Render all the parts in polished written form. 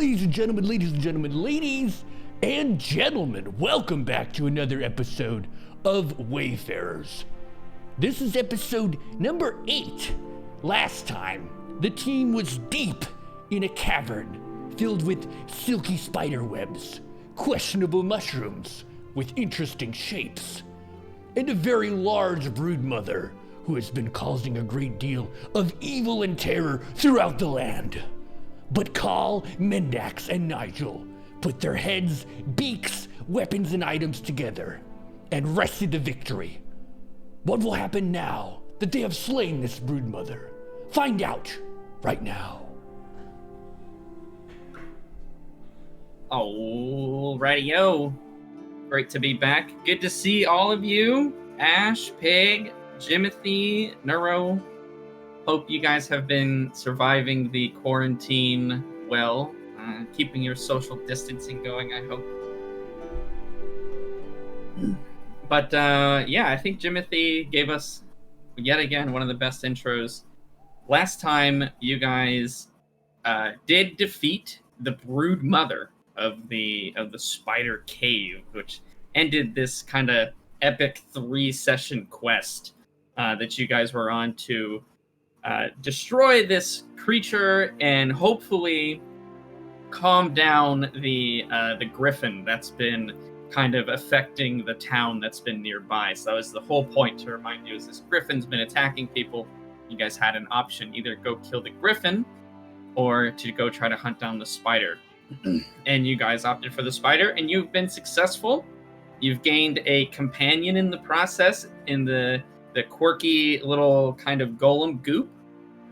ladies and gentlemen, welcome back to another episode of Wayfarers. This is episode number 8. Last time, the team was deep in a cavern filled with silky spider webs, questionable mushrooms with interesting shapes, and a very large broodmother who has been causing a great deal of evil and terror throughout the land. But Carl, Mendax, and Nigel put their heads, beaks, weapons, and items together and wrested the victory. What will happen now that they have slain this broodmother? Find out right now. Alrighty-o. Great to be back. Good to see all of you. Ash, Pig, Jimothy, Neuro. Hope you guys have been surviving the quarantine well, keeping your social distancing going, I hope. But yeah, I think Jimothy gave us, yet again, one of the best intros. Last time, you guys did defeat the brood mother of the spider cave, which ended this kind of epic 3-session quest that you guys were on to destroy this creature and hopefully calm down the griffin that's been kind of affecting the town that's been nearby. So that was the whole point, to remind you, is this griffin's been attacking people. You guys had an option, either go kill the griffin or to go try to hunt down the spider. And you guys opted for the spider, and you've been successful. You've gained a companion in the process, in the quirky little kind of golem goop,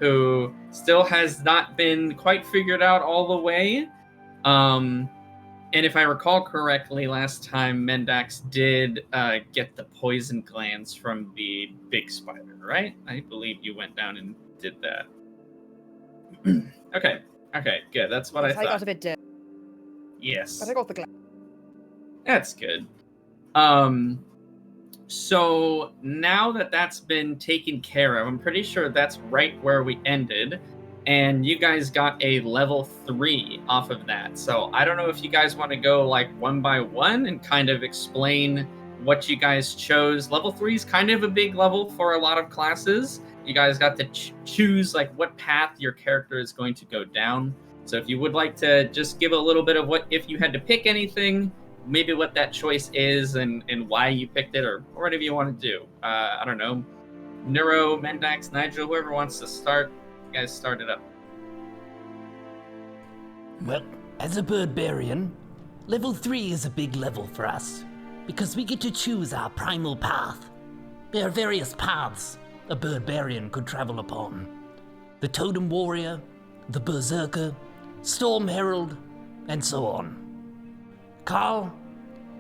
who still has not been quite figured out all the way. And if I recall correctly, last time Mendax did get the poison glands from the big spider, right? I believe you went down and did that. Okay, good. That's what I thought. I got a bit dead. Yes. But I got the gland. That's good. So now that that's been taken care of, I'm pretty sure that's right where we ended. And you guys got a level 3 off of that. So I don't know if you guys want to go like one by one and kind of explain what you guys chose. Level 3 is kind of a big level for a lot of classes. You guys got to choose like what path your character is going to go down. So if you would like to just give a little bit of what, if you had to pick anything, maybe what that choice is and why you picked it, or whatever you want to do. I don't know. Neuro, Mendax, Nigel, whoever wants to start. You guys start it up. Well, as a Birdbarian, level 3 is a big level for us, because we get to choose our primal path. There are various paths a Birdbarian could travel upon. The Totem Warrior, the Berserker, Storm Herald, and so on. Carl,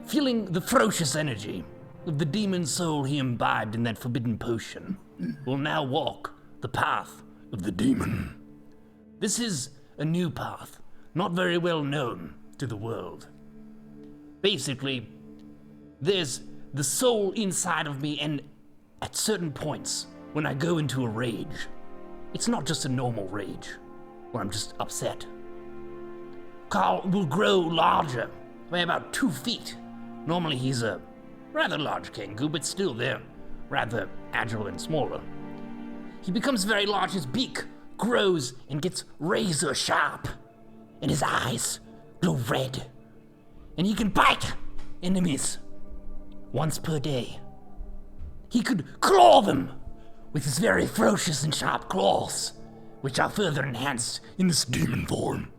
feeling the ferocious energy of the demon soul he imbibed in that forbidden potion, will now walk the path of the demon. This is a new path, not very well known to the world. Basically, there's the soul inside of me, and at certain points, when I go into a rage, it's not just a normal rage, where I'm just upset. Carl will grow larger, by about 2 feet. Normally he's a rather large kangaroo, but still they're rather agile and smaller. He becomes very large, his beak grows and gets razor sharp, and his eyes glow red. And he can bite enemies once per day. He could claw them with his very ferocious and sharp claws, which are further enhanced in this demon form.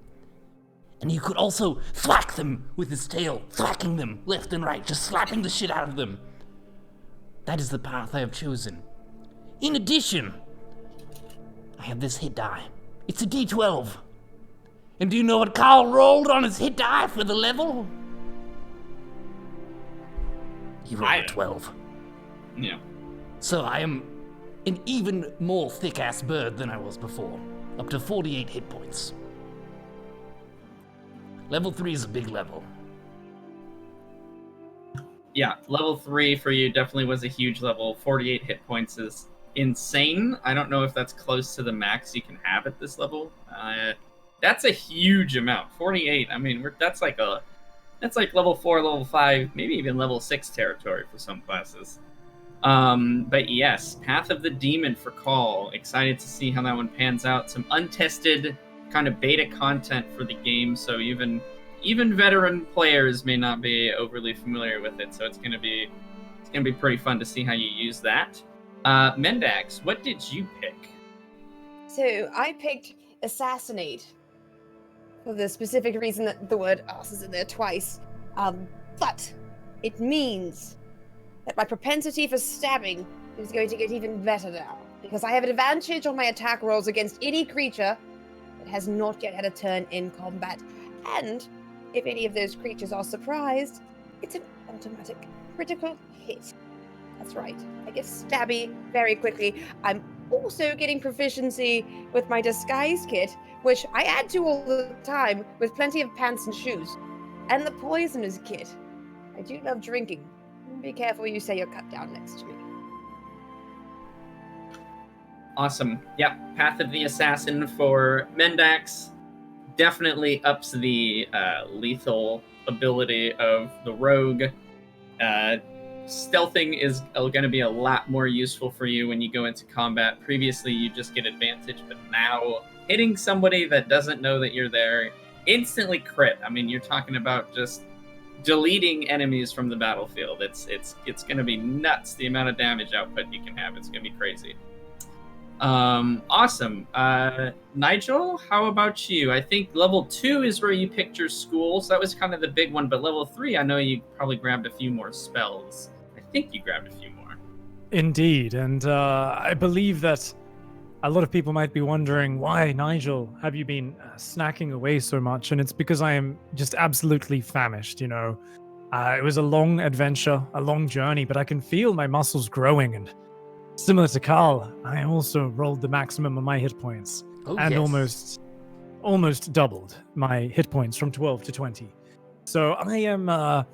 And he could also thwack them with his tail, thwacking them left and right, just slapping the shit out of them. That is the path I have chosen. In addition, I have this hit die. It's a D12. And do you know what Carl rolled on his hit die for the level? He rolled a 12. Yeah. So I am an even more thick-ass bird than I was before. Up to 48 hit points. Level 3 is a big level. Yeah, level 3 for you definitely was a huge level. 48 hit points is insane. I don't know if that's close to the max you can have at this level. That's a huge amount. 48. I mean, that's like level 4, level 5, maybe even level 6 territory for some classes. But yes, Path of the Demon for Call. Excited to see how that one pans out. Some untested kind of beta content for the game, so even veteran players may not be overly familiar with it. So it's gonna be pretty fun to see how you use that. Mendax, what did you pick? So I picked Assassinate for the specific reason that the word ass is in there twice. But it means that my propensity for stabbing is going to get even better now, because I have an advantage on my attack rolls against any creature that has not yet had a turn in combat. And if any of those creatures are surprised, it's an automatic critical hit. That's right. I get stabby very quickly. I'm also getting proficiency with my disguise kit, which I add to all the time with plenty of pants and shoes. And the poisonous kit. I do love drinking. Be careful you say you're cut down next to me. Awesome. Yeah, Path of the Assassin for Mendax definitely ups the lethal ability of the rogue. Stealthing is going to be a lot more useful for you when you go into combat. Previously, you just get advantage, but now hitting somebody that doesn't know that you're there, instantly crit. I mean, you're talking about just deleting enemies from the battlefield. It's going to be nuts, the amount of damage output you can have. It's going to be crazy. Awesome. Nigel, how about you? I think level 2 is where you picked your school, so that was kind of the big one, but level 3, I know you probably grabbed a few more spells. I think you grabbed a few more. Indeed, and I believe that a lot of people might be wondering, why, Nigel, have you been snacking away so much? And it's because I am just absolutely famished, you know. It was a long adventure, a long journey, but I can feel my muscles growing, and similar to Carl, I also rolled the maximum of my hit points, and almost doubled my hit points from 12 to 20. So I am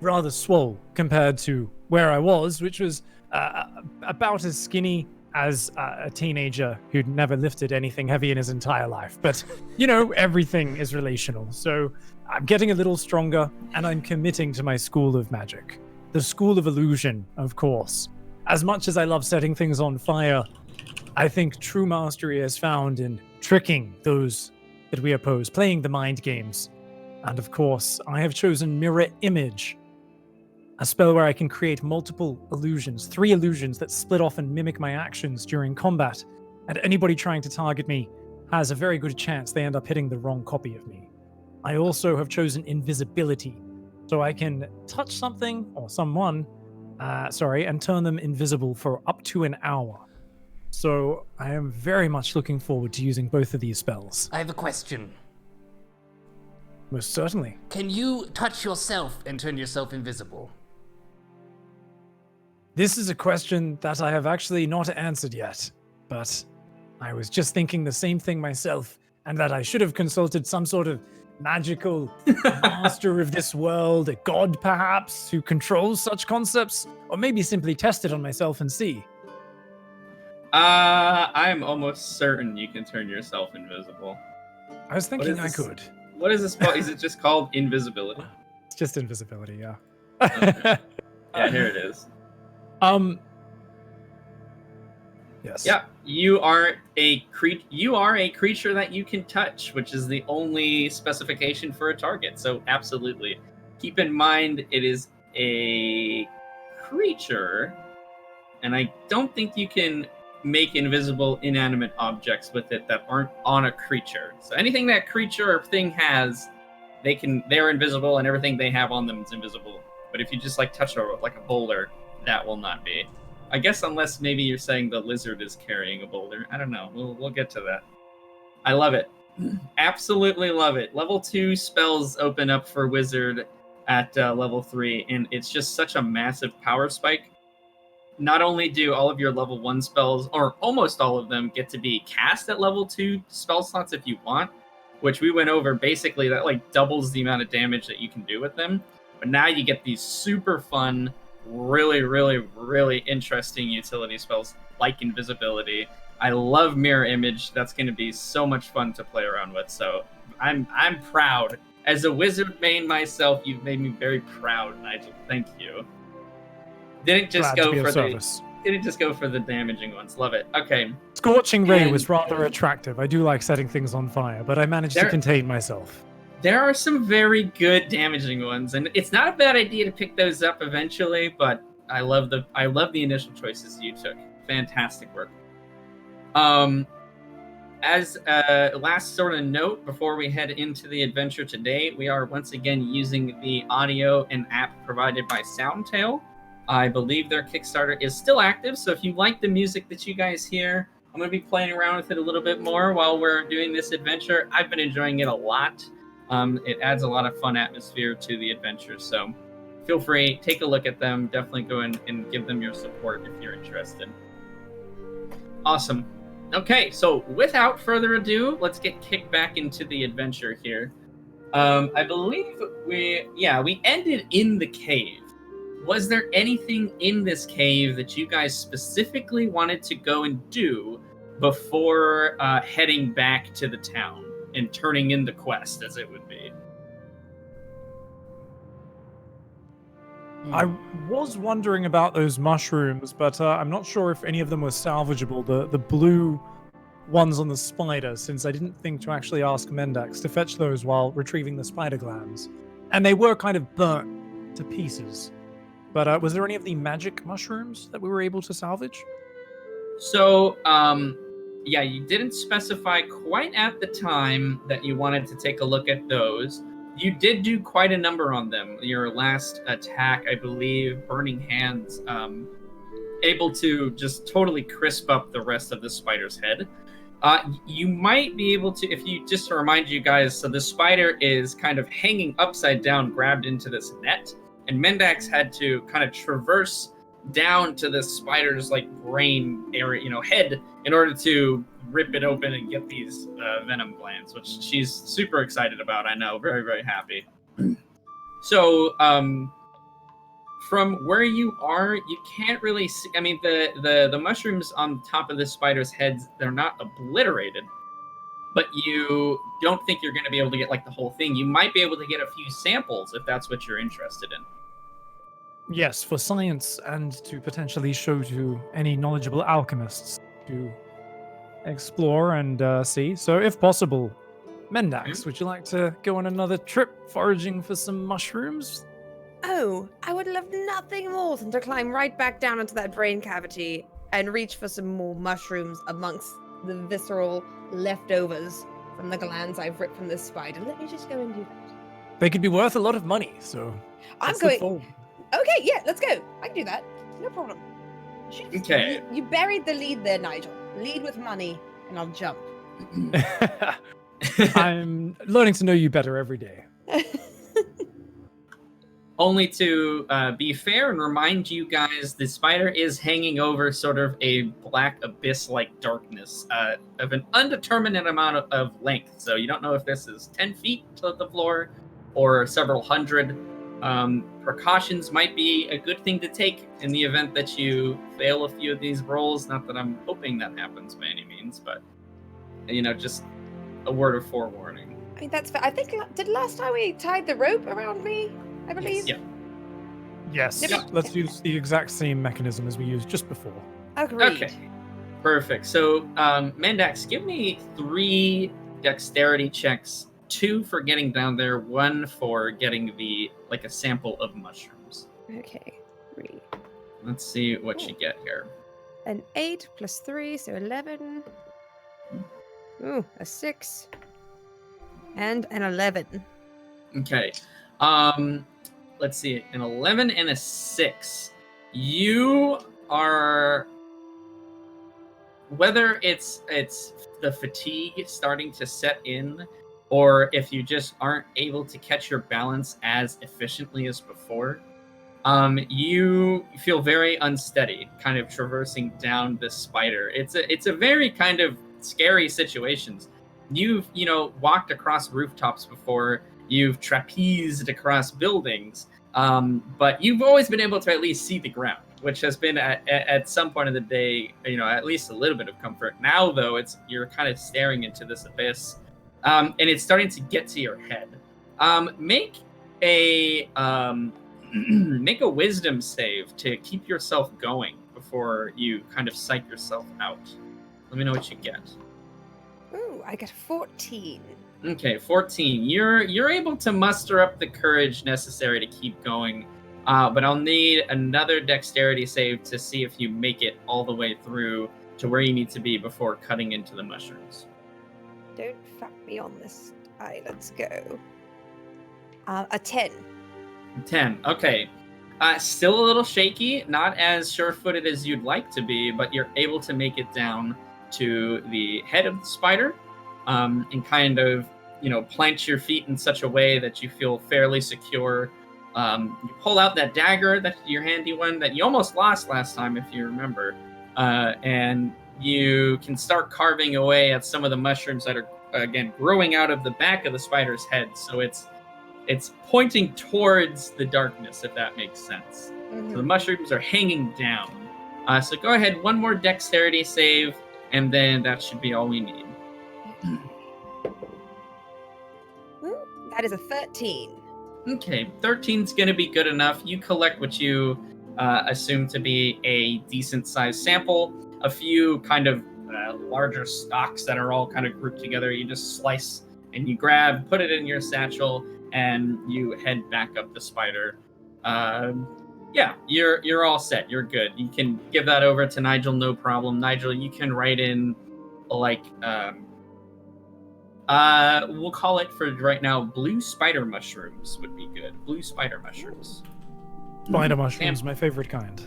rather swole compared to where I was, which was about as skinny as a teenager who'd never lifted anything heavy in his entire life. But, you know, everything is relational. So I'm getting a little stronger, and I'm committing to my school of magic. The school of illusion, of course. As much as I love setting things on fire, I think true mastery is found in tricking those that we oppose, playing the mind games. And of course, I have chosen Mirror Image, a spell where I can create multiple illusions, 3 illusions that split off and mimic my actions during combat, and anybody trying to target me has a very good chance they end up hitting the wrong copy of me. I also have chosen Invisibility, so I can touch something or someone, and turn them invisible for up to an hour. So I am very much looking forward to using both of these spells. I have a question. Most certainly. Can you touch yourself and turn yourself invisible? This is a question that I have actually not answered yet, but I was just thinking the same thing myself, and that I should have consulted some sort of magical master of this world, a god perhaps, who controls such concepts, or maybe simply test it on myself and see. I'm almost certain you can turn yourself invisible. I was thinking I could. What is this spell? Is it just called invisibility? It's just invisibility, yeah. Okay. Yeah, here it is. Yes. Yeah, you are a creature that you can touch, which is the only specification for a target. So absolutely. Keep in mind it is a creature, and I don't think you can make invisible inanimate objects with it that aren't on a creature. So anything that creature or thing has, they're invisible, and everything they have on them is invisible. But if you just touch a boulder, that will not be. I guess unless maybe you're saying the lizard is carrying a boulder. I don't know. We'll get to that. I love it. Absolutely love it. Level 2 spells open up for wizard at level 3, and it's just such a massive power spike. Not only do all of your level 1 spells, or almost all of them, get to be cast at level 2 spell slots if you want, which we went over. Basically, that doubles the amount of damage that you can do with them. But now you get these super fun, really, really, really interesting utility spells like invisibility. I love mirror image. That's going to be so much fun to play around with. So I'm proud. As a wizard main myself, you've made me very proud, Nigel. Thank you. Didn't just Glad to be go of for service. didn't just go for the damaging ones. Love it. Okay. Scorching Ray And- was rather attractive. I do like setting things on fire, but I managed to There- contain myself. There are some very good damaging ones, and it's not a bad idea to pick those up eventually. But I love the initial choices you took. Fantastic work. As a last sort of note before we head into the adventure today, we are once again using the audio and app provided by Soundtail. I believe their Kickstarter is still active, so if you like the music that you guys hear, I'm going to be playing around with it a little bit more while we're doing this adventure. I've been enjoying it a lot. It adds a lot of fun atmosphere to the adventure, so feel free, take a look at them. Definitely go in and give them your support if you're interested. Awesome. Okay, so without further ado, let's get kicked back into the adventure here. I believe we ended in the cave. Was there anything in this cave that you guys specifically wanted to go and do before heading back to the town and turning in the quest, as it would be? I was wondering about those mushrooms, but I'm not sure if any of them were salvageable. The blue ones on the spider, since I didn't think to actually ask Mendax to fetch those while retrieving the spider glands. And they were kind of burnt to pieces. But was there any of the magic mushrooms that we were able to salvage? So, yeah, you didn't specify quite at the time that you wanted to take a look at those. You did do quite a number on them. Your last attack, I believe, Burning Hands, able to just totally crisp up the rest of the spider's head. You might be able to, if you, just to remind you guys, so the spider is kind of hanging upside down, grabbed into this net, and Mendax had to kind of traverse down to the spider's like brain area, head, in order to rip it open and get these venom glands, which she's super excited about. I know, very, very happy. So, from where you are, you can't really see. I mean, the mushrooms on top of this spider's heads, they're not obliterated, but you don't think you're going to be able to get like the whole thing. You might be able to get a few samples if that's what you're interested in. Yes, for science and to potentially show to any knowledgeable alchemists to explore and see. So, if possible, Mendax, would you like to go on another trip foraging for some mushrooms? Oh, I would love nothing more than to climb right back down into that brain cavity and reach for some more mushrooms amongst the visceral leftovers from the glands I've ripped from this spider. Let me just go and do that. They could be worth a lot of money, so I'm let's look going. forward. Okay, yeah, let's go. I can do that. No problem. Okay. You buried the lead there, Nigel. Lead with money, and I'll jump. I'm learning to know you better every day. Only to be fair and remind you guys, the spider is hanging over sort of a black abyss-like darkness of an undetermined amount of length. So you don't know if this is 10 feet to the floor or several hundred. Precautions might be a good thing to take in the event that you fail a few of these rolls. Not that I'm hoping that happens by any means, but, just a word of forewarning. I mean, that's fair. I think, did last time we tied the rope around me, I believe? Yes. Yes, Yep. let's use the exact same mechanism as we used just before. Agreed. Okay. Perfect. So, Mendax, give me 3 dexterity checks. 2 for getting down there, 1 for getting a sample of mushrooms. Okay. 3. Let's see what you get here. An 8 plus 3, so 11. Ooh, a 6. And an 11. Okay. Let's see. An 11 and a 6. You are, whether it's the fatigue starting to set in, or if you just aren't able to catch your balance as efficiently as before, you feel very unsteady, kind of traversing down this spider. It's a very kind of scary situation. You've, walked across rooftops before, you've trapezed across buildings, but you've always been able to at least see the ground. which has been at some point of the day, at least a little bit of comfort. Now, though, you're kind of staring into this abyss, and it's starting to get to your head. Make a make a wisdom save to keep yourself going before you kind of psych yourself out. Let me know what you get. Ooh, I got 14. Okay, 14. You're able to muster up the courage necessary to keep going, but I'll need another dexterity save to see if you make it all the way through to where you need to be before cutting into the mushrooms. Don't fuck me on this. Alright, let's go. A 10. 10. Okay. Still a little shaky, not as sure-footed as you'd like to be, but you're able to make it down to the head of the spider, and kind of, plant your feet in such a way that you feel fairly secure. You pull out that dagger, that your handy one that you almost lost last time, if you remember, and you can start carving away at some of the mushrooms that are, again, growing out of the back of the spider's head. So it's pointing towards the darkness, if that makes sense. Mm-hmm. So the mushrooms are hanging down. So go ahead, one more dexterity save, and then that should be all we need. That is a 13. Okay, 13's going to be good enough. You collect what you assume to be a decent-sized sample. A few kind of larger stalks that are all kind of grouped together. You just slice and you grab, put it in your satchel, and you head back up the spider. Yeah, you're all set. You're good. You can give that over to Nigel, no problem. Nigel, you can write in, like, we'll call it for right now, blue spider mushrooms would be good. Blue spider mushrooms. Spider mushrooms, my favorite kind.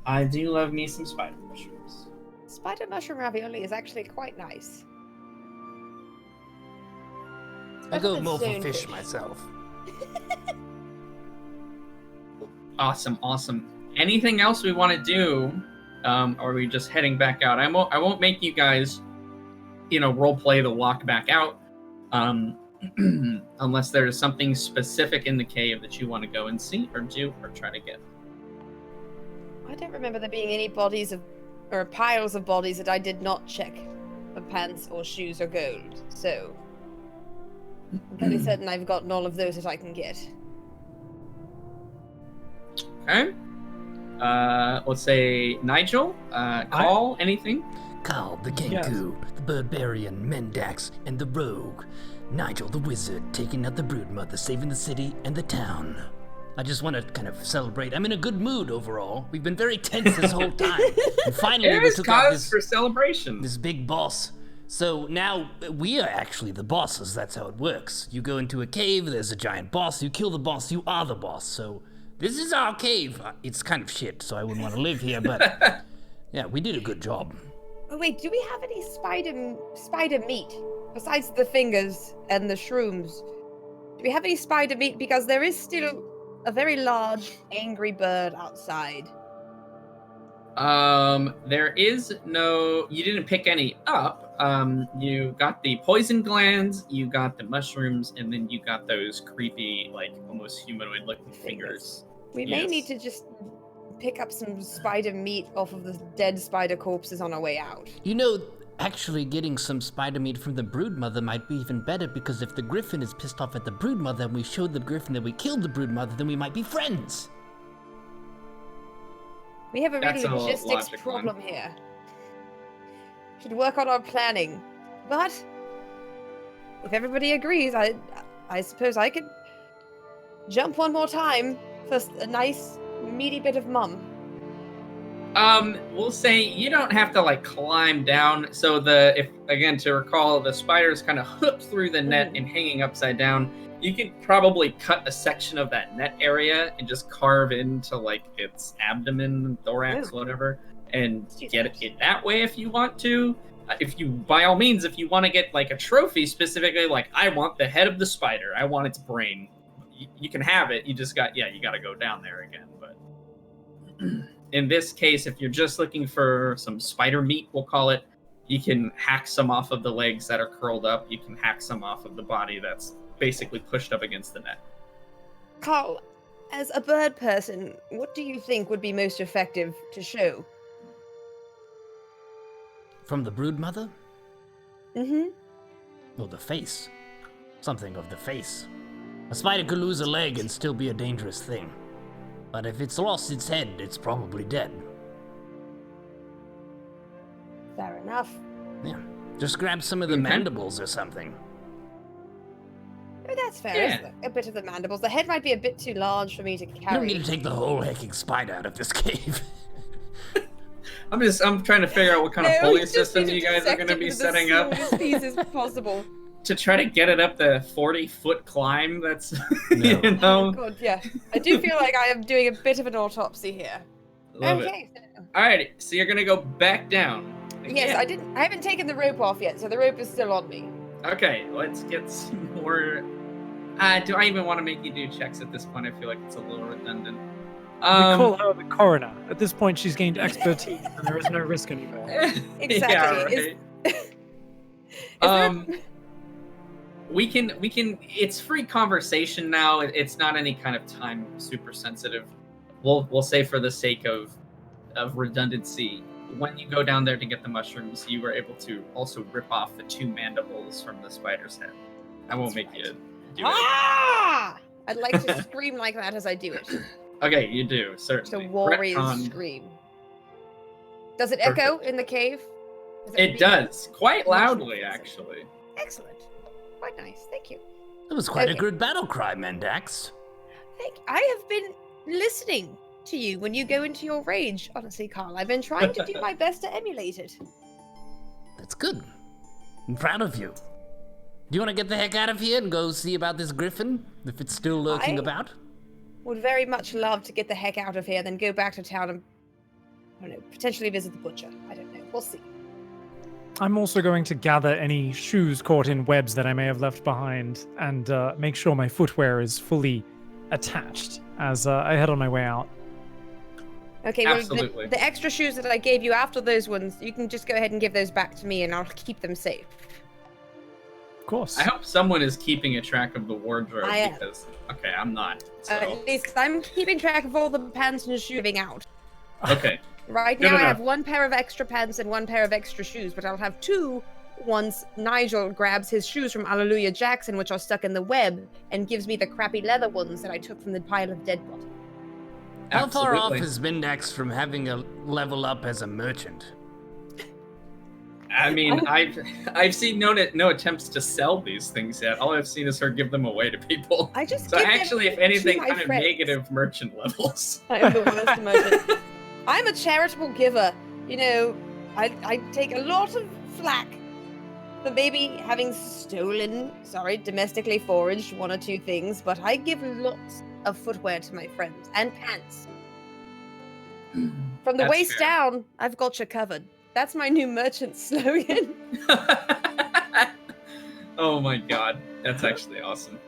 I do love me some spider mushrooms. Spider mushroom ravioli is actually quite nice. I go than more for stonefish. fish myself. Awesome. Anything else we want to do? Or are we just heading back out? I won't make you guys, role play the walk back out, unless there's something specific in the cave that you want to go and see or do or try to get. I don't remember there being any bodies or piles of bodies that I did not check for pants or shoes or gold. So I'm fairly certain I've gotten all of those that I can get. Okay. Let's say Nigel. Call anything. Carl, the Kenku, the Barbarian, Mendax, and the Rogue. Nigel, the Wizard, taking out the Broodmother, saving the city and the town. I just want to kind of celebrate. I'm in a good mood overall. We've been very tense this whole time. And finally we took out cause for celebration. this big boss. So now we are actually the bosses. That's how it works. You go into a cave, there's a giant boss. You kill the boss, you are the boss. So this is our cave. It's kind of shit, so I wouldn't want to live here, but yeah, we did a good job. Oh wait, do we have any spider meat besides the fingers and the shrooms? Do we have any spider meat? Because there is still a very large angry bird outside. There is no. You didn't pick any up. You got the poison glands, you got the mushrooms, and then you got those creepy, like almost humanoid-looking fingers. We may need to just pick up some spider meat off of the dead spider corpses on our way out. Actually getting some spider meat from the Broodmother might be even better, because if the Griffin is pissed off at the Broodmother and we showed the Griffin that we killed the Broodmother, then we might be friends. We have a That's really a logistics logic problem here. Should work on our planning. But if everybody agrees, I suppose I could jump one more time for a nice meaty bit of mum. We'll say you don't have to climb down. So to recall, the spider's kind of hooked through the net and hanging upside down. You could probably cut a section of that net area and just carve into its abdomen, thorax, whatever, and get it that way if you want to. By all means, if you want to get a trophy specifically, I want the head of the spider, I want its brain, you can have it. You just you got to go down there again. But in this case, if you're just looking for some spider meat, we'll call it, you can hack some off of the legs that are curled up. You can hack some off of the body that's basically pushed up against the net. Carl, as a bird person, what do you think would be most effective to show? From the brood mother? Mm-hmm. Or the face. Something of the face. A spider could lose a leg and still be a dangerous thing. But if it's lost its head, it's probably dead. Fair enough. Yeah. Just grab some of the mandibles or something. Oh, that's fair. Yeah. A bit of the mandibles. The head might be a bit too large for me to You don't carry. need to take the whole hecking spider out of this cave. I'm trying to figure out what kind of No, pulley just system need you to guys are dissect going to it be into setting the up smallest pieces possible. to try to get it up the 40-foot climb. That's No. you Oh, know. God, yeah. I do feel like I am doing a bit of an autopsy here. Love it. Okay. All right, so you're gonna go back down. Yes, again. I haven't taken the rope off yet, so the rope is still on me. Okay, let's get some more. Do I even want to make you do checks at this point? I feel like it's a little redundant. We call her the coroner. At this point, she's gained expertise, and there is no risk anymore. Exactly. Yeah, Is- right. there- We can. It's free conversation now. It's not any kind of time super sensitive. We'll say for the sake of redundancy, when you go down there to get the mushrooms, you were able to also rip off the 2 mandibles from the spider's head. I won't make you do it. Ah! I'd like to scream like that as I do it. Okay, you do It's a certainly. warrior's Retcon. scream. Does it echo in the cave? It does quite loudly, Mushroom actually. Excellent. Quite nice. Thank you. That was quite a Okay. good battle cry, Mendax. I have been listening to you when you go into your rage, honestly, Carl. I've been trying to do my best to emulate it. That's good. I'm proud of you. Do you want to get the heck out of here and go see about this griffin, if it's still lurking about? Would very much love to get the heck out of here, then go back to town and, I don't know, potentially visit the butcher. I don't know. We'll see. I'm also going to gather any shoes caught in webs that I may have left behind and make sure my footwear is fully attached as I head on my way out. Okay, well, Absolutely. the extra shoes that I gave you after those ones, you can just go ahead and give those back to me and I'll keep them safe. Of course. I hope someone is keeping a track of the wardrobe I am. because I'm not. So At least I'm keeping track of all the pants and shoes giving out. okay. Right Good now I enough. have 1 pair of extra pants and 1 pair of extra shoes, but I'll have 2 once Nigel grabs his shoes from Alleluia Jackson, which are stuck in the web, and gives me the crappy leather ones that I took from the pile of dead bodies. How far off Absolutely. is Mendax from having a level up as a merchant? I mean, I've seen no attempts to sell these things yet. All I've seen is her give them away to people. I just So give them actually, if to anything, my kind of friends. negative merchant levels. I am the worst merchant. I'm a charitable giver. You know, I take a lot of flack for maybe having stolen, domestically foraged 1 or 2 things, but I give lots of footwear to my friends and pants. From the That's waist fair. down, I've got you covered. That's my new merchant slogan. Oh my god, that's actually awesome.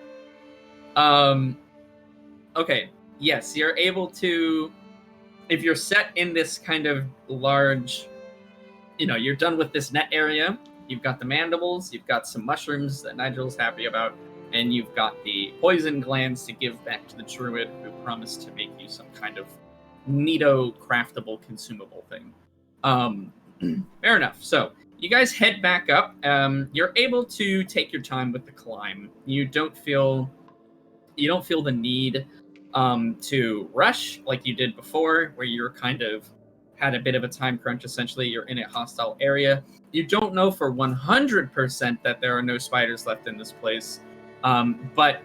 Okay, yes, you're able to, if you're set in this kind of large, you're done with this net area, you've got the mandibles, you've got some mushrooms that Nigel's happy about, and you've got the poison glands to give back to the druid who promised to make you some kind of neato craftable consumable thing. Fair enough. So you guys head back up. You're able to take your time with the climb. You don't feel the need to rush like you did before, where you're kind of had a bit of a time crunch. Essentially, you're in a hostile area. You don't know for 100% that there are no spiders left in this place, but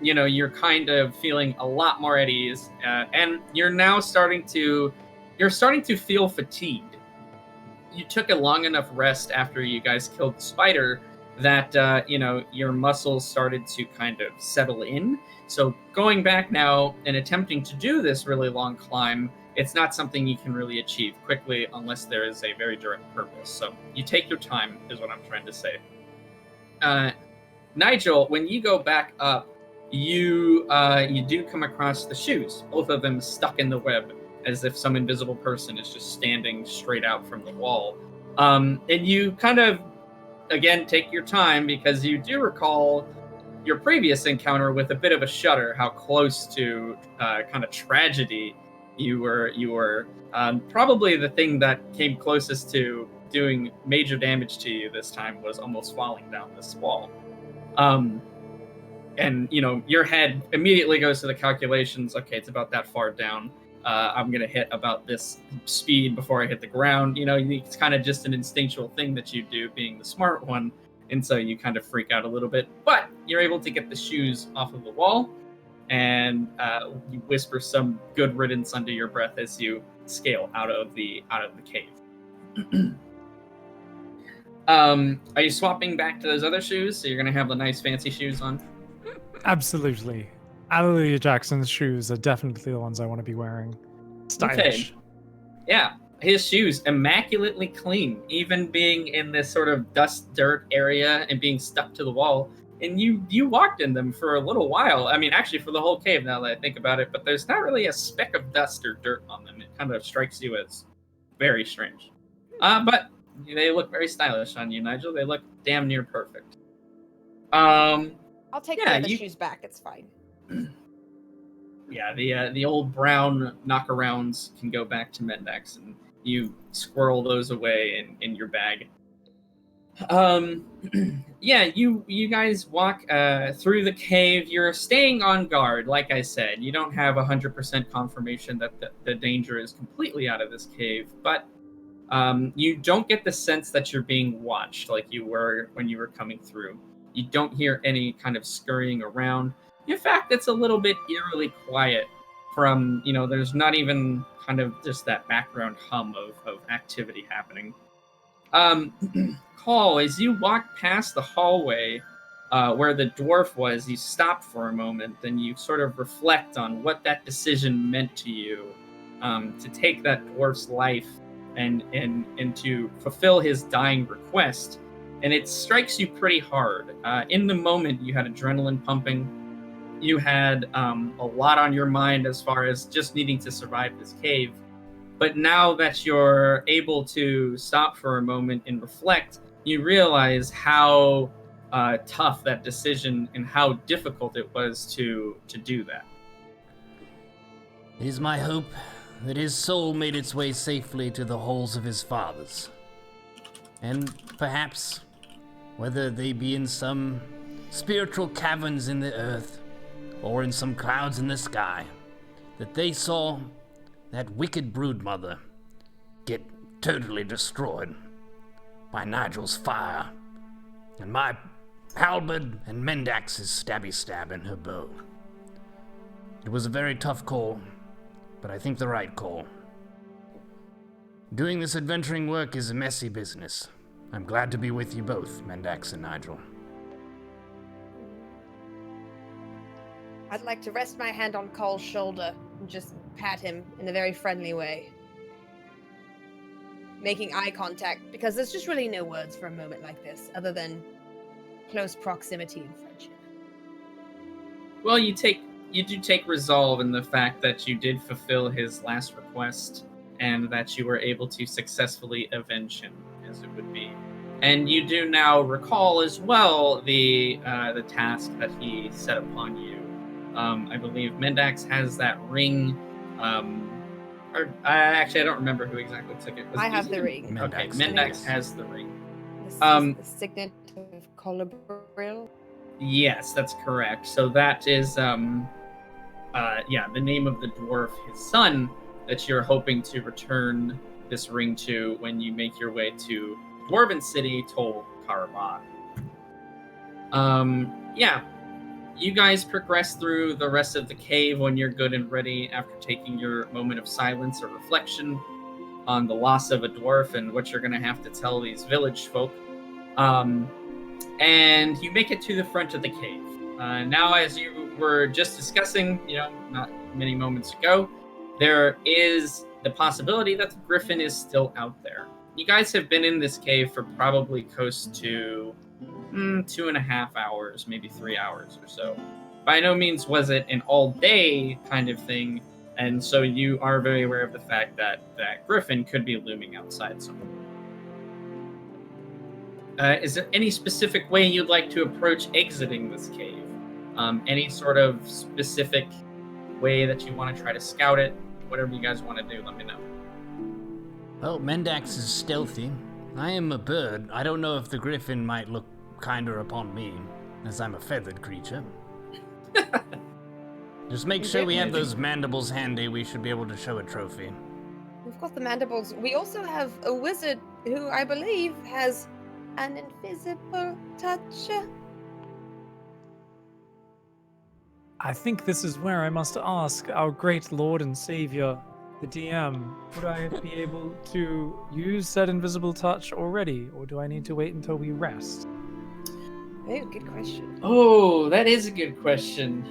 you're kind of feeling a lot more at ease, and you're now starting to feel fatigued. You took a long enough rest after you guys killed the spider that your muscles started to kind of settle in. So going back now and attempting to do this really long climb, it's not something you can really achieve quickly unless there is a very direct purpose. So you take your time, is what I'm trying to say. Nigel, when you go back up, you do come across the shoes, both of them stuck in the web, as if some invisible person is just standing straight out from the wall. And you kind of, again, take your time because you do recall your previous encounter with a bit of a shudder how close to kind of tragedy you were. Probably the thing that came closest to doing major damage to you this time was almost falling down this wall. And your head immediately goes to the calculations. Okay, it's about that far down. I'm gonna hit about this speed before I hit the ground. It's kind of just an instinctual thing that you do, being the smart one, and so you kind of freak out a little bit. But you're able to get the shoes off of the wall, and you whisper some good riddance under your breath as you scale out of the cave. Are you swapping back to those other shoes? So you're gonna have the nice fancy shoes on? Absolutely. Alleluia Jackson's shoes are definitely the ones I want to be wearing. Stylish. Okay. Yeah, his shoes immaculately clean, even being in this sort of dust dirt area and being stuck to the wall. And you walked in them for a little while. I mean, actually for the whole cave now that I think about it, but there's not really a speck of dust or dirt on them. It kind of strikes you as very strange. But they look very stylish on you, Nigel. They look damn near perfect. I'll take the other shoes back. It's fine. Yeah, the old brown knockarounds can go back to Mendax, and you squirrel those away in your bag. Yeah, you guys walk through the cave. You're staying on guard, like I said. You don't have 100% confirmation that the danger is completely out of this cave, but you don't get the sense that you're being watched like you were when you were coming through. You don't hear any kind of scurrying around. In fact, it's a little bit eerily quiet from, there's not even kind of just that background hum of activity happening. Call, as you walk past the hallway where the dwarf was, you stop for a moment and you sort of reflect on what that decision meant to you, to take that dwarf's life and to fulfill his dying request. And it strikes you pretty hard. In the moment, you had adrenaline pumping. You had a lot on your mind as far as just needing to survive this cave. But now that you're able to stop for a moment and reflect, you realize how tough that decision and how difficult it was to do that. It is my hope that his soul made its way safely to the halls of his fathers. And perhaps, whether they be in some spiritual caverns in the earth, or in some clouds in the sky, that they saw that wicked broodmother get totally destroyed by Nigel's fire, and my halberd and Mendax's stabby stab in her bow. It was a very tough call, but I think the right call. Doing this adventuring work is a messy business. I'm glad to be with you both, Mendax and Nigel. I'd like to rest my hand on Cole's shoulder and just pat him in a very friendly way. Making eye contact, because there's just really no words for a moment like this, other than close proximity and friendship. Well, you do take resolve in the fact that you did fulfill his last request, and that you were able to successfully avenge him, as it would be. And you do now recall as well the task that he set upon you. I believe Mendax has that ring. I don't remember who exactly took it. I have the ring. Okay, Mendax has the ring. This is the signet of Colabril. Yes, that's correct. So that is, the name of the dwarf, his son, that you're hoping to return this ring to when you make your way to Dwarven City, Tol Karabat. You guys progress through the rest of the cave when you're good and ready after taking your moment of silence or reflection on the loss of a dwarf and what you're going to have to tell these village folk. And you make it to the front of the cave. Now, as you were just discussing, not many moments ago, there is the possibility that the Griffin is still out there. You guys have been in this cave for probably close to 2.5 hours, maybe 3 hours or so. By no means was it an all-day kind of thing, and so you are very aware of the fact that that Griffin could be looming outside somewhere. Is there any specific way you'd like to approach exiting this cave? Any sort of specific way that you want to try to scout it, whatever you guys want to do, let me know. Well, Mendax is stealthy. I am a bird. I don't know if the griffin might look kinder upon me, as I'm a feathered creature. Just make sure we have those mandibles handy. We should be able to show a trophy. We've got the mandibles. We also have a wizard who I believe has an invisible touch. I think this is where I must ask our great Lord and Savior, the DM, would I be able to use said invisible touch already, or do I need to wait until we rest? Oh, good question. Oh, that is a good question.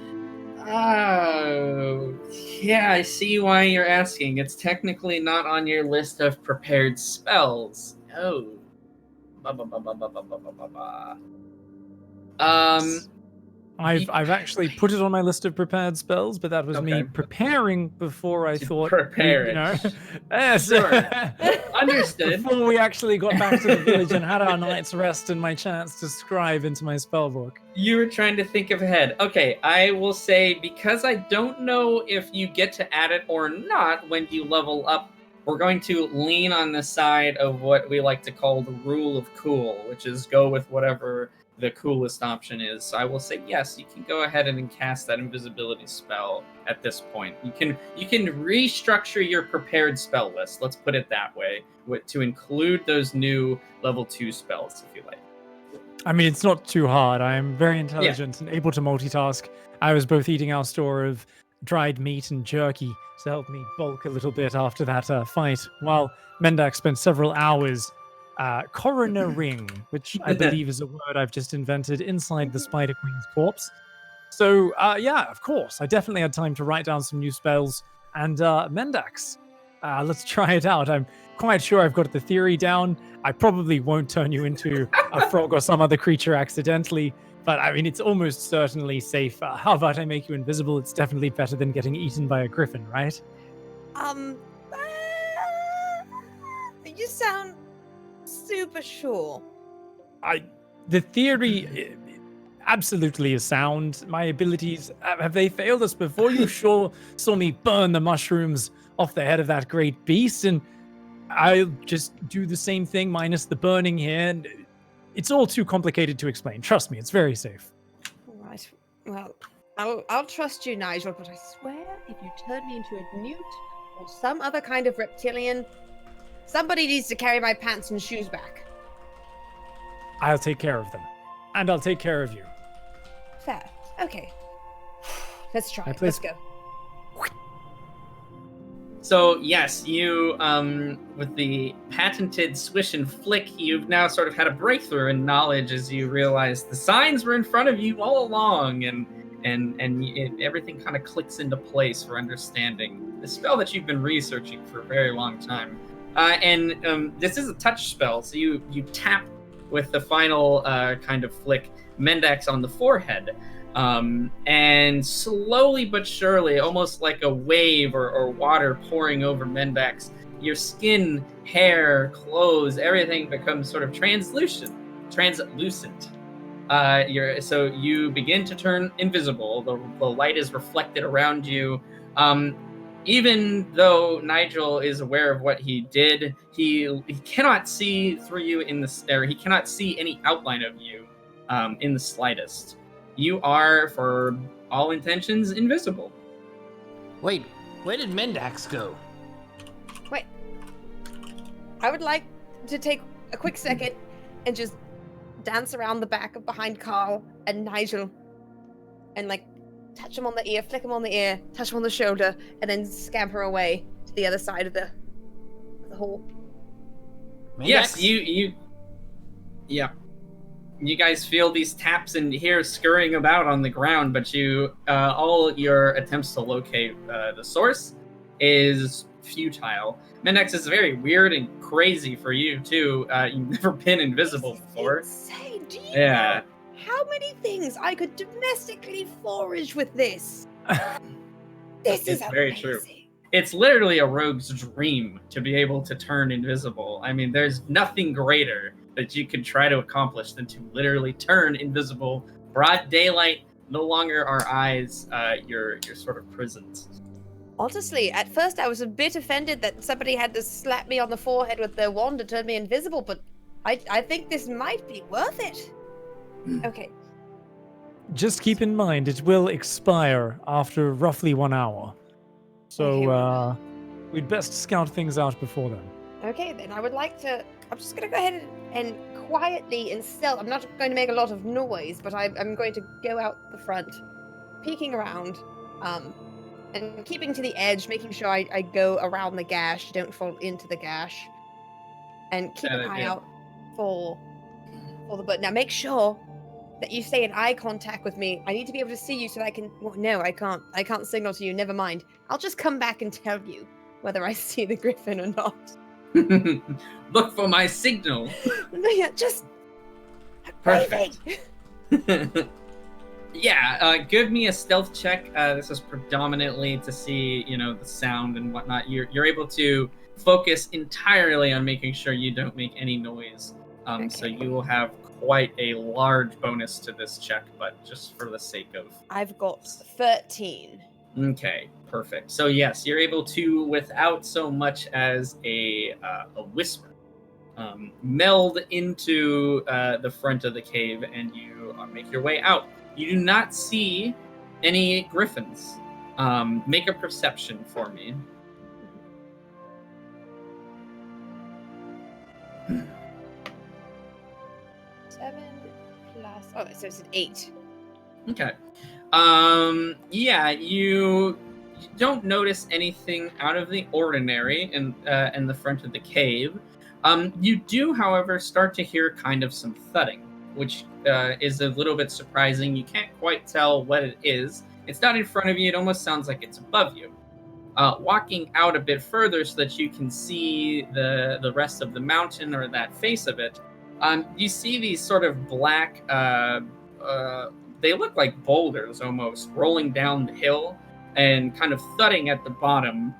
Oh, yeah, I see why you're asking. It's technically not on your list of prepared spells. Oh. I've actually put it on my list of prepared spells, but that was me Okay. preparing before I thought prepare you know. it. Yes. Sure. Understood. Before we actually got back to the village and had our night's rest and my chance to scribe into my spellbook. You were trying to think ahead. Okay, I will say, because I don't know if you get to add it or not when you level up, we're going to lean on the side of what we like to call the rule of cool, which is go with whatever the coolest option is. So I will say yes, you can go ahead and cast that invisibility spell at this point. You can restructure your prepared spell list, let's put it that way, to include those new level 2 spells if you like. I mean, it's not too hard. I am very intelligent and able to multitask. I was both eating our store of dried meat and jerky to help me bulk a little bit after that fight, while Mendak spent several hours coronaring, which I believe is a word I've just invented, inside the Spider Queen's corpse. So, yeah, of course, I definitely had time to write down some new spells. And Mendax, let's try it out. I'm quite sure I've got the theory down. I probably won't turn you into a frog or some other creature accidentally, but I mean, it's almost certainly safe. How about I make you invisible? It's definitely better than getting eaten by a griffin, right? You sound super sure. The theory absolutely is sound. My abilities, have they failed us before? You sure saw me burn the mushrooms off the head of that great beast, and I'll just do the same thing minus the burning here. And it's all too complicated to explain. Trust me, it's very safe. All right. Well, I'll trust you, Nigel, but I swear if you turn me into a newt or some other kind of reptilian, somebody needs to carry my pants and shoes back. I'll take care of them. And I'll take care of you. Fair. Okay. Let's try it. Let's Let's go. So yes, you with the patented swish and flick, you've now sort of had a breakthrough in knowledge as you realize the signs were in front of you all along, and everything kind of clicks into place for understanding the spell that you've been researching for a very long time. This is a touch spell, so you tap with the final kind of flick Mendax on the forehead. And slowly but surely, almost like a wave or water pouring over Mendax, your skin, hair, clothes, everything becomes sort of translucent. So you begin to turn invisible. The light is reflected around you. Even though Nigel is aware of what he did, he cannot see through you he cannot see any outline of you in the slightest. You are, for all intentions, invisible. Wait, where did Mendax go? Wait. I would like to take a quick second and just dance around the back of behind Carl and Nigel and touch him on the ear, flick him on the ear, touch him on the shoulder, and then scamper away to the other side of the hall. Mendax? Yes, yeah. You guys feel these taps and hear scurrying about on the ground, but all your attempts to locate the source is futile. Mendax is very weird and crazy for you too. You've never been invisible before. Insane. Do you Yeah. know how many things I could domestically forage with this? This is It's very true. amazing. It's literally a rogue's dream to be able to turn invisible. I mean, there's nothing greater that you could try to accomplish than to literally turn invisible, broad daylight, no longer our eyes your sort of prisons. Honestly, at first I was a bit offended that somebody had to slap me on the forehead with their wand to turn me invisible, but I think this might be worth it. Okay. Just keep in mind, it will expire after roughly 1 hour. So, we'd best scout things out before then. Okay, then I'm just going to go ahead and quietly and stealth. I'm not going to make a lot of noise, but I'm going to go out the front, peeking around, and keeping to the edge, making sure I go around the gash, don't fall into the gash, and keep an eye out for the bird. Now make sure that you stay in eye contact with me. I need to be able to see you so that I can... Well, no, I can't. I can't signal to you. Never mind. I'll just come back and tell you whether I see the griffin or not. Look for my signal. Yeah, just... Perfect. Yeah, give me a stealth check. This is predominantly to see, the sound and whatnot. You're able to focus entirely on making sure you don't make any noise. Okay. So you will have quite a large bonus to this check, but just for the sake of... I've got 13. Okay, perfect. So yes, you're able to, without so much as a whisper, meld into the front of the cave, and you make your way out. You do not see any griffins. Make a perception for me. Oh, so it's an 8. Okay. Yeah, you don't notice anything out of the ordinary in the front of the cave. You do, however, start to hear kind of some thudding, which is a little bit surprising. You can't quite tell what it is. It's not in front of you. It almost sounds like it's above you. Walking out a bit further so that you can see the rest of the mountain or that face of it, you see these sort of black, they look like boulders almost, rolling down the hill and kind of thudding at the bottom.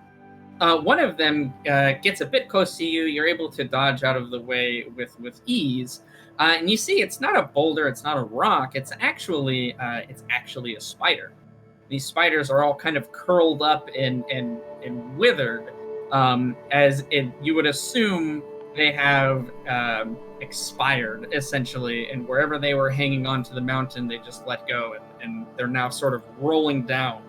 One of them gets a bit close to you. You're able to dodge out of the way with ease. And you see it's not a boulder, it's not a rock, it's actually a spider. These spiders are all kind of curled up and withered, you would assume they have expired, essentially, and wherever they were hanging onto the mountain, they just let go, and they're now sort of rolling down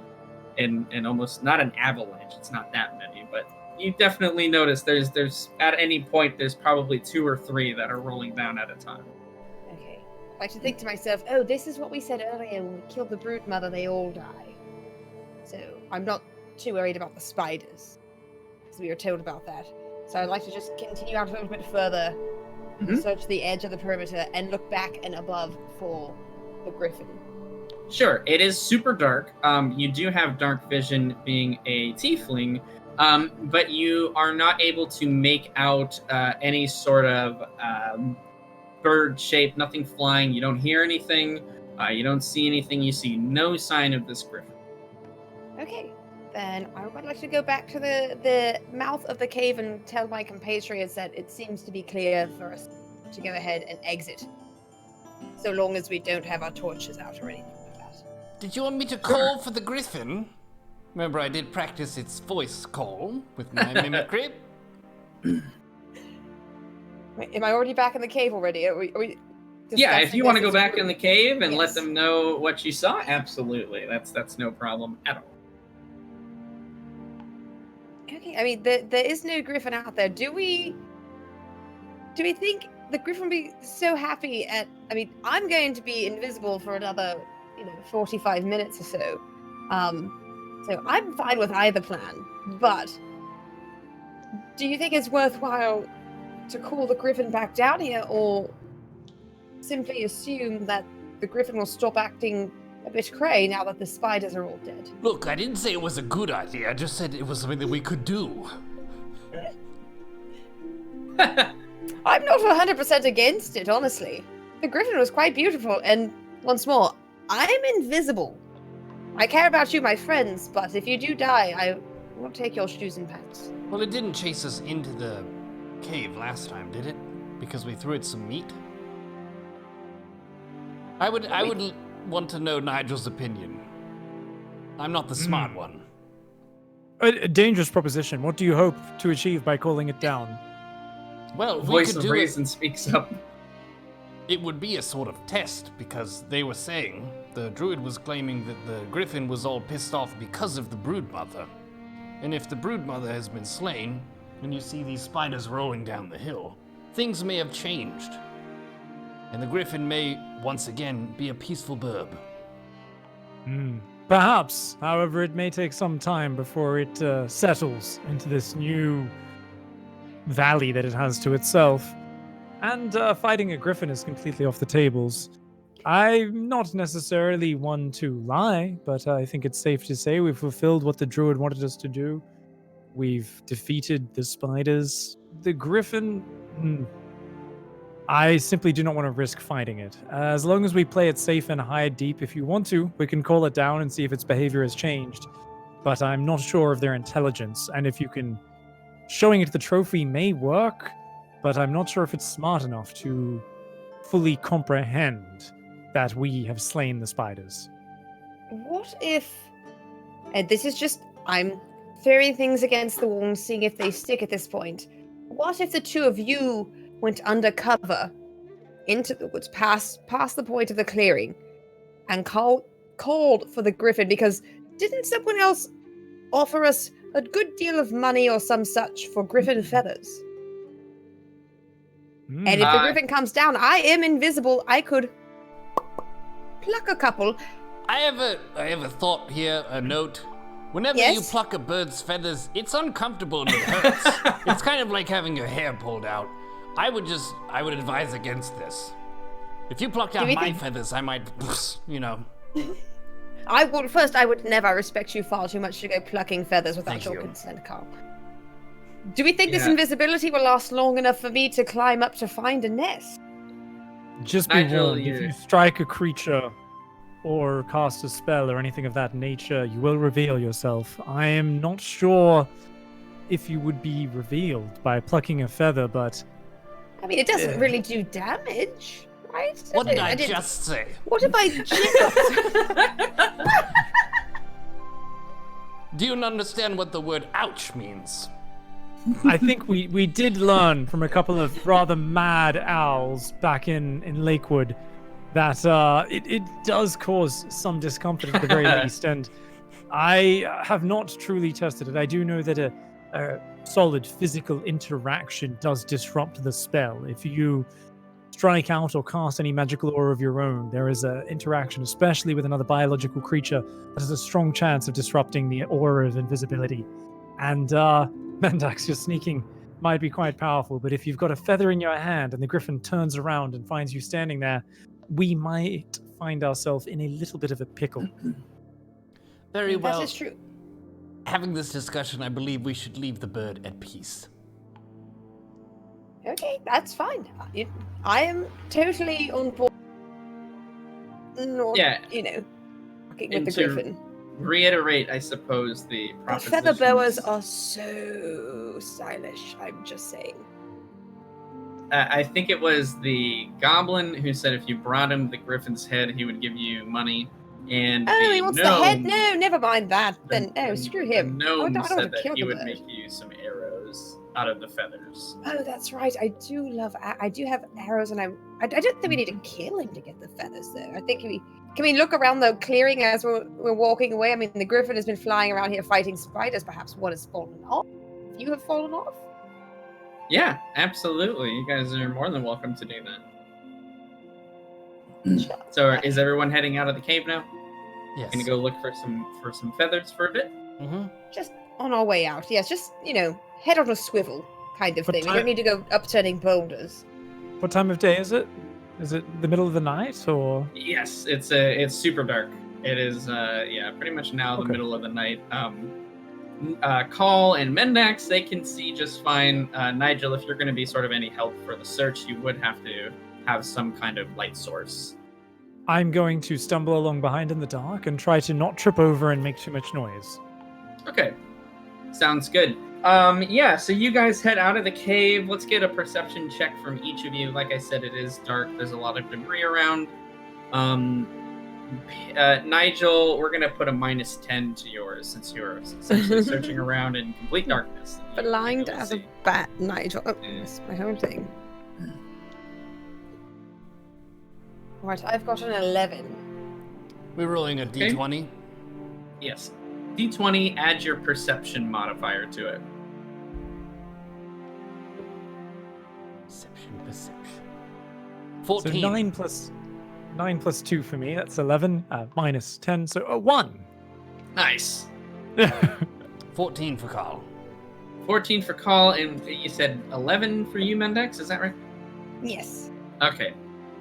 in almost not an avalanche. It's not that many, but you definitely notice there's at any point there's probably 2 or 3 that are rolling down at a time. Okay. I should think to myself, oh, this is what we said earlier when we killed the brood mother, they all die. So I'm not too worried about the spiders, because we were told about that. So I'd like to just continue out a little bit further, search the edge of the perimeter, and look back and above for the griffin. Sure, it is super dark. You do have dark vision being a tiefling, but you are not able to make out any sort of bird shape, nothing flying. You don't hear anything. You don't see anything. You see no sign of this griffin. Okay, then I would like to go back to the mouth of the cave and tell my compatriots that it seems to be clear for us to go ahead and exit, so long as we don't have our torches out or anything like that. Did you want me to call for the griffin? Remember, I did practice its voice call with my mimicry. Wait, am I already back in the cave already? Are we Yeah, if you want to go back in the cave and let Yes. them know what you saw, absolutely. That's no problem at all. Okay, I mean, there is no griffin out there. Do we think the griffin will be so happy at... I mean, I'm going to be invisible for another, 45 minutes or so. So I'm fine with either plan. But do you think it's worthwhile to call the griffin back down here, or simply assume that the griffin will stop acting a bit cray now that the spiders are all dead? Look, I didn't say it was a good idea. I just said it was something that we could do. I'm not 100% against it, honestly. The griffin was quite beautiful, and once more, I'm invisible. I care about you, my friends, but if you do die, I won't take your shoes and pants. Well, it didn't chase us into the cave last time, did it? Because we threw it some meat? I would want to know Nigel's opinion. I'm not the smart one. A dangerous proposition. What do you hope to achieve by calling it down? Well, we Voice could of do Reason speaks up. it would be a sort of test, because they were saying, the druid was claiming that the griffin was all pissed off because of the broodmother. And if the broodmother has been slain, and you see these spiders rolling down the hill, things may have changed. And the griffin may, once again, be a peaceful burb. Perhaps. However, it may take some time before it settles into this new valley that it has to itself. And fighting a griffin is completely off the tables. I'm not necessarily one to lie, but I think it's safe to say we've fulfilled what the druid wanted us to do. We've defeated the spiders. The griffin... I simply do not want to risk fighting it. As long as we play it safe and hide deep, if you want to, we can call it down and see if its behavior has changed. But I'm not sure of their intelligence, and if you can... Showing it the trophy may work, but I'm not sure if it's smart enough to fully comprehend that we have slain the spiders. What if... And this is just... I'm throwing things against the wall and seeing if they stick at this point. What if the two of you went undercover into the woods, past the point of the clearing, and called for the griffin? Because didn't someone else offer us a good deal of money or some such for Griffin Feathers? And if the griffin comes down, I am invisible. I could pluck a couple. I have a thought here, a note. Whenever you pluck a bird's feathers, it's uncomfortable and it hurts. It's kind of like having your hair pulled out. I would advise against this. If you plucked out my feathers, I might, I would never respect you far too much to go plucking feathers without your consent, Carl. Do we think this invisibility will last long enough for me to climb up to find a nest? Just be warned, if you strike a creature or cast a spell or anything of that nature, you will reveal yourself. I am not sure if you would be revealed by plucking a feather, but... I mean, it doesn't really do damage, right? What did I just say? What if I just... Do you understand what the word ouch means? I think we did learn from a couple of rather mad owls back in Lakewood that it does cause some discomfort at the very least, and I have not truly tested it. I do know that a solid physical interaction does disrupt the spell. If you strike out or cast any magical aura of your own, there is an interaction, especially with another biological creature, that has a strong chance of disrupting the aura of invisibility. And Mendax, your sneaking might be quite powerful, but if you've got a feather in your hand and the griffin turns around and finds you standing there, we might find ourselves in a little bit of a pickle. Very well. That is true. Having this discussion, I believe we should leave the bird at peace. Okay, that's fine. I am totally on board. Not, working with the griffin. Reiterate, I suppose, the feather boas are so stylish, I'm just saying. I think it was the goblin who said if you brought him the griffin's head, he would give you money. And he wants the head? No, never mind that. Then screw him. The gnome said that he would make you some arrows out of the feathers. Oh, that's right. I do have arrows, and I don't think we need to kill him to get the feathers, though. I think can we look around the clearing as we're walking away? I mean, the griffin has been flying around here fighting spiders. Perhaps one has fallen off. You have fallen off? Yeah, absolutely. You guys are more than welcome to do that. So, is everyone heading out of the cave now? Yes. Gonna go look for some feathers for a bit? Mm-hmm. Just on our way out. Yes, just, head on a swivel kind of thing. We don't need to go upturning boulders. What time of day is it? Is it the middle of the night, or? Yes, it's super dark. It is, pretty much now the middle of the night. Call and Mendax, they can see just fine. Nigel, if you're going to be sort of any help for the search, you would have to have some kind of light source. I'm going to stumble along behind in the dark and try to not trip over and make too much noise. Okay, sounds good. So you guys head out of the cave. Let's get a perception check from each of you. Like I said, it is dark. There's a lot of debris around. Nigel, we're gonna put a -10 to yours since you're essentially searching around in complete darkness. Blind as a bat, Nigel. Oh, Yeah. that's my whole thing. Right, I've got an 11. We're rolling a Okay. d20. Yes. D20, add your perception modifier to it. Perception. So 14. 9 plus 2 for me. That's 11. Minus 10. So 1. Nice. 14 for Carl. 14 for Call, and you said 11 for you, Mendex, is that right? Yes. Okay.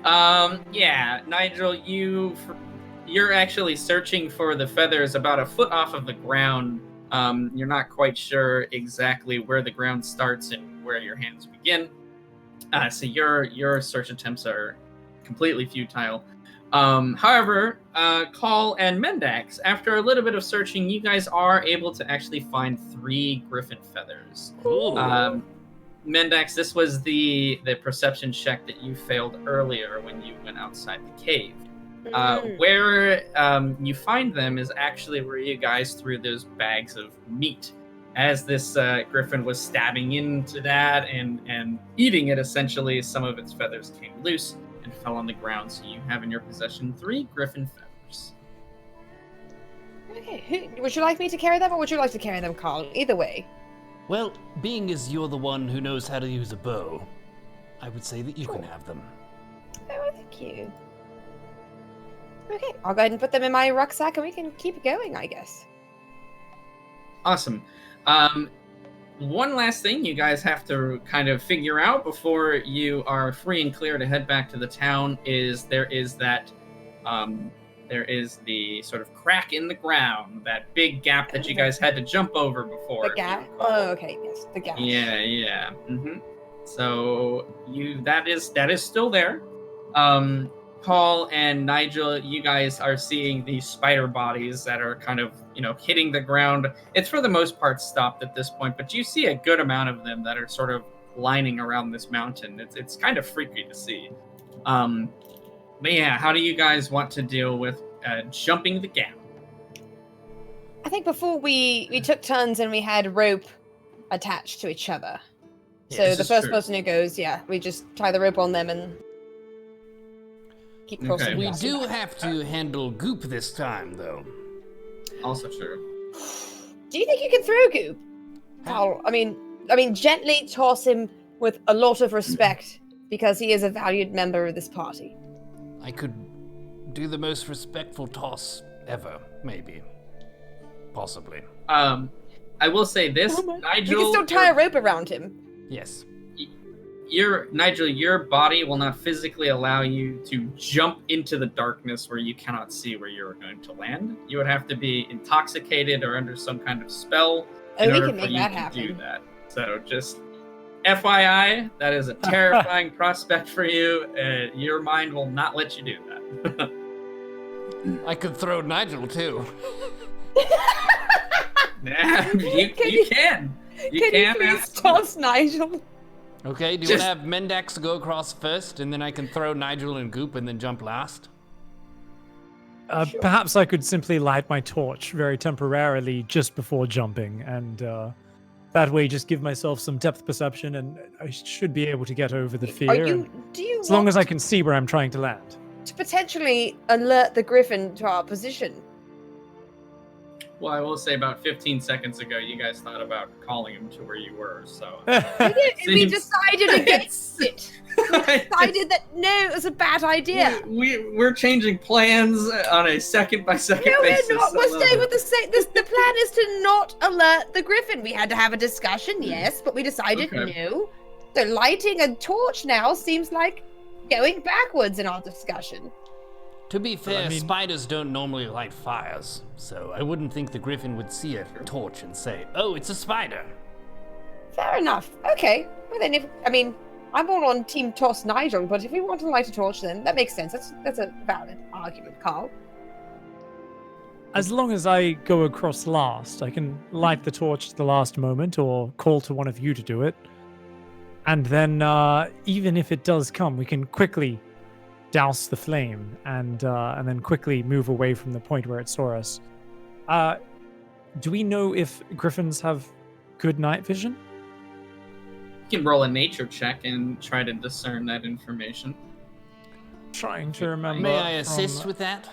Yeah, Nigel, you're actually searching for the feathers about a foot off of the ground. You're not quite sure exactly where the ground starts and where your hands begin. So your search attempts are completely futile. However, Call and Mendax, after a little bit of searching, you guys are able to actually find 3 Griffin Feathers. Ooh. Mendax, this was the perception check that you failed earlier when you went outside the cave. Where you find them is actually where you guys threw those bags of meat. As this griffin was stabbing into that and eating it, essentially, some of its feathers came loose and fell on the ground. So you have in your possession 3 Griffin Feathers. Okay, would you like me to carry them, or would you like to carry them, Carl? Either way. Well, being as you're the one who knows how to use a bow, I would say that you can have them. Oh, thank you. Okay, I'll go ahead and put them in my rucksack, and we can keep going, I guess. Awesome. One last thing you guys have to kind of figure out before you are free and clear to head back to the town is there is the sort of crack in the ground, that big gap that you guys had to jump over before. The gap? Oh, okay, yes, the gap. Yeah. So that is still there. Paul and Nigel, you guys are seeing these spider bodies that are kind of, hitting the ground. It's for the most part stopped at this point, but you see a good amount of them that are sort of lining around this mountain. It's kind of freaky to see. But yeah, how do you guys want to deal with jumping the gap? I think before we took turns and we had rope attached to each other. Yeah, So this the is first true. person who goes, we just tie the rope on them and keep crossing. Okay. We across. do have to handle goop this time, though. Also true. Do you think you can throw Goop? Carl, I mean, gently toss him with a lot of respect because he is a valued member of this party. I could do the most respectful toss ever, maybe. Possibly. I will say this, Nigel. We can still tie a rope around him. Yes. Nigel, your body will not physically allow you to jump into the darkness where you cannot see where you're going to land. You would have to be intoxicated or under some kind of spell Oh, in we order can for make you that to happen. do that. So just FYI, that is a terrifying prospect for you. Your mind will not let you do that. I could throw Nigel, too. Yeah, you can. You Can you please absolutely. toss Nigel? Okay, do you Just- want to have Mendax go across first, and then I can throw Nigel and goop and then jump last? Perhaps I could simply light my torch very temporarily just before jumping, and that way just give myself some depth perception, and I should be able to get over the fear. Do you as long want as I can see where I'm trying to land. to potentially alert the Griffin to our position? Well, I will say about 15 seconds ago, you guys thought about calling him to where you were, so... We seems- decided against it. We decided that no, it was a bad idea. We're changing plans on a second-by-second No, we're basis. not. I We're love staying it. with the same. The plan is to not alert the Griffin. We had to have a discussion, yes, but we decided Okay. no. So lighting a torch now seems like going backwards in our discussion. To be fair, mean- spiders don't normally light fires, so I wouldn't think the griffin would see a torch and say, "Oh, it's a spider." Fair enough. Okay. Well then, I'm all on Team Toss Nigel, but if we want to light a torch, then that makes sense. That's a valid argument, Carl. As long as I go across last, I can light the torch at the last moment or call to one of you to do it. And then, even if it does come, we can quickly douse the flame and then quickly move away from the point where it saw us. Do we know if griffins have good night vision? You can roll a nature check and try to discern that information. Trying to remember. May I assist with that?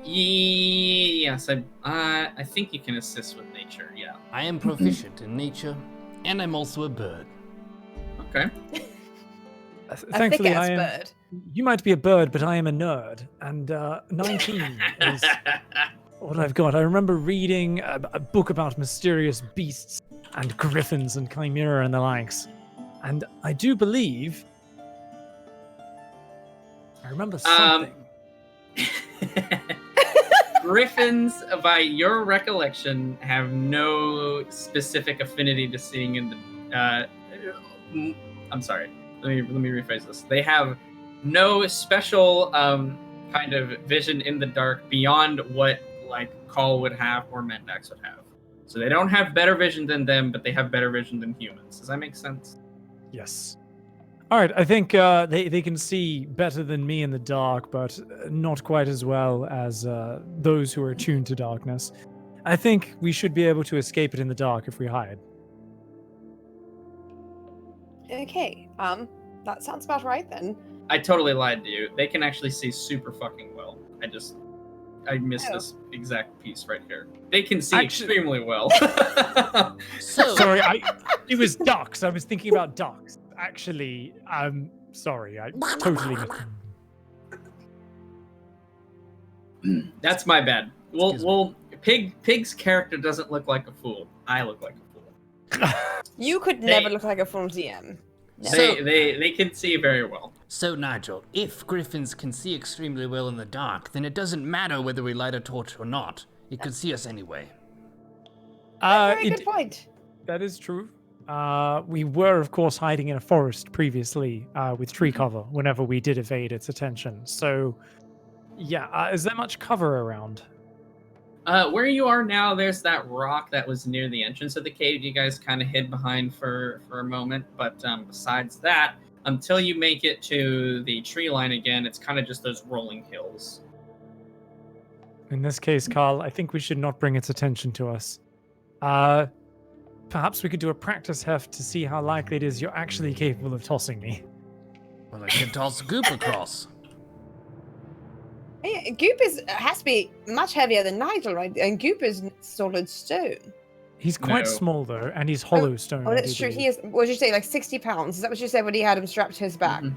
Yes, I think you can assist with nature. Yeah. I am proficient in nature, and I'm also a bird. Okay. Thankfully, a I am. bird. You might be a bird, but I am a nerd, and 19 is what I've got. I remember reading a book about mysterious beasts and griffins and chimera and the likes, and I do believe I remember something. Griffins, by your recollection, have no specific affinity to seeing in the. I'm sorry. Let me rephrase this. They have no special kind of vision in the dark beyond what like Call would have or Mendax would have. So they don't have better vision than them, but they have better vision than humans. Does that make sense? Yes. All right, I think they can see better than me in the dark, but not quite as well as those who are attuned to darkness. I think we should be able to escape it in the dark if we hide. Okay, that sounds about right then. I totally lied to you. They can actually see super fucking well. I missed this exact piece right here. They can see extremely well. So, Sorry, it was ducks. I was thinking about ducks. Actually, I'm sorry. I totally missed it. That's my bad. Pig's character doesn't look like a fool. I look like a fool. You could never look like a full DM. No. They can see very well. So, Nigel, if griffins can see extremely well in the dark, then it doesn't matter whether we light a torch or not. It could see us anyway. Very good point. That is true. We were, of course, hiding in a forest previously with tree cover whenever we did evade its attention. So, yeah, is there much cover around? Where you are now, there's that rock that was near the entrance of the cave you guys kind of hid behind for a moment. But besides that, until you make it to the tree line again, it's kind of just those rolling hills. In this case, Carl, I think we should not bring its attention to us. Perhaps we could do a practice heft to see how likely it is you're actually capable of tossing me. Well, I can toss Goop across. Yeah, Goop has to be much heavier than Nigel, right? And Goop is solid stone. He's quite small, though, and he's hollow stone. Oh, that's true. He is, what did you say, like 60 pounds? Is that what you said when he had him strapped to his back? Mm-hmm.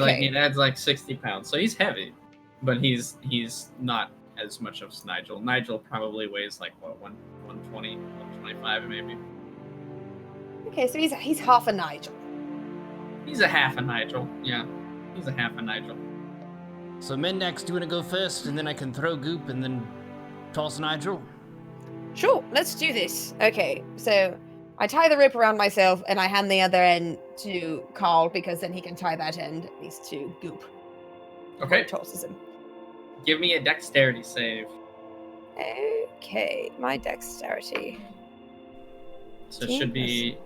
He adds like 60 pounds. So he's heavy, but he's not as much as Nigel. Nigel probably weighs like, what, 120, 125 maybe. Okay, so he's half a Nigel. He's a half a Nigel, yeah. He's a half a Nigel. So, Mendax, do you want to go first, and then I can throw Goop and then toss Nigel? Sure, let's do this. Okay, so I tie the rope around myself, and I hand the other end to Carl, because then he can tie that end, at least to Goop. Okay. He tosses him. Give me a dexterity save. Okay, my dexterity. So it should be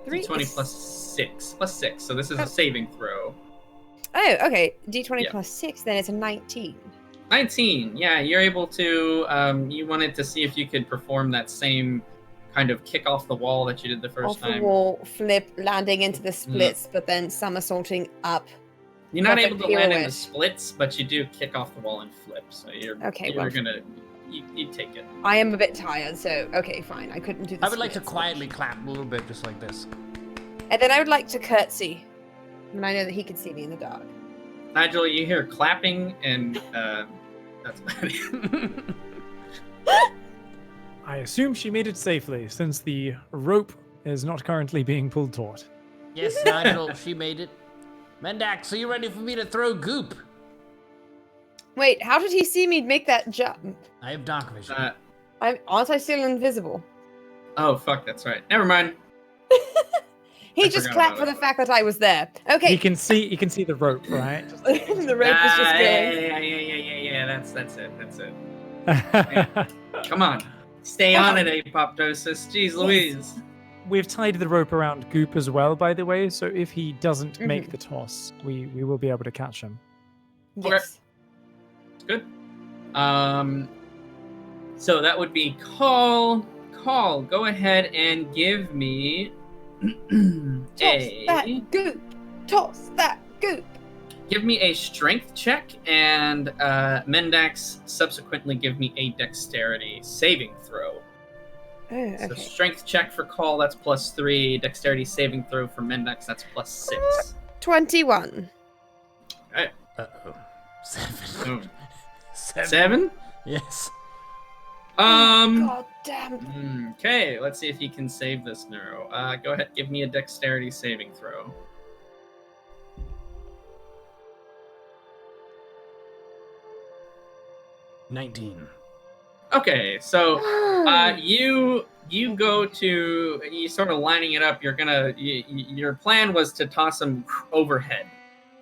20 plus 6. So this is a saving throw. Oh, okay. D20 plus 6, then it's a 19. 19. Yeah, you're able to. You wanted to see if you could perform that same kind of kick off the wall that you did the first time. Off the wall, flip, landing into the splits, but then somersaulting up. You're not able to land in the splits, but you do kick off the wall and flip. So you're gonna. You take it. I am a bit tired, so okay, fine. I couldn't do this. I would like to quietly clap a little bit, just like this. And then I would like to curtsy. And I know that he can see me in the dark. Nigel, you hear clapping, and that's about it. I assume she made it safely, since the rope is not currently being pulled taut. Yes, Nigel, she made it. Mendax, are you ready for me to throw Goop? Wait, how did he see me make that jump? I have dark vision. Aren't I still invisible? Oh, fuck, that's right. Never mind. He just clapped for the fact that I was there. Okay. He can see the rope, right? The rope is just going. Yeah. That's it. Yeah. Come on. Stay on it, Apoptosis. Jeez Louise. we've tied the rope around Goop as well, by the way. So if he doesn't make the toss, we will be able to catch him. Yes. Good. So that would be Call. Call, go ahead and give me Toss that goop. Toss that goop. Give me a strength check, and Mendax subsequently give me a dexterity saving throw. Oh, okay. So strength check for Call, that's +3. Dexterity saving throw for Mendax, that's +6. 21. Okay. Uh-oh. 7. So, 7? 7? Yes. God damn. Okay, let's see if he can save this neuro. Go ahead, give me a dexterity saving throw. $19. Okay, so you go to, you sort of lining it up. You're gonna your plan was to toss him overhead.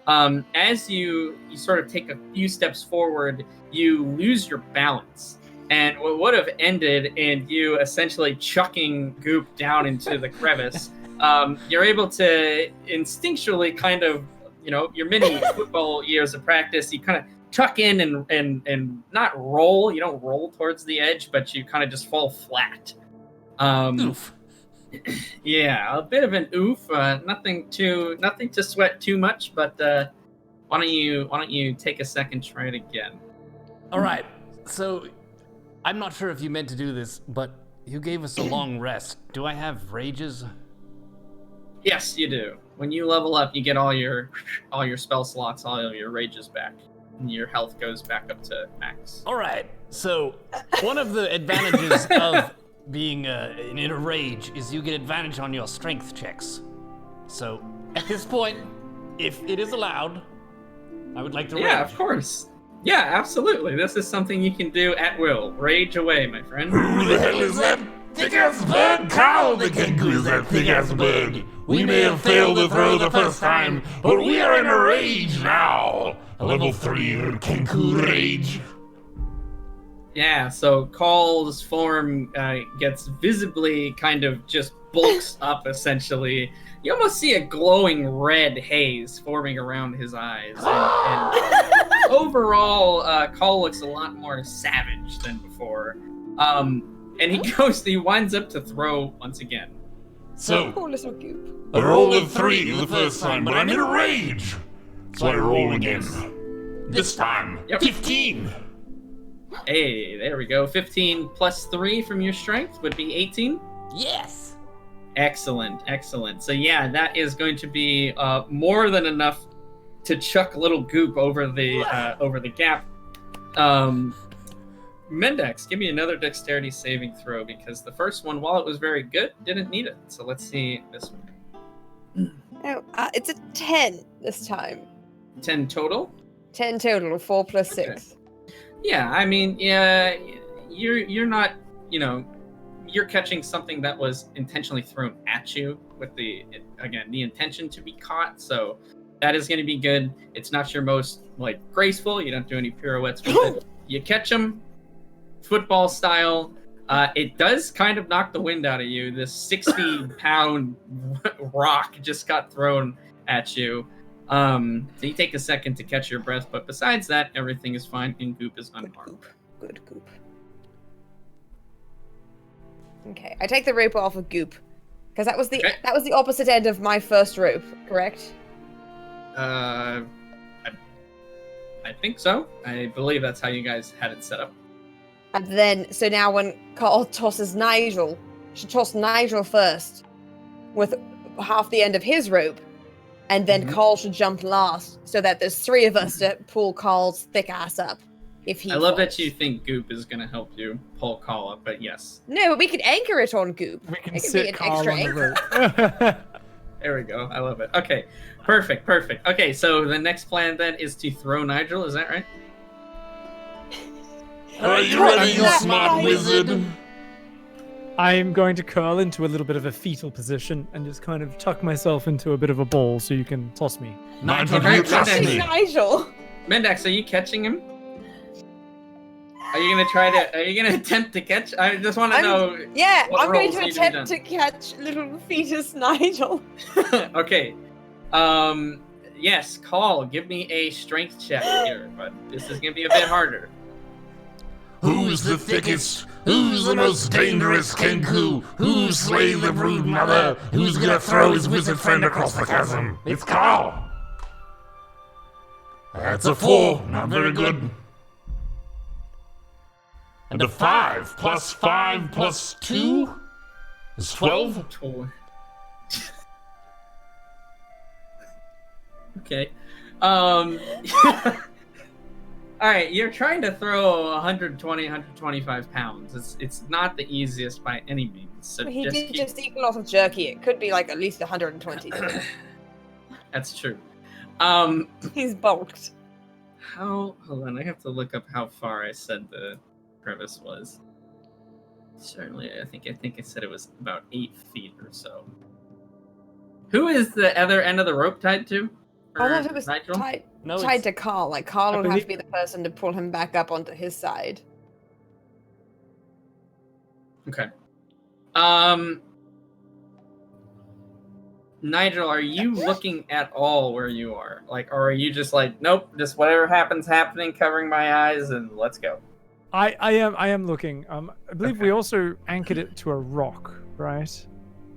As you sort of take a few steps forward, you lose your balance. And what would have ended in you essentially chucking Goop down into the crevice, you're able to instinctually kind of, your mini football years of practice, you kind of tuck in and not roll. You don't roll towards the edge, but you kind of just fall flat. Oof. Yeah, a bit of an oof. Nothing to sweat too much, but why don't you take a second, try it again? All right. So, I'm not sure if you meant to do this, but you gave us a long rest. Do I have rages? Yes, you do. When you level up, you get all your spell slots, all your rages back, and your health goes back up to max. All right. So, one of the advantages of being in a rage is you get advantage on your strength checks. So, at this point, if it is allowed, I would like to rage. Yeah, of course. Yeah, absolutely. This is something you can do at will. Rage away, my friend. Who the hell is that thick-ass bird? Carl the Kenku is that thick-ass bird. We may have failed to throw the first time, but we are in a rage now. A level 3 Kenku rage. Yeah, so Call's form gets visibly kind of just bulks up, essentially. You almost see a glowing red haze forming around his eyes. And overall, Call looks a lot more savage than before. And he winds up to throw once again. So, Poor little Goop. I rolled a 3 the first time, but I'm in a rage. So I roll again. This time, Yep. 15. Hey, there we go. 15 plus 3 from your strength would be 18. Yes. Excellent, excellent. So yeah, that is going to be more than enough to chuck little Goop over the gap. Mendax, give me another dexterity saving throw, because the first one, while it was very good, didn't need it. So let's see this one. Oh, it's a 10 this time. 10 total? 10 total, 4 plus 6. Yeah, I mean, yeah, you're not, you're catching something that was intentionally thrown at you with the intention to be caught. So that is going to be good. It's not your most graceful. You don't do any pirouettes with it. You catch them football style. It does kind of knock the wind out of you. This 60-pound rock just got thrown at you. So you take a second to catch your breath, but besides that, everything is fine, and Goop is unharmed. Good Goop. Okay, I take the rope off of Goop, because that was the opposite end of my first rope, correct? I think so. I believe that's how you guys had it set up. And then, so now when Carl tosses Nigel, she tossed Nigel first with half the end of his rope, and then Carl should jump last, so that there's 3 of us to pull Carl's thick ass up. If he I love falls. that you think Goop is going to help you pull Carl up, but yes. No, but we could anchor it on Goop. We can It could sit be an Carl extra on the anchor. rope. There we go. I love it. Okay, perfect. Okay, so the next plan then is to throw Nigel, is that right? Are you ready, you smart wizard? I'm going to curl into a little bit of a fetal position and just kind of tuck myself into a bit of a ball so you can toss me. Nigel, Okay, you trust okay. me? Nigel. Mendax, are you catching him? Are you gonna try to? Are you gonna attempt to catch? I just want to know. Yeah, what I'm going rolls to need to be attempt to catch little fetus Nigel. Okay. Yes, Call. Give me a strength check here, but this is gonna be a bit harder. Who's the thickest? Who's the most dangerous Kenku? Who's slay the brood mother? Who's gonna throw his wizard friend across the chasm? It's Carl! That's a 4, not very good. And a 5 plus 5 plus 2 is 12. Okay. All right, you're trying to throw 120, 125 pounds. It's not the easiest by any means. So He did keep... just eat a lot of jerky. It could be like at least 120. That's true. He's bulked. Hold on, I have to look up how far I said the crevice was. Certainly, I think I said it was about 8 feet or so. Who is the other end of the rope tied to? I thought it was Nigel? tied No, to Carl. Like Carl would have believe- to be the person to pull him back up onto his side. Okay. Nigel, are you looking at all where you are? Like, or are you just like, nope, just whatever happens happening, covering my eyes, and let's go? I am looking. I believe Okay. we also anchored it to a rock, right?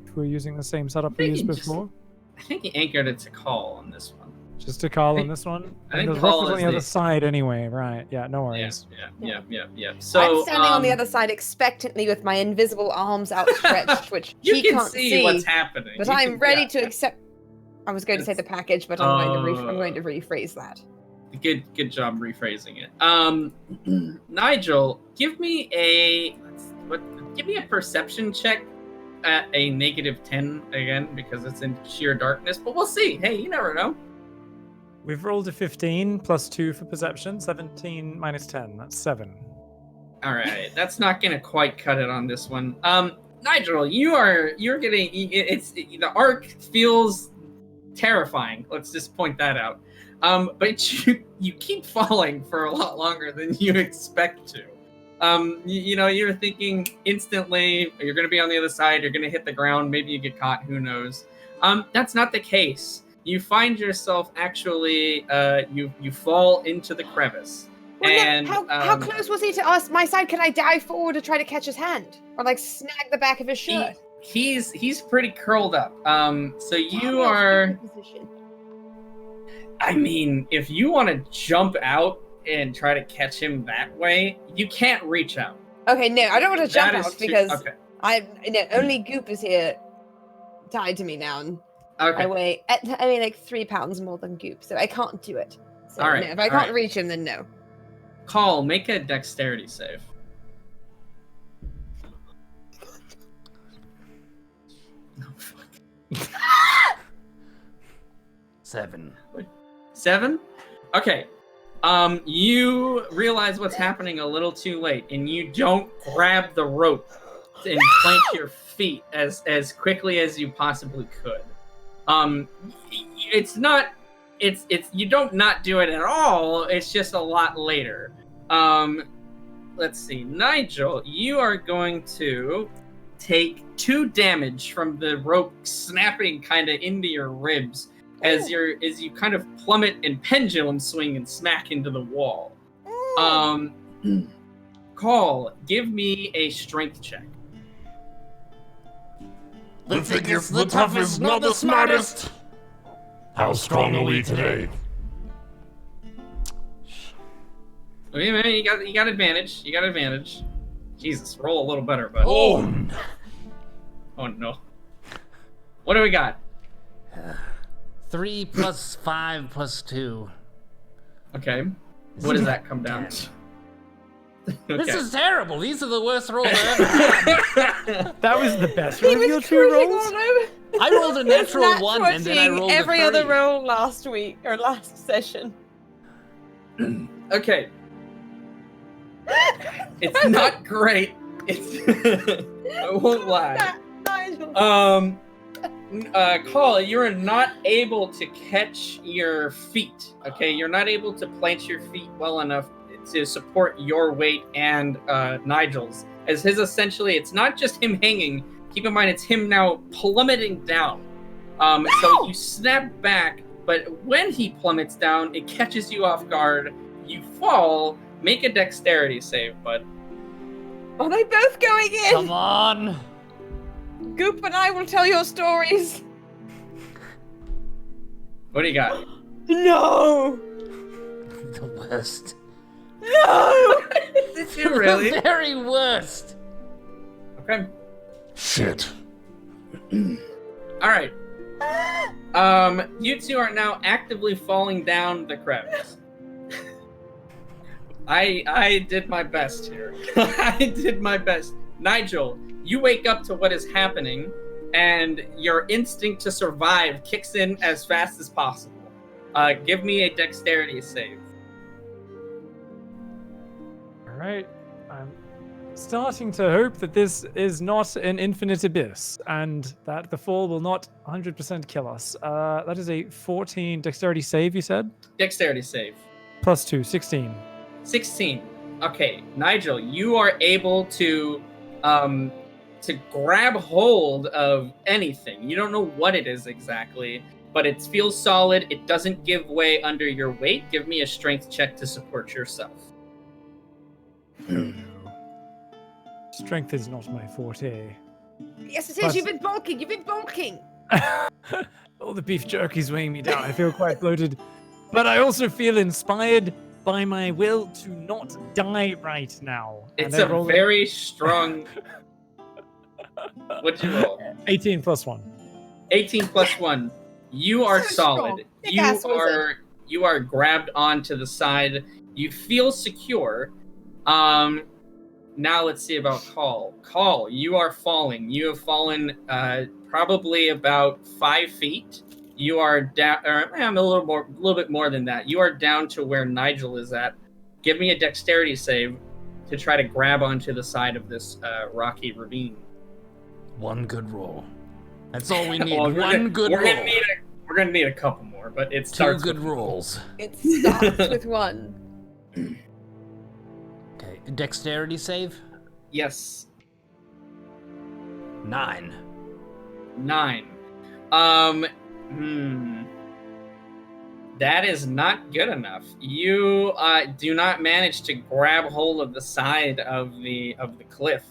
If we're using the same setup we think used you just- before. I think he anchored it to Call on this one. Just to Carl I on think- this one. I And think the Carl rock was on is the other the- side anyway, right? Yeah, no worries. Yeah. So I'm standing on the other side expectantly with my invisible arms outstretched, which you he can can't see what's happening. But You I'm can- ready yeah, to accept. I was going to say the package, but I'm going to rephrase that. Good job rephrasing it. Nigel, give me a perception check at a -10 again because it's in sheer darkness. But we'll see. Hey, you never know. We've rolled a 15 plus 2 for perception. 17 minus 10. That's 7. All right, that's not gonna quite cut it on this one. Nigel, you're getting the arc feels terrifying. Let's just point that out. But you keep falling for a lot longer than you expect to. You're thinking instantly you're going to be on the other side, you're going to hit the ground, maybe you get caught, who knows. That's not the case. You find yourself actually you fall into the crevice. Well, and how close was he to us? My side? Can I dive forward to try to catch his hand, or like snag the back of his shirt? He's pretty curled up. So you How else are. in position? I mean, if you want to jump out and try to catch him that way, you can't reach out. Okay, no, I don't want to jump That is out because okay. only Goop is here, tied to me now, and Okay. I weigh like 3 pounds more than Goop, so I can't do it. So All right, no, if I all can't right. reach him, then no. Call. Make a dexterity save. No, fuck. 7. 7? Okay. You realize what's happening a little too late, and you don't grab the rope and plant your feet as quickly as you possibly could. It's not. It's you don't not do it at all. It's just a lot later. Let's see, Nigel, you are going to take 2 damage from the rope snapping kind of into your ribs as you kind of plummet and pendulum swing and smack into the wall. Call, give me a strength check. The thickest, the toughest, not the smartest. How strong are we today? Wait a minute, you got advantage. You got advantage. Jesus, roll a little better, bud. Oh, no. Oh no. What do we got? 3 plus 5 plus 2. Okay. What does that come down to? This Okay. is terrible. These are the worst rolls I've ever had. That was the best He of your was 2 cruising rolls. all over. I rolled a natural Nat 1 and then I 20 rolled every a 3. other roll last week or last session. Okay. It's not great. It's I won't lie. Nigel. Call, you're not able to catch your feet. Okay, you're not able to plant your feet well enough to support your weight and Nigel's. As his essentially, it's not just him hanging. Keep in mind, it's him now plummeting down. So you snap back, but when he plummets down, it catches you off guard. You fall. Make a dexterity save, bud. Are they both going in? Come on. Goop and I will tell your stories. What do you got? No. The worst. No. Did you really? The very worst. Okay. Shit. All right. You two are now actively falling down the crevice. I did my best here. I did my best. Nigel, you wake up to what is happening, and your instinct to survive kicks in as fast as possible. Give me a dexterity save. All right. I'm starting to hope that this is not an infinite abyss and that the fall will not 100% kill us. That is a 14 dexterity save, you said? Dexterity save. Plus 2, 16. 16. Okay, Nigel, you are able to grab hold of anything. You don't know what it is exactly, but it feels solid. It doesn't give way under your weight. Give me a strength check to support yourself. Strength is not my forte. Yes, it is. Plus- You've been bulking. You've been bulking. All the beef jerky's weighing me down. I feel quite bloated. But I also feel inspired by my will to not die right now. And It's I a roll very strong... What'd you roll? 18 plus 1. 18 plus 1. You are So strong. solid. Thick ass wizard. You are grabbed onto the side. You feel secure. Now let's see about Call. Call, you are falling. You have fallen probably about 5 feet. You are down, or I'm a little bit more than that. You are down to where Nigel is at. Give me a dexterity save to try to grab onto the side of this rocky ravine. One good roll. That's all we need. Well, One good roll. We're gonna need a couple more, but it Two starts good with rolls. It starts with one. Okay, dexterity save? yes. 9. 9. That is not good enough. You do not manage to grab hold of the side of the cliff.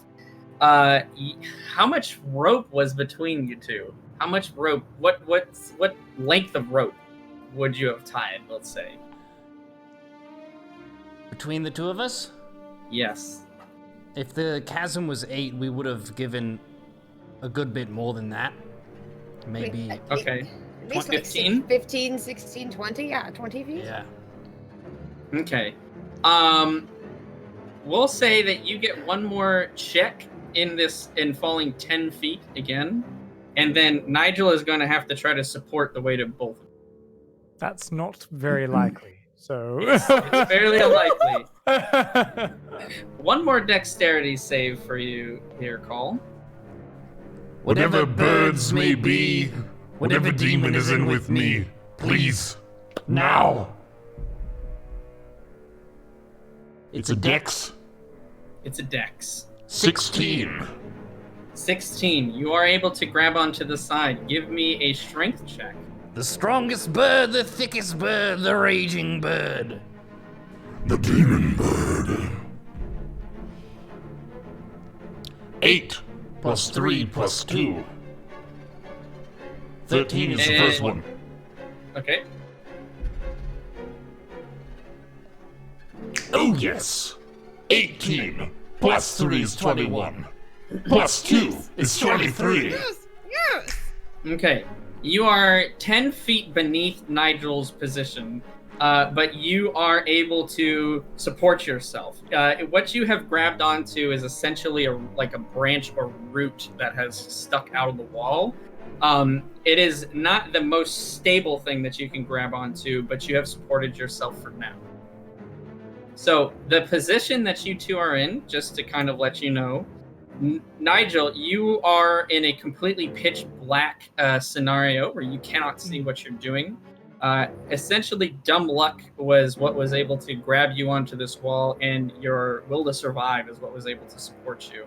How much rope was between you two? How much rope? What length of rope would you have tied? Let's say. Between the two of us? Yes. If the chasm was 8, we would have given a good bit more than that. Maybe. Okay. At least 15? 15, 16, 20. Yeah, 20 feet. Yeah. Okay. We'll say that you get one more check in falling 10 feet again, and then Nigel is going to have to try to support the weight of both of you. That's not very likely. So It's fairly unlikely. One more dexterity save for you here, Call. Whatever birds may be, whatever demon is in with me, please, now. It's a dex. It's a dex. 16. 16. You are able to grab onto the side. Give me a strength check. The strongest bird, the thickest bird, the raging bird. The demon bird. 8 plus 3 plus 2. 13 is the first one. Okay. Oh yes. 18 plus 3 is 21. Plus 2 is 23. Yes, yes. Okay. You are 10 feet beneath Nigel's position, but you are able to support yourself. What you have grabbed onto is essentially like a branch or root that has stuck out of the wall. It is not the most stable thing that you can grab onto, but you have supported yourself for now. So the position that you two are in, just to kind of let you know, Nigel, you are in a completely pitch black scenario where you cannot see what you're doing. Essentially, dumb luck was what was able to grab you onto this wall, and your will to survive is what was able to support you.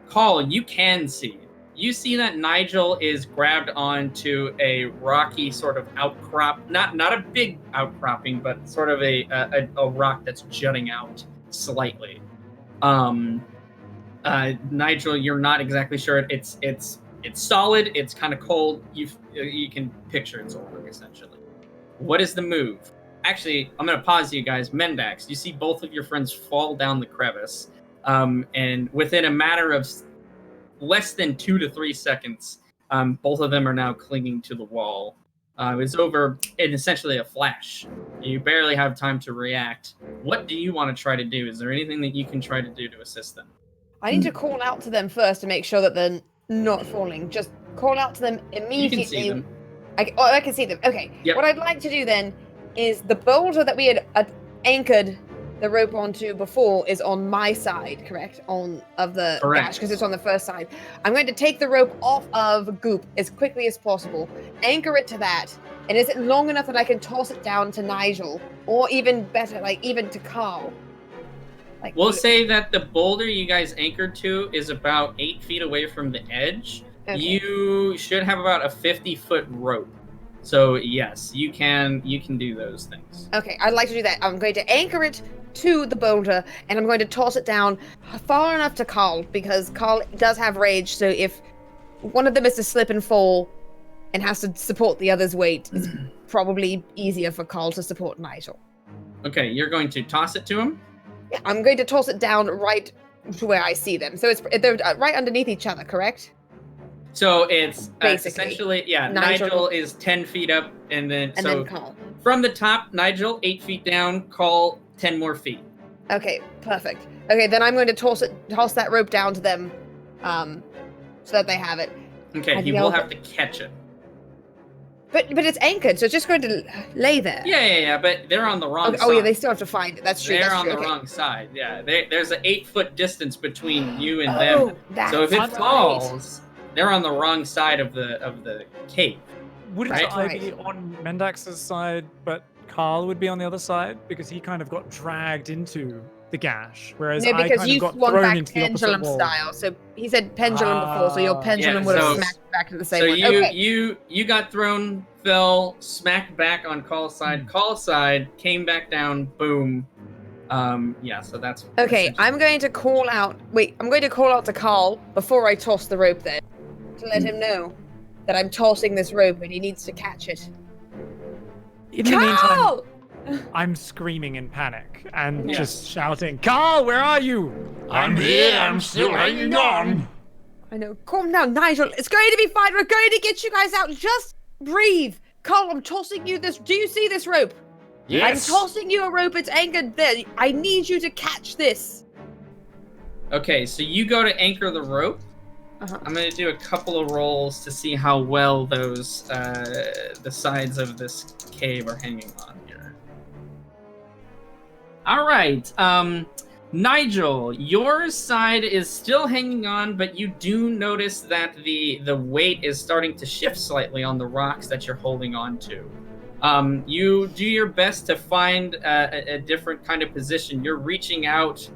Call, you can see. You see that Nigel is grabbed onto a rocky sort of outcrop, not a big outcropping, but sort of a rock that's jutting out slightly. Nigel, you're not exactly sure. It's solid. It's kind of cold. You can picture its order essentially. What is the move? Actually, I'm going to pause you guys. Mendax, you see both of your friends fall down the crevice, and within a matter of less than 2 to 3 seconds, both of them are now clinging to the wall. It's over in essentially a flash. You barely have time to react. What do you want to try to do? Is there anything that you can try to do to assist them? I need to call out to them first to make sure that they're not falling. Just call out to them immediately. You can see them. I can see them. Okay. Yep. What I'd like to do then is the boulder that we had anchored the rope onto before is on my side, correct? Of the gash, because it's on the first side. I'm going to take the rope off of Goop as quickly as possible, anchor it to that, and is it long enough that I can toss it down to Nigel, or even better, like even to Carl? Like, we'll say that the boulder you guys anchored to is about 8 feet away from the edge. Okay. You should have about a 50-foot rope. So yes, you can do those things. Okay, I'd like to do that. I'm going to anchor it to the boulder, and I'm going to toss it down far enough to Carl, because Carl does have rage, so if one of them is to slip and fall and has to support the other's weight, it's probably easier for Carl to support Nigel. Okay, you're going to toss it to him? Yeah, I'm going to toss it down right to where I see them. So they're right underneath each other, correct? So it's essentially, yeah, Nigel is 10 feet up, and then Carl. From the top, Nigel, 8 feet down, Carl, 10 more feet. Okay, perfect. Okay, then I'm going to toss that rope down to them, so that they have it. Okay, he will have to catch it. But it's anchored, so it's just going to lay there. Yeah, but they're on the wrong side. Oh yeah, they still have to find it. That's true. They're on the wrong side. Yeah, there's an 8-foot distance between you and them. So if it falls, they're on the wrong side of the cave. Wouldn't right? I be on Mendax's side, but Carl would be on the other side? Because he kind of got dragged into the gash, whereas I kind of got thrown into the pendulum style. So he said pendulum before, so your pendulum would have smacked back to the same one. So you got thrown, fell, smacked back on Carl's side. Carl's side came back down, boom. So that's okay. I'm going to call out to Carl before I toss the rope there, to let him know that I'm tossing this rope and he needs to catch it. In the meantime, I'm screaming in panic and just shouting, Carl, where are you? I'm here, I'm still hanging on. I know. Calm down, Nigel. It's going to be fine. We're going to get you guys out. Just breathe. Carl, I'm tossing you this. Do you see this rope? Yes. I'm tossing you a rope. It's anchored there. I need you to catch this. Okay, so you go to anchor the rope. Uh-huh. I'm going to do a couple of rolls to see how well those the sides of this cave are hanging on here. All right, Nigel, your side is still hanging on, but you do notice that the weight is starting to shift slightly on the rocks that you're holding on to. You do your best to find a different kind of position. You're reaching out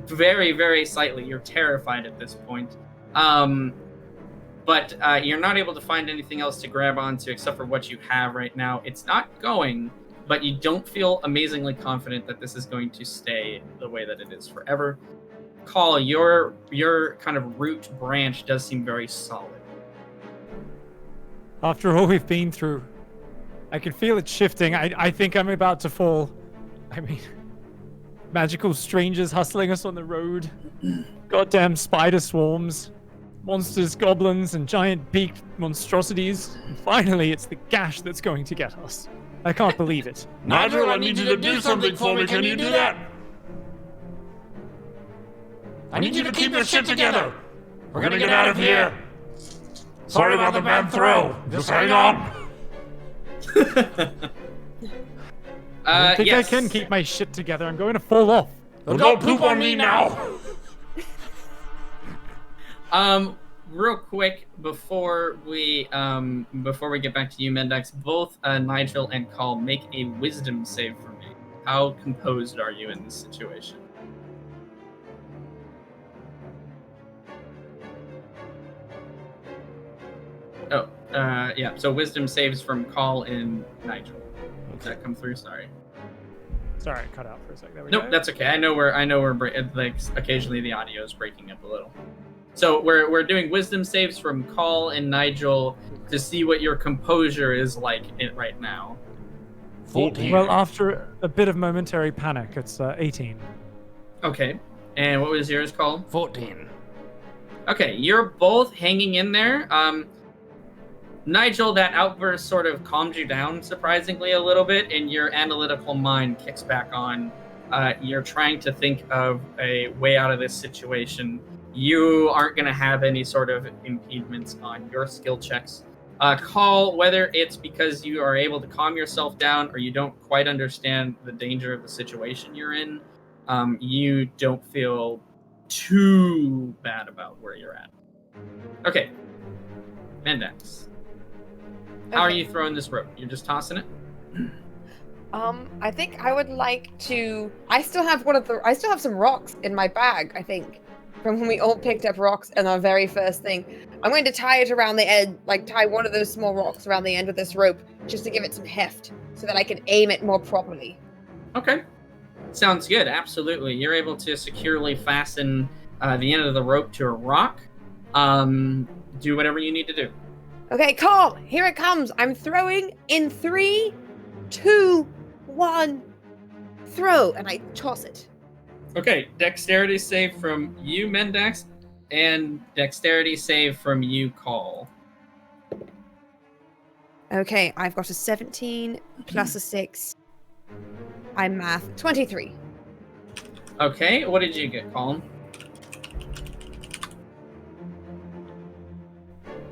very, very slightly. You're terrified at this point. But you're not able to find anything else to grab onto except for what you have right now. It's not going, but you don't feel amazingly confident that this is going to stay the way that it is forever. Call, your kind of root branch does seem very solid. After all we've been through, I can feel it shifting. I think I'm about to fall. I mean, magical strangers hustling us on the road. Goddamn spider swarms. Monsters, goblins, and giant beaked monstrosities. And finally, it's the gash that's going to get us. I can't believe it. Nigel, I need you to do something for me. Can you do that? I need you to keep your shit together. We're gonna get out of here. Sorry about the bad throw. Just hang on. I think I can keep my shit together. I'm going to fall off. Well, don't poop on me now. real quick before we get back to you, Mendax, both Nigel and Call make a wisdom save for me. How composed are you in this situation? Oh, yeah. So wisdom saves from Call and Nigel. Does that come through? Sorry. Sorry, it cut out for a sec. There we Nope, go. that's okay. I know we're like occasionally the audio is breaking up a little. So we're doing wisdom saves from Call and Nigel to see what your composure is like right now. 14. Well, after a bit of momentary panic, it's 18. Okay. And what was yours, Call? 14. Okay, you're both hanging in there. Nigel, that outburst sort of calmed you down surprisingly a little bit, and your analytical mind kicks back on. You're trying to think of a way out of this situation. You aren't going to have any sort of impediments on your skill checks. Call, whether it's because you are able to calm yourself down or you don't quite understand the danger of the situation you're in, you don't feel too bad about where you're at. Okay. Mendax. How are Okay. you throwing this rope? You're just tossing it? I think I would like to. I still have some rocks in my bag. I think from when we all picked up rocks in our very first thing. I'm going to tie it around the end, like tie one of those small rocks around the end of this rope, just to give it some heft, so that I can aim it more properly. Okay. Sounds good. Absolutely. You're able to securely fasten the end of the rope to a rock. Do whatever you need to do. Okay, Call, here it comes. I'm throwing in 3, 2, 1, throw, and I toss it. Okay. Dexterity save from you, Mendax, and dexterity save from you, Call. Okay, I've got a 17 plus a 6. I'm math 23. Okay. What did you get, Colin?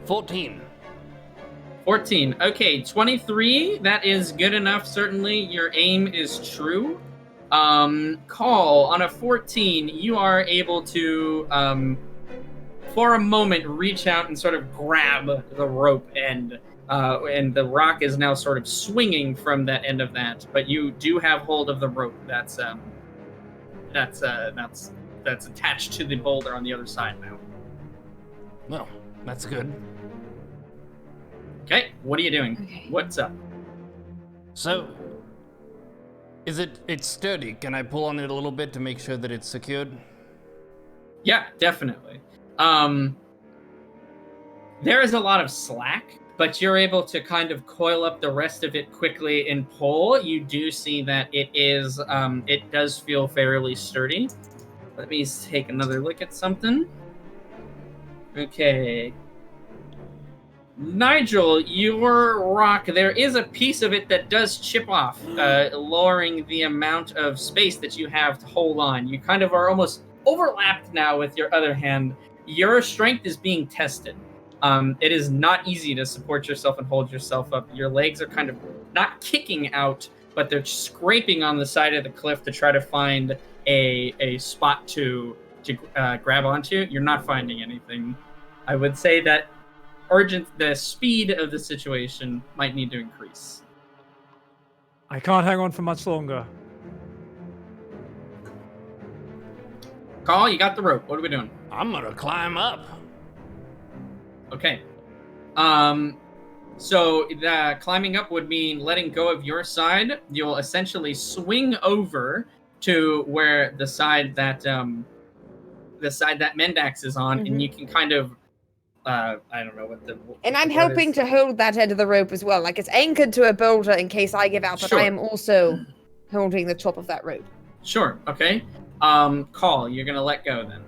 14. 14. Okay, 23. That is good enough, certainly. Your aim is true. Call, on a 14, you are able to, for a moment, reach out and sort of grab the rope end. And the rock is now sort of swinging from that end of that. But you do have hold of the rope that's attached to the boulder on the other side now. Well, that's good. Okay, what are you doing? Okay. What's up? So, it's sturdy. Can I pull on it a little bit to make sure that it's secured? Yeah, definitely. There is a lot of slack, but you're able to kind of coil up the rest of it quickly and pull. You do see that it does feel fairly sturdy. Let me take another look at something. Okay. Nigel, your rock, there is a piece of it that does chip off, lowering the amount of space that you have to hold on. You kind of are almost overlapped now with your other hand. Your strength is being tested. It is not easy to support yourself and hold yourself up. Your legs are kind of not kicking out, but they're scraping on the side of the cliff to try to find a spot to grab onto. You're not finding anything. I would say that the speed of the situation might need to increase. I can't hang on for much longer. Call, you got the rope. What are we doing? I'm gonna climb up. Okay. So the climbing up would mean letting go of your side. You'll essentially swing over to where the side that Mendax is on, and you can kind of I don't know what the. And I'm word helping is. to hold that end of the rope as well. Like it's anchored to a boulder in case I give out, but Sure. I am also holding the top of that rope. Sure. Okay. Call. You're gonna let go then.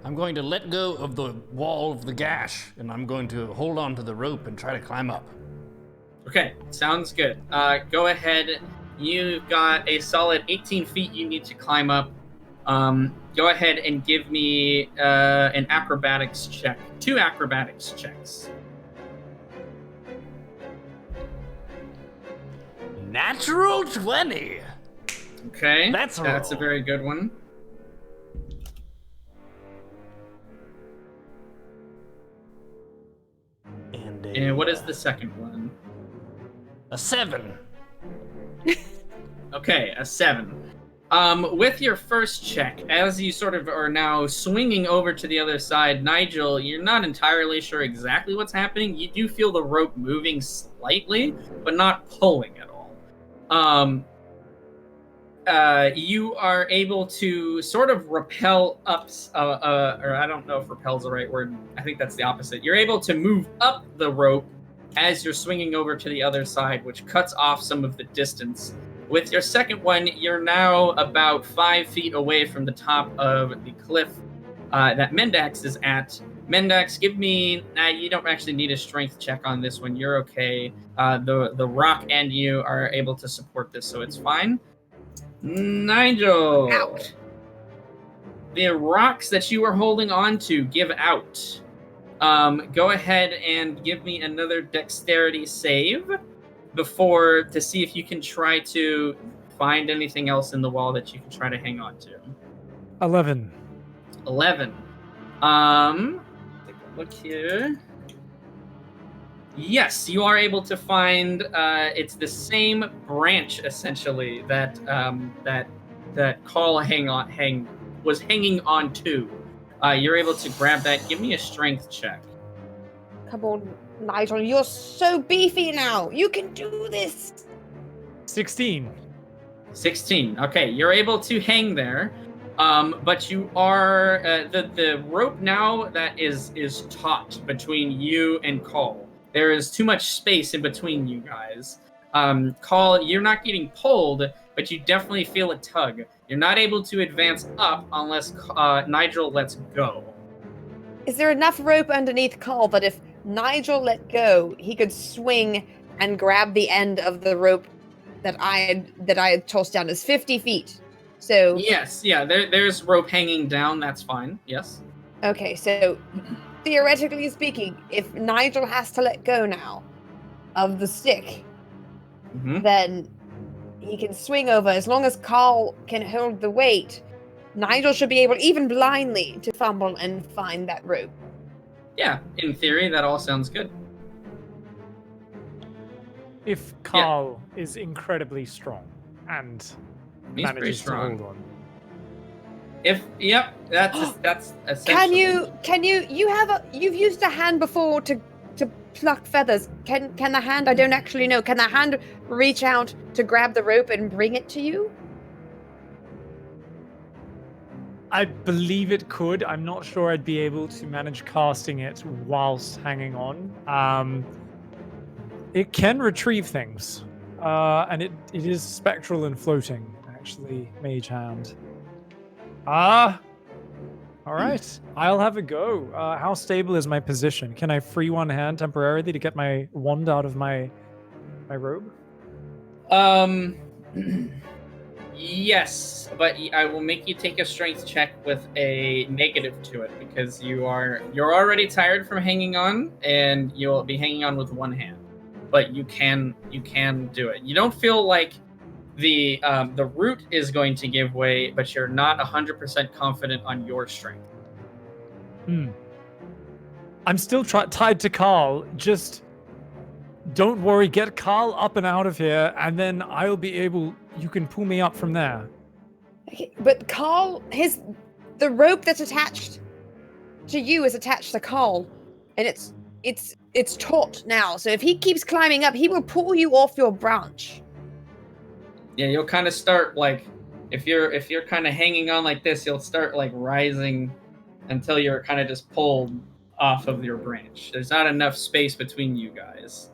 I'm going to let go of the wall of the gash, and I'm going to hold on to the rope and try to climb up. Okay. Sounds good. Go ahead. You've got a solid 18 feet you need to climb up. Go ahead and give me an acrobatics check. 2 acrobatics checks. Natural 20. Okay. That's a That's a roll. very good one. Indeed. And what is the second one? A 7. Okay, a 7. With your first check, as you sort of are now swinging over to the other side, Nigel, you're not entirely sure exactly what's happening. You do feel the rope moving slightly, but not pulling at all. You are able to sort of rappel up, or I don't know if rappel's the right word. I think that's the opposite. You're able to move up the rope as you're swinging over to the other side, which cuts off some of the distance. With your second one, you're now about 5 feet away from the top of the cliff that Mendax is at. Mendax, give me... you don't actually need a strength check on this one. You're okay. The rock and you are able to support this, so it's fine. Nigel! Out. The rocks that you were holding on to give out. Go ahead and give me another dexterity save to see if you can try to find anything else in the wall that you can try to hang on to. 11. 11. Take a look here. Yes, you are able to find. It's the same branch essentially that Call was hanging on to. You're able to grab that. Give me a strength check. Come on, Nigel, you're so beefy now. You can do this. 16. 16. Okay, you're able to hang there. But you are the rope now that is taut between you and Call. There is too much space in between you guys. Call, you're not getting pulled, but you definitely feel a tug. You're not able to advance up unless Nigel lets go. Is there enough rope underneath Call that if Nigel let go, he could swing and grab the end of the rope that I had tossed down? Is 50 feet. So yes, yeah, there's rope hanging down. That's fine. Yes. Okay, so theoretically speaking, if Nigel has to let go now of the stick, then he can swing over. As long as Carl can hold the weight, Nigel should be able, even blindly, to fumble and find that rope. Yeah, in theory, that all sounds good. If Carl is incredibly strong and He's pretty manages to strong. hold on. That's essentially. You've used a hand before to pluck feathers. Can the hand, I don't actually know, can the hand reach out to grab the rope and bring it to you? I believe it could. I'm not sure I'd be able to manage casting it whilst hanging on. It can retrieve things. And it is spectral and floating, actually, Mage Hand. All right. I'll have a go. How stable is my position? Can I free one hand temporarily to get my wand out of my robe? Yes, but I will make you take a strength check with a negative to it because you're already tired from hanging on, and you'll be hanging on with one hand. But you can do it. You don't feel like the root is going to give way, but you're not 100% confident on your strength. I'm still tied to Carl. Just don't worry. Get Carl up and out of here, and then I'll be able. You can pull me up from there. Okay, but Carl, the rope that's attached to you is attached to Carl, and it's taut now. So if he keeps climbing up, he will pull you off your branch. Yeah, you'll kind of start like if you're kind of hanging on like this, you'll start like rising until you're kind of just pulled off of your branch. There's not enough space between you guys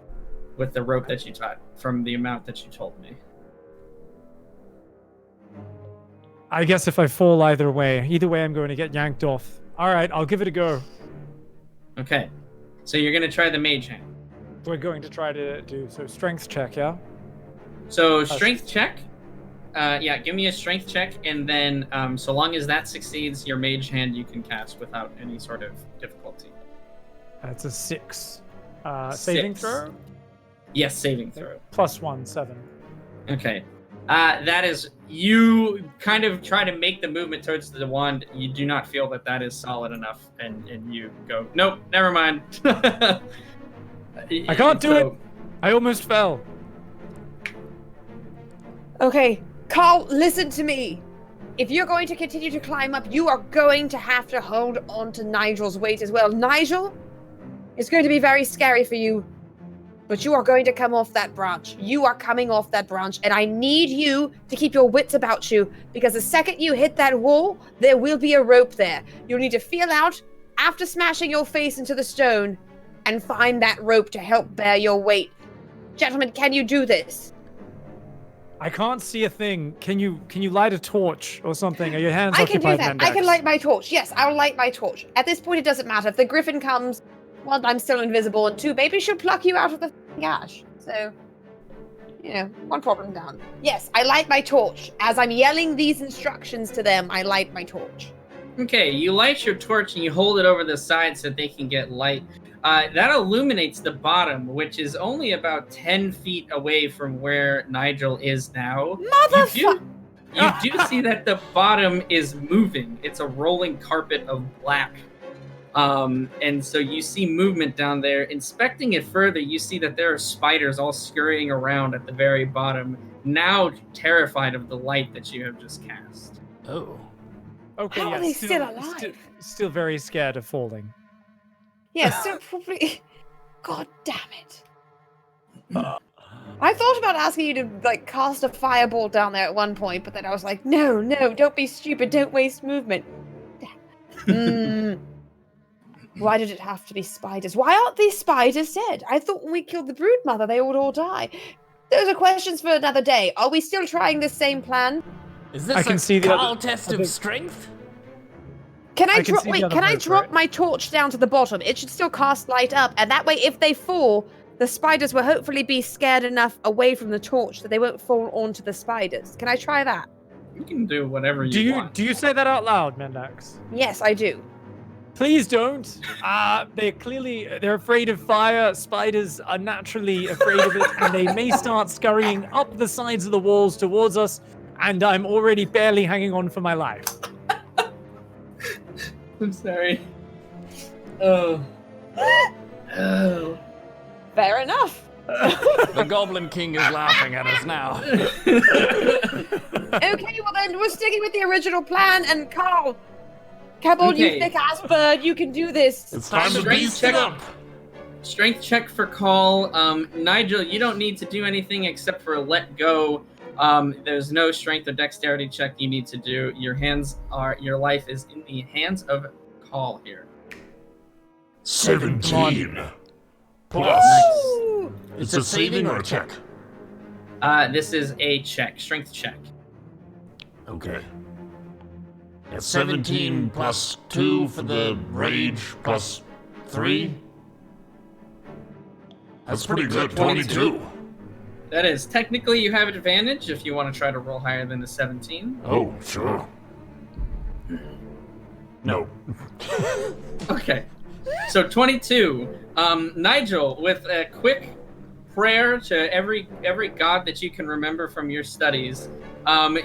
with the rope that you tied from the amount that you told me. I guess if I fall either way I'm going to get yanked off. All right, I'll give it a go. Okay, so you're gonna try the mage hand. We're going to try to do so. Strength check, yeah. So strength check. Give me a strength check, and then so long as that succeeds, your mage hand you can cast without any sort of difficulty. That's a 6. Saving throw? Yes, saving throw. +1, 7. Okay. That is, you kind of try to make the movement towards the wand. You do not feel that is solid enough, and you go, nope, never mind. I can't do it. I almost fell. Okay, Carl, listen to me. If you're going to continue to climb up, you are going to have to hold on to Nigel's weight as well. Nigel, it's going to be very scary for you, but you are going to come off that branch. You are coming off that branch, and I need you to keep your wits about you, because the second you hit that wall, there will be a rope there. You'll need to feel out after smashing your face into the stone and find that rope to help bear your weight. Gentlemen, can you do this? I can't see a thing. Can you light a torch or something? Are your hands I can occupied? do that. Mendax? I can light my torch. Yes, I'll light my torch. At this point, it doesn't matter. If the griffin comes, well, I'm still invisible, and 2, maybe she'll pluck you out of the ash. So, 1 problem down. Yes, I light my torch. As I'm yelling these instructions to them, I light my torch. Okay, you light your torch and you hold it over the side so that they can get light. That illuminates the bottom, which is only about 10 feet away from where Nigel is now. Motherfucker! You do see that the bottom is moving. It's a rolling carpet of black. And so you see movement down there. Inspecting it further, you see that there are spiders all scurrying around at the very bottom, now terrified of the light that you have just cast. Oh. Okay, How yeah, are they still alive? Still very scared of falling. Yeah, still probably... God damn it. I thought about asking you to, cast a fireball down there at one point, but then I was like, no, don't be stupid, don't waste movement. Damn. Why did it have to be spiders? Why aren't these spiders dead? I thought when we killed the brood mother, they would all die. Those are questions for another day. Are we still trying the same plan? Is this I can see the Carl other- test I of think- strength? Can I I can drop? see the Wait, other can I birds, drop right? my torch down to the bottom? It should still cast light up, and that way, if they fall, the spiders will hopefully be scared enough away from the torch that they won't fall onto the spiders. Can I try that? You can do whatever you want. Do you say that out loud, Mendax? Yes, I do. Please don't. They're afraid of fire. Spiders are naturally afraid of it, and they may start scurrying up the sides of the walls towards us, and I'm already barely hanging on for my life. I'm sorry. Oh. Fair enough. The Goblin King is laughing at us now. Okay, well then, we're sticking with the original plan, and Carl, come on, Okay. you thick-ass bird, you can do this. It's time to Strength beast check. it up. Strength check for Call. Nigel, you don't need to do anything except for let go. There's no strength or dexterity check you need to do. Your life is in the hands of Call here. 17. Plus. Ooh. It's a saving or a check? This is a check, strength check. Okay. That's 17 plus 2 for the rage plus 3. That's pretty good. 22. That is, technically you have advantage if you want to try to roll higher than the 17. Oh, sure. No. Okay. So 22. Nigel, with a quick prayer to every god that you can remember from your studies,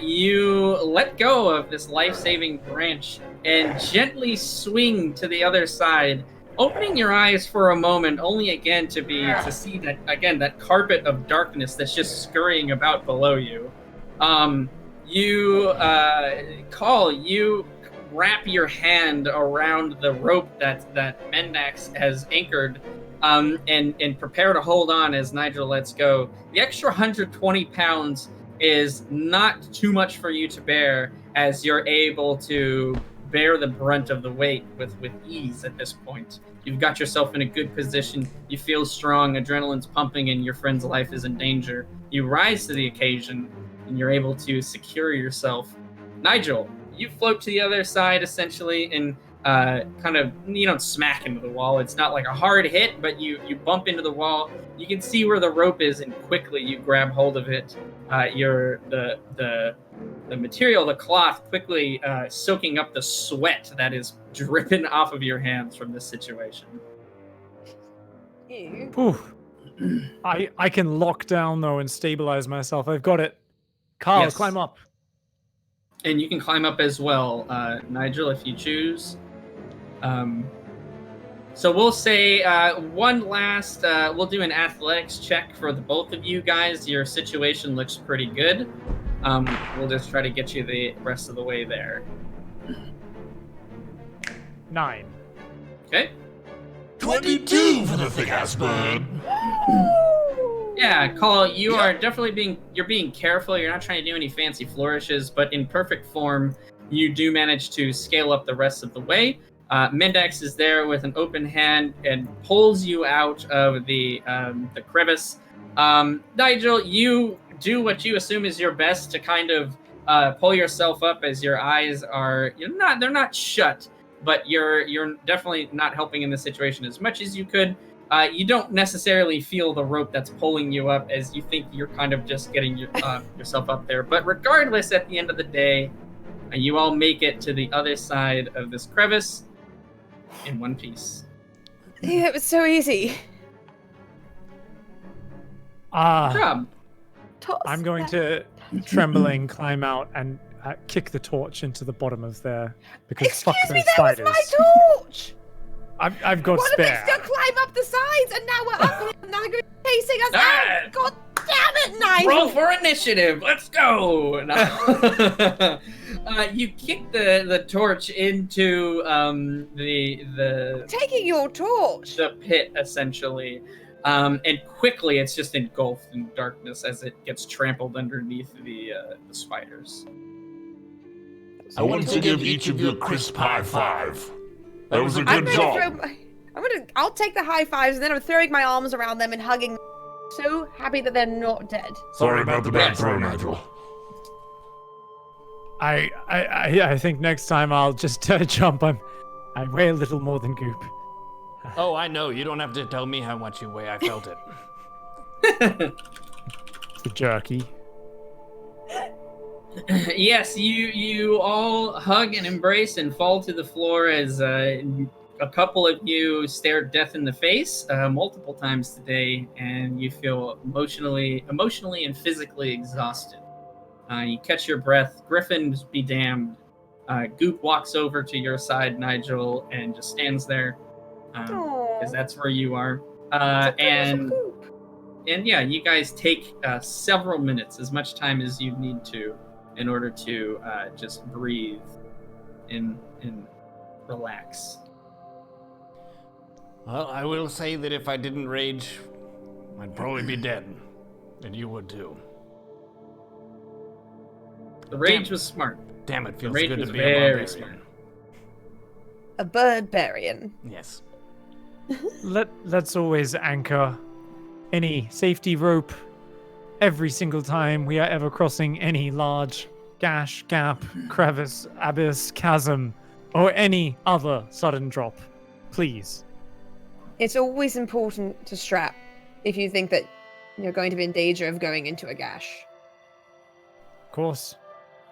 you let go of this life-saving branch and gently swing to the other side, opening your eyes for a moment, only again to see that carpet of darkness that's just scurrying about below you. You wrap your hand around the rope that Mendax has anchored, and prepare to hold on as Nigel lets go. The extra 120 pounds is not too much for you to bear, as you're able to bear the brunt of the weight with ease at this point. You've got yourself in a good position. You feel strong, adrenaline's pumping, and your friend's life is in danger. You rise to the occasion, and you're able to secure yourself. Nigel, you float to the other side, essentially, and you don't smack into the wall. It's not like a hard hit, but you bump into the wall. You can see where the rope is, and quickly you grab hold of it. The material, the cloth, quickly soaking up the sweat that is dripping off of your hands from this situation. Ew. Oof. I can lock down though and stabilize myself. I've got it. Carl, Yes. climb up. And you can climb up as well, Nigel, if you choose. So we'll say one last. We'll do an athletics check for the both of you guys. Your situation looks pretty good. We'll just try to get you the rest of the way there. 9. Okay. 22 for the thick-ass bird. Yeah, Call. You are definitely being careful. You're not trying to do any fancy flourishes, but in perfect form, you do manage to scale up the rest of the way. Mendax is there with an open hand and pulls you out of the crevice. Nigel, you do what you assume is your best to kind of pull yourself up as your eyes are they're not shut, but you're definitely not helping in the situation as much as you could. You don't necessarily feel the rope that's pulling you up, as you think you're kind of just getting yourself up there. But regardless, at the end of the day, you all make it to the other side of this crevice in one piece. Yeah, it was so easy. Good job. I'm going to, trembling, climb out and kick the torch into the bottom of there, because Excuse fuck me, those that spiders. was my torch! I've got One of them spare. still climb up the sides, and now we're up, and now they're going to be chasing us Ah! out! God damn it, Nigel! Roll for initiative. Let's go. No. You kick the torch into the Taking your torch! the pit, essentially, and quickly it's just engulfed in darkness as it gets trampled underneath the spiders. I want to give each of you a crisp high five. That was a good job. I'll take the high fives, and then I'm throwing my arms around them and hugging them. So happy that they're not dead. Sorry about the bad throw, Nigel. I think next time I'll just jump. I weigh a little more than Goop. Oh, I know. You don't have to tell me how much you weigh. I felt it. The jerky. Yes, you all hug and embrace and fall to the floor as a couple of you stare death in the face multiple times today, and you feel emotionally and physically exhausted. You catch your breath. Griffin, be damned. Goop walks over to your side, Nigel, and just stands there, because that's where you are. And yeah, you guys take several minutes, as much time as you need to, in order to just breathe and relax. Well, I will say that if I didn't rage, I'd probably be dead. And you would too. The rage was smart. Damn, it feels rage good was to be a very barbarian. smart. A birdbarian. Yes. Let's always anchor any safety rope every single time we are ever crossing any large gash, gap, crevice, abyss, chasm, or any other sudden drop. Please. It's always important to strap if you think that you're going to be in danger of going into a gash. Of course.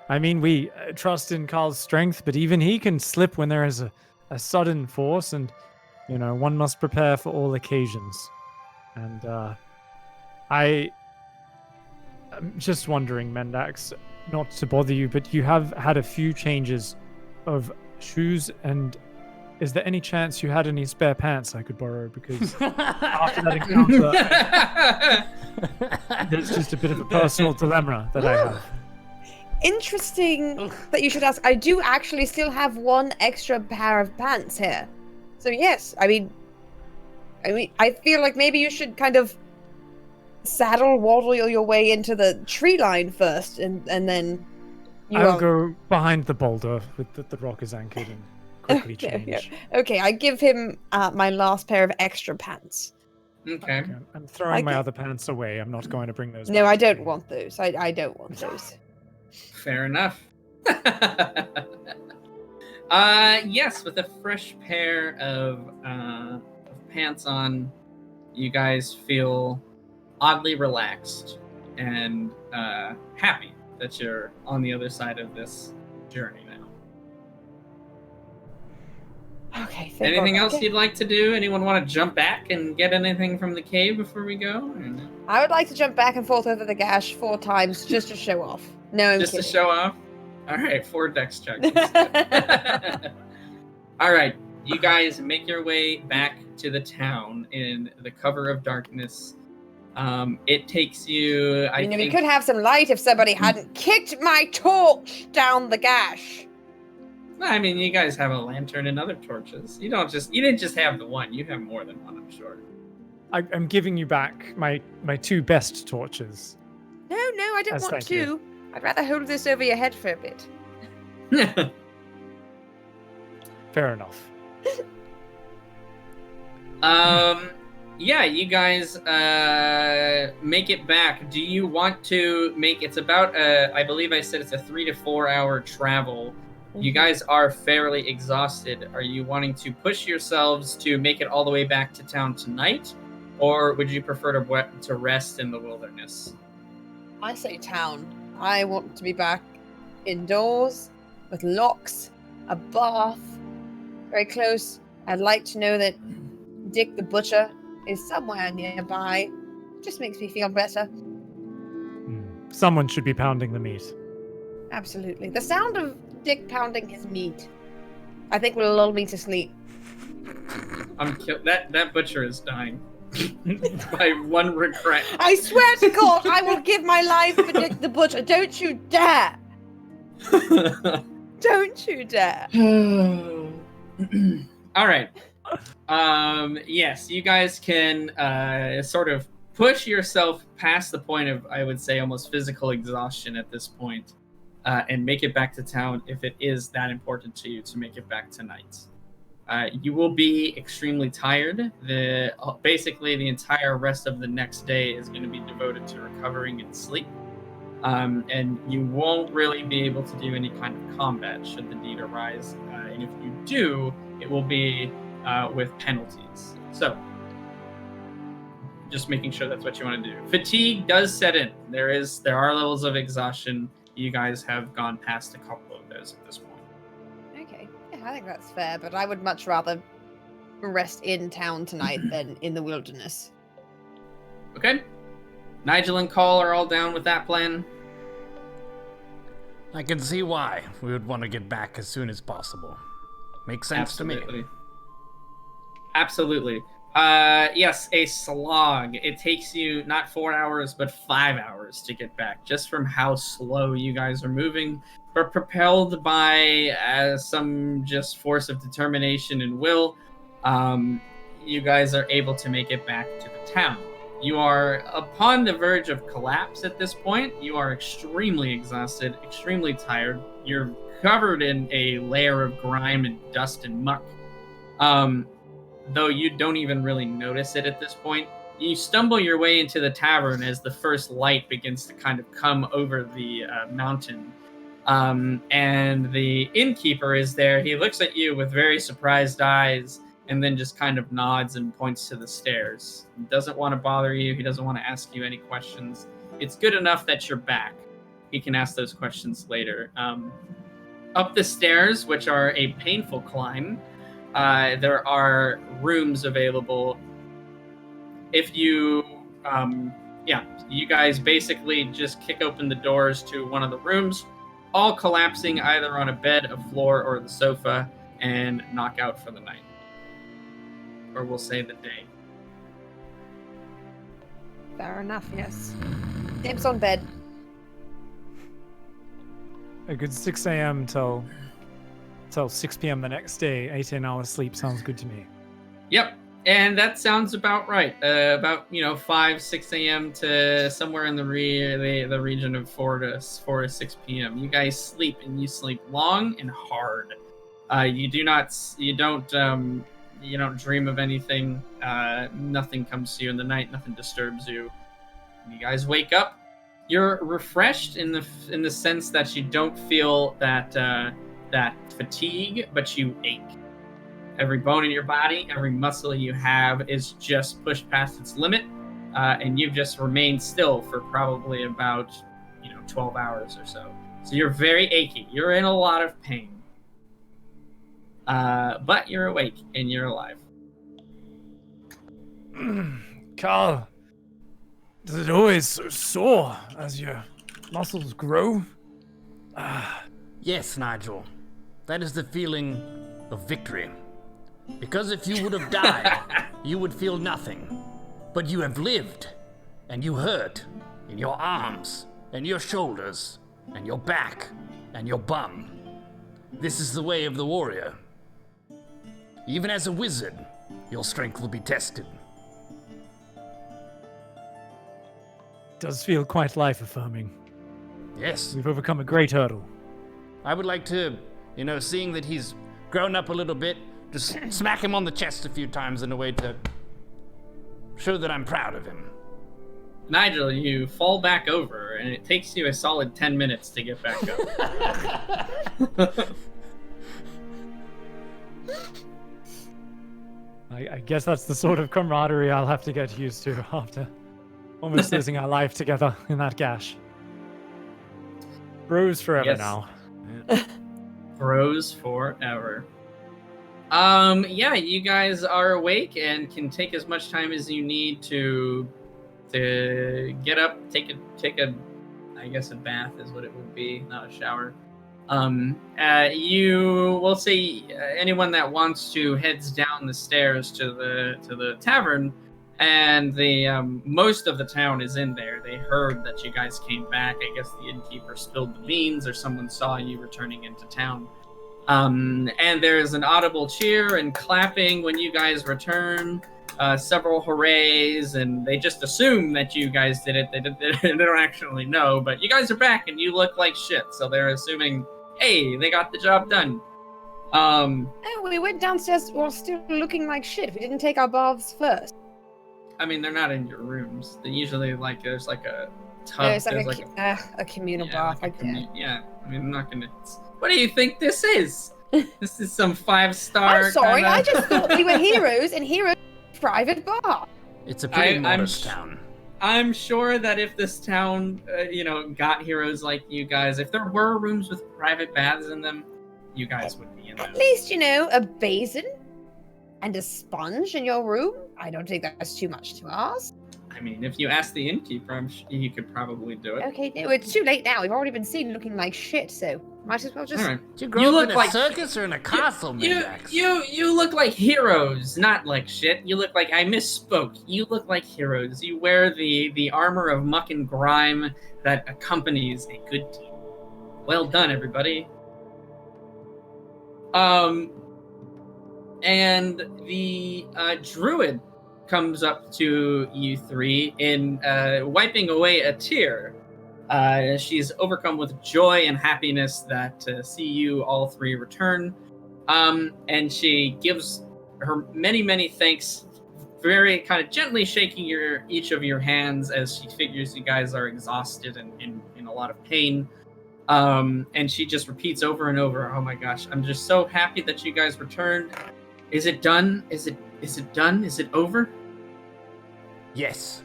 I mean, we trust in Carl's strength, but even he can slip when there is a sudden force, and, one must prepare for all occasions. And, I'm just wondering, Mendax, not to bother you, but you have had a few changes of shoes, and is there any chance you had any spare pants I could borrow? Because after that encounter, there's just a bit of a personal dilemma that I have. Interesting that you should ask. I do actually still have one extra pair of pants here. So yes, I mean, I feel like maybe you should kind of waddle your way into the tree line first, and then I'll go behind the boulder with the rock is anchored and quickly change. Yeah. Okay, I give him my last pair of extra pants. Okay. I'm throwing my other pants away. I'm not going to bring those. No, back. I don't want those. I don't want those. Fair enough. Yes, with a fresh pair of pants on, you guys feel oddly relaxed and happy that you're on the other side of this journey now. Okay. Anything else you'd like to do? Anyone want to jump back and get anything from the cave before we go? Or no? I would like to jump back and forth over the gash 4 times just to show off. No, I'm Just kidding. to show off? All right, 4 dex checks. All right, you guys make your way back to the town in the cover of darkness. It takes you, I think... we could have some light if somebody hadn't kicked my torch down the gash. I mean, you guys have a lantern and other torches. You didn't just have the one. You have more than one, I'm sure. I'm giving you back my 2 best torches. No, I don't want thank you. to. I'd rather hold this over your head for a bit. Fair enough. Yeah, you guys make it back. Do you want to make... It's about, I believe I said it's a 3 to 4 hour travel. You guys are fairly exhausted. Are you wanting to push yourselves to make it all the way back to town tonight? Or would you prefer to rest in the wilderness? I say town. I want to be back indoors with locks, a bath, very close. I'd like to know that Dick the Butcher is somewhere nearby. It just makes me feel better. Someone should be pounding the meat. Absolutely. The sound of Dick pounding his meat, I think, will lull me to sleep. That butcher is dying. By one regret. I swear to God, I will give my life for Dick the Butcher. Don't you dare! Don't you dare! All right. Yes, you guys can sort of push yourself past the point of, I would say, almost physical exhaustion at this point, and make it back to town if it is that important to you to make it back tonight. You will be extremely tired. Basically, the entire rest of the next day is going to be devoted to recovering and sleep. And you won't really be able to do any kind of combat should the need arise. And if you do, it will be with penalties. So, just making sure that's what you want to do. Fatigue does set in. There are levels of exhaustion. You guys have gone past a couple of those at this point. Okay, yeah, I think that's fair, but I would much rather rest in town tonight than in the wilderness. Okay. Nigel and Cole are all down with that plan. I can see why we would want to get back as soon as possible. Makes sense to me. Absolutely. Yes, a slog. It takes you not 4 hours, but 5 hours to get back, just from how slow you guys are moving. But propelled by some just force of determination and will, you guys are able to make it back to the town. You are upon the verge of collapse at this point. You are extremely exhausted, extremely tired. You're covered in a layer of grime and dust and muck. Though you don't even really notice it at this point. You stumble your way into the tavern as the first light begins to kind of come over the mountain. And the innkeeper is there. He looks at you with very surprised eyes and then just kind of nods and points to the stairs. He doesn't want to bother you. He doesn't want to ask you any questions. It's good enough that you're back. He can ask those questions later. Up the stairs, which are a painful climb, there are rooms available. If you, you guys basically just kick open the doors to one of the rooms, all collapsing either on a bed, a floor, or the sofa, and knock out for the night. Or we'll say the day. Fair enough, yes. Dibs on bed. A good 6 a.m. till 6 p.m. the next day. 18 hours sleep sounds good to me. Yep, and that sounds about right. About 5, 6 a.m. to somewhere in the region of 4 to 6 p.m. You guys sleep, and you sleep long and hard. You don't dream of anything. Nothing comes to you in the night. Nothing disturbs you. You guys wake up. You're refreshed in the sense that you don't feel that fatigue, but you ache. Every bone in your body, every muscle you have is just pushed past its limit, and you've just remained still for probably about 12 hours or so. So you're very achy. You're in a lot of pain. But you're awake and you're alive. Carl, does it always so sore as your muscles grow? Yes, Nigel. That is the feeling of victory. Because if you would have died, you would feel nothing. But you have lived, and you hurt in your arms, and your shoulders, and your back, and your bum. This is the way of the warrior. Even as a wizard, your strength will be tested. Does feel quite life-affirming. Yes. We've overcome a great hurdle. I would like to, seeing that he's grown up a little bit, just smack him on the chest a few times in a way to show that I'm proud of him. Nigel, you fall back over, and it takes you a solid 10 minutes to get back up. I guess that's the sort of camaraderie I'll have to get used to after almost losing our life together in that gash. Bros forever Yes. now. Bros forever. Yeah, you guys are awake and can take as much time as you need to get up, take a I guess a bath is what it would be, not a shower. You will say anyone that wants to heads down the stairs to the tavern, and the most of the town is in there. They heard that you guys came back. I guess the innkeeper spilled the beans, or someone saw you returning into town. And there's an audible cheer and clapping when you guys return. Several hoorays, and they just assume that you guys did it. They don't actually know, but you guys are back and you look like shit, so they're assuming, hey, they got the job done. Oh, we went downstairs while still looking like shit. We didn't take our baths first. I mean, they're not in your rooms. They usually there's like a tub. No, it's like there's a communal yeah, bath. yeah. I mean, I'm not gonna. What do you think this is? This is some 5-star. I'm sorry, kinda... I just thought we were heroes and heroes private bar. It's a pretty I'm modest town. I'm sure that if this town, got heroes like you guys, if there were rooms with private baths in them, you guys would be in At them. least, a basin and a sponge in your room. I don't think that's too much to ask. I mean, if you ask the innkeeper, I'm sure he could probably do it. Okay, no, it's too late now. We've already been seen looking like shit, so might as well just... All right. Did you grow You up look in a like- circus or in a castle, Mendax? You look like heroes, not like shit. You look like I misspoke. You look like heroes. You wear the armor of muck and grime that accompanies a good deed. Well done, everybody. And the druid comes up to you three in wiping away a tear. She's overcome with joy and happiness that to see you all three return. And she gives her many, many thanks, very kind of gently shaking each of your hands as she figures you guys are exhausted and in a lot of pain. And she just repeats over and over, "Oh my gosh, I'm just so happy that you guys returned. Is it done? Is it done? Is it over?" Yes.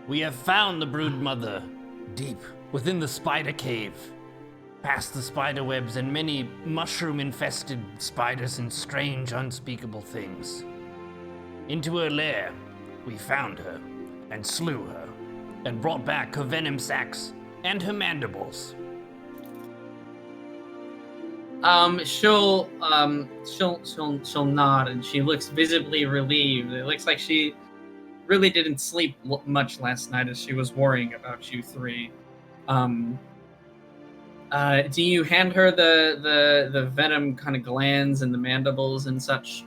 We have found the brood mother deep within the spider cave, past the spider webs and many mushroom-infested spiders and strange, unspeakable things. Into her lair, we found her and slew her and brought back her venom sacs and her mandibles. She'll nod, and she looks visibly relieved. It looks like she really didn't sleep much last night as she was worrying about you three. Do you hand her the venom kind of glands and the mandibles and such?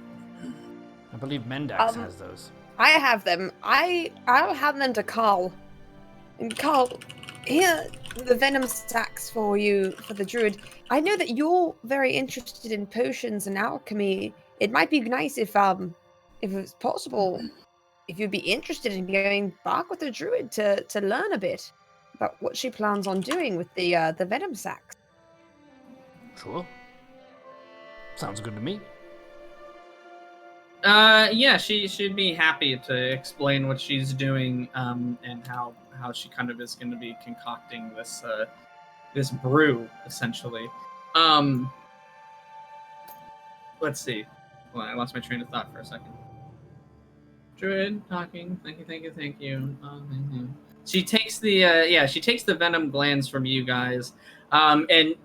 I believe Mendax has those. I have them. I'll hand them to Carl. And Carl, here the venom sacks for you for the druid. I know that you're very interested in potions and alchemy. It might be nice if it's possible, if you'd be interested in going back with the druid to learn a bit about what she plans on doing with the venom sacks. Sure. Sounds good to me. Yeah, she'd be happy to explain what she's doing, and how she kind of is going to be concocting this brew, essentially. Let's see. Well, I lost my train of thought for a second. Druid talking. Thank you. She takes the venom glands from you guys, and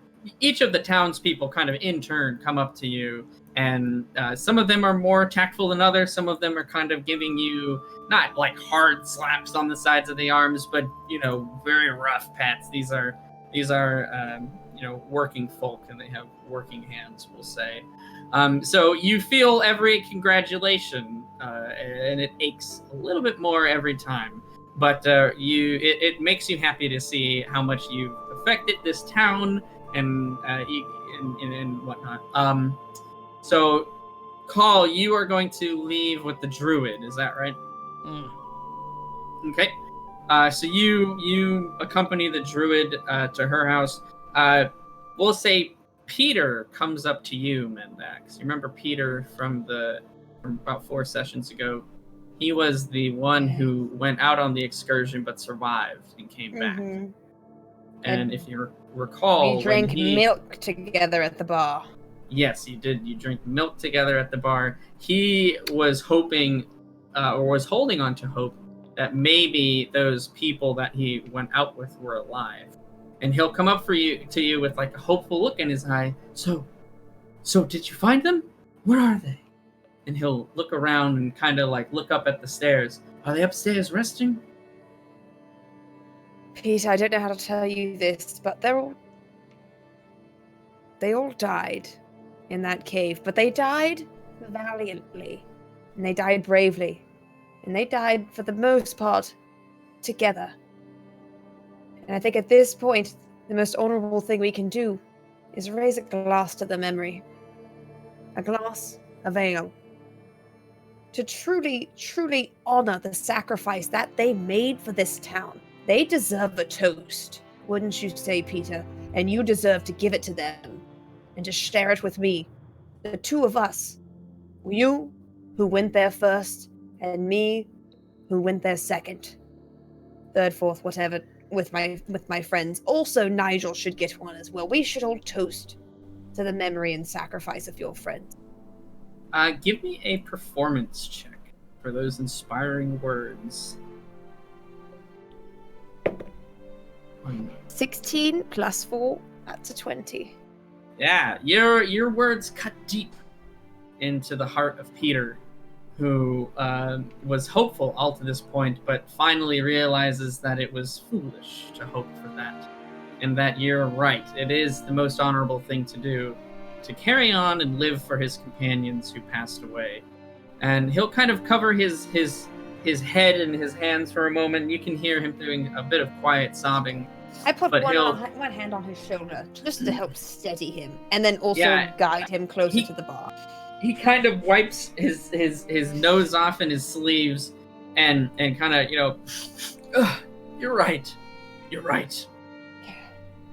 each of the townspeople kind of in turn come up to you And some of them are more tactful than others. Some of them are kind of giving you not like hard slaps on the sides of the arms, but very rough pats. These are working folk, and they have working hands, we'll say. So you feel every congratulation, and it aches a little bit more every time. But it makes you happy to see how much you've affected this town and whatnot. So, Call, you are going to leave with the druid. Is that right? Okay. So you accompany the druid to her house. We'll say Peter comes up to you, Mendax. You remember Peter from about 4 sessions ago? He was the one who went out on the excursion but survived and came back. And if you recall, we drank milk together at the bar. Yes, you did. You drink milk together at the bar. He was hoping, or was holding on to hope, that maybe those people that he went out with were alive. And he'll come up to you with like a hopeful look in his eye. So did you find them? Where are they? And he'll look around and kind of like look up at the stairs. Are they upstairs resting? Peter, I don't know how to tell you this, but they all died in that cave, but they died valiantly, and they died bravely, and they died for the most part together. And I think at this point, the most honorable thing we can do is raise a glass to the memory, a glass of ale, to truly, truly honor the sacrifice that they made for this town. They deserve a toast, wouldn't you say, Peter? And you deserve to give it to them and to share it with me. The two of us. You, who went there first, and me, who went there second. Third, fourth, whatever, with my friends. Also, Nigel should get one as well. We should all toast to the memory and sacrifice of your friends. Give me a performance check for those inspiring words. 16 plus 4, that's a 20. Yeah, your words cut deep into the heart of Peter, who was hopeful all to this point, but finally realizes that it was foolish to hope for that, and that you're right. It is the most honorable thing to do, to carry on and live for his companions who passed away. And he'll kind of cover his head in his hands for a moment. You can hear him doing a bit of quiet sobbing. I put one hand on his shoulder just to help steady him, and then also guide him closer to the bar. He kind of wipes his nose off in his sleeves and kind of, you're right.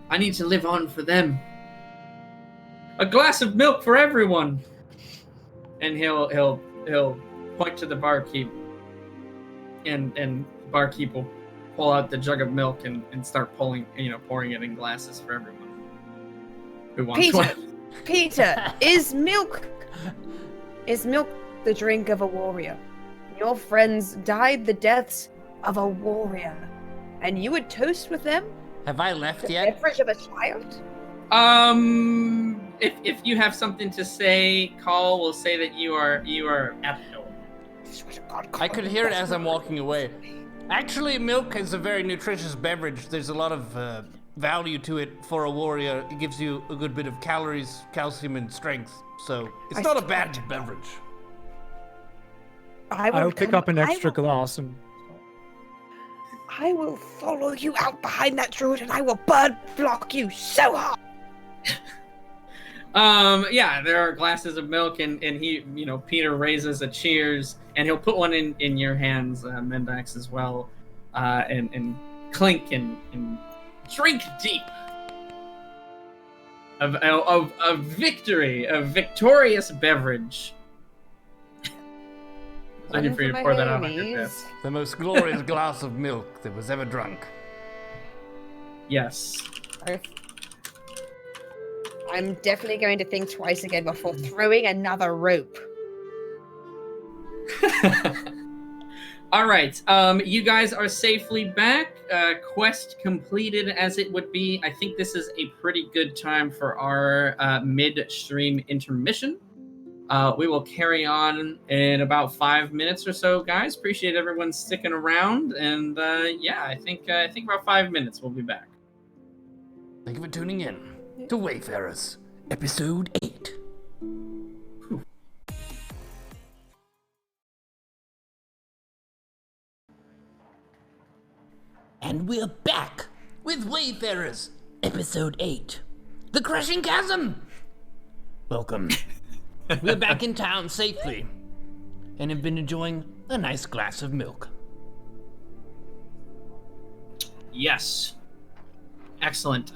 I need to live on for them. A glass of milk for everyone. And he'll point to the barkeep, and the barkeep will pull out the jug of milk and start pouring it in glasses for everyone who wants one. Peter, is milk the drink of a warrior? Your friends died the deaths of a warrior, and you would toast with them? Have I left The yet? beverage of a child? If you have something to say, Call will say that you are at the door. I could hear it as I'm walking away. Actually, milk is a very nutritious beverage. There's a lot of value to it for a warrior. It gives you a good bit of calories, calcium, and strength. So it's not a bad beverage. I'll pick up an extra glass and... I will follow you out behind that druid, and I will bird block you so hard. There are glasses of milk, and he, Peter raises a cheers, and he'll put one in your hands, Mendax, as well, and clink and drink deep of victory, a victorious beverage. Thank you for you pour that out on your desk. The most glorious glass of milk that was ever drunk. Yes. I'm definitely going to think twice again before throwing another rope. All right. You guys are safely back. Quest completed as it would be. I think this is a pretty good time for our mid-stream intermission. We will carry on in about 5 minutes or so, guys. Appreciate everyone sticking around, and I think about 5 minutes we'll be back. Thank you for tuning in to Wayfarers, Episode 8. And we're back with Wayfarers, Episode 8, The Crushing Chasm. Welcome. We're back in town safely and have been enjoying a nice glass of milk. Yes. Excellent.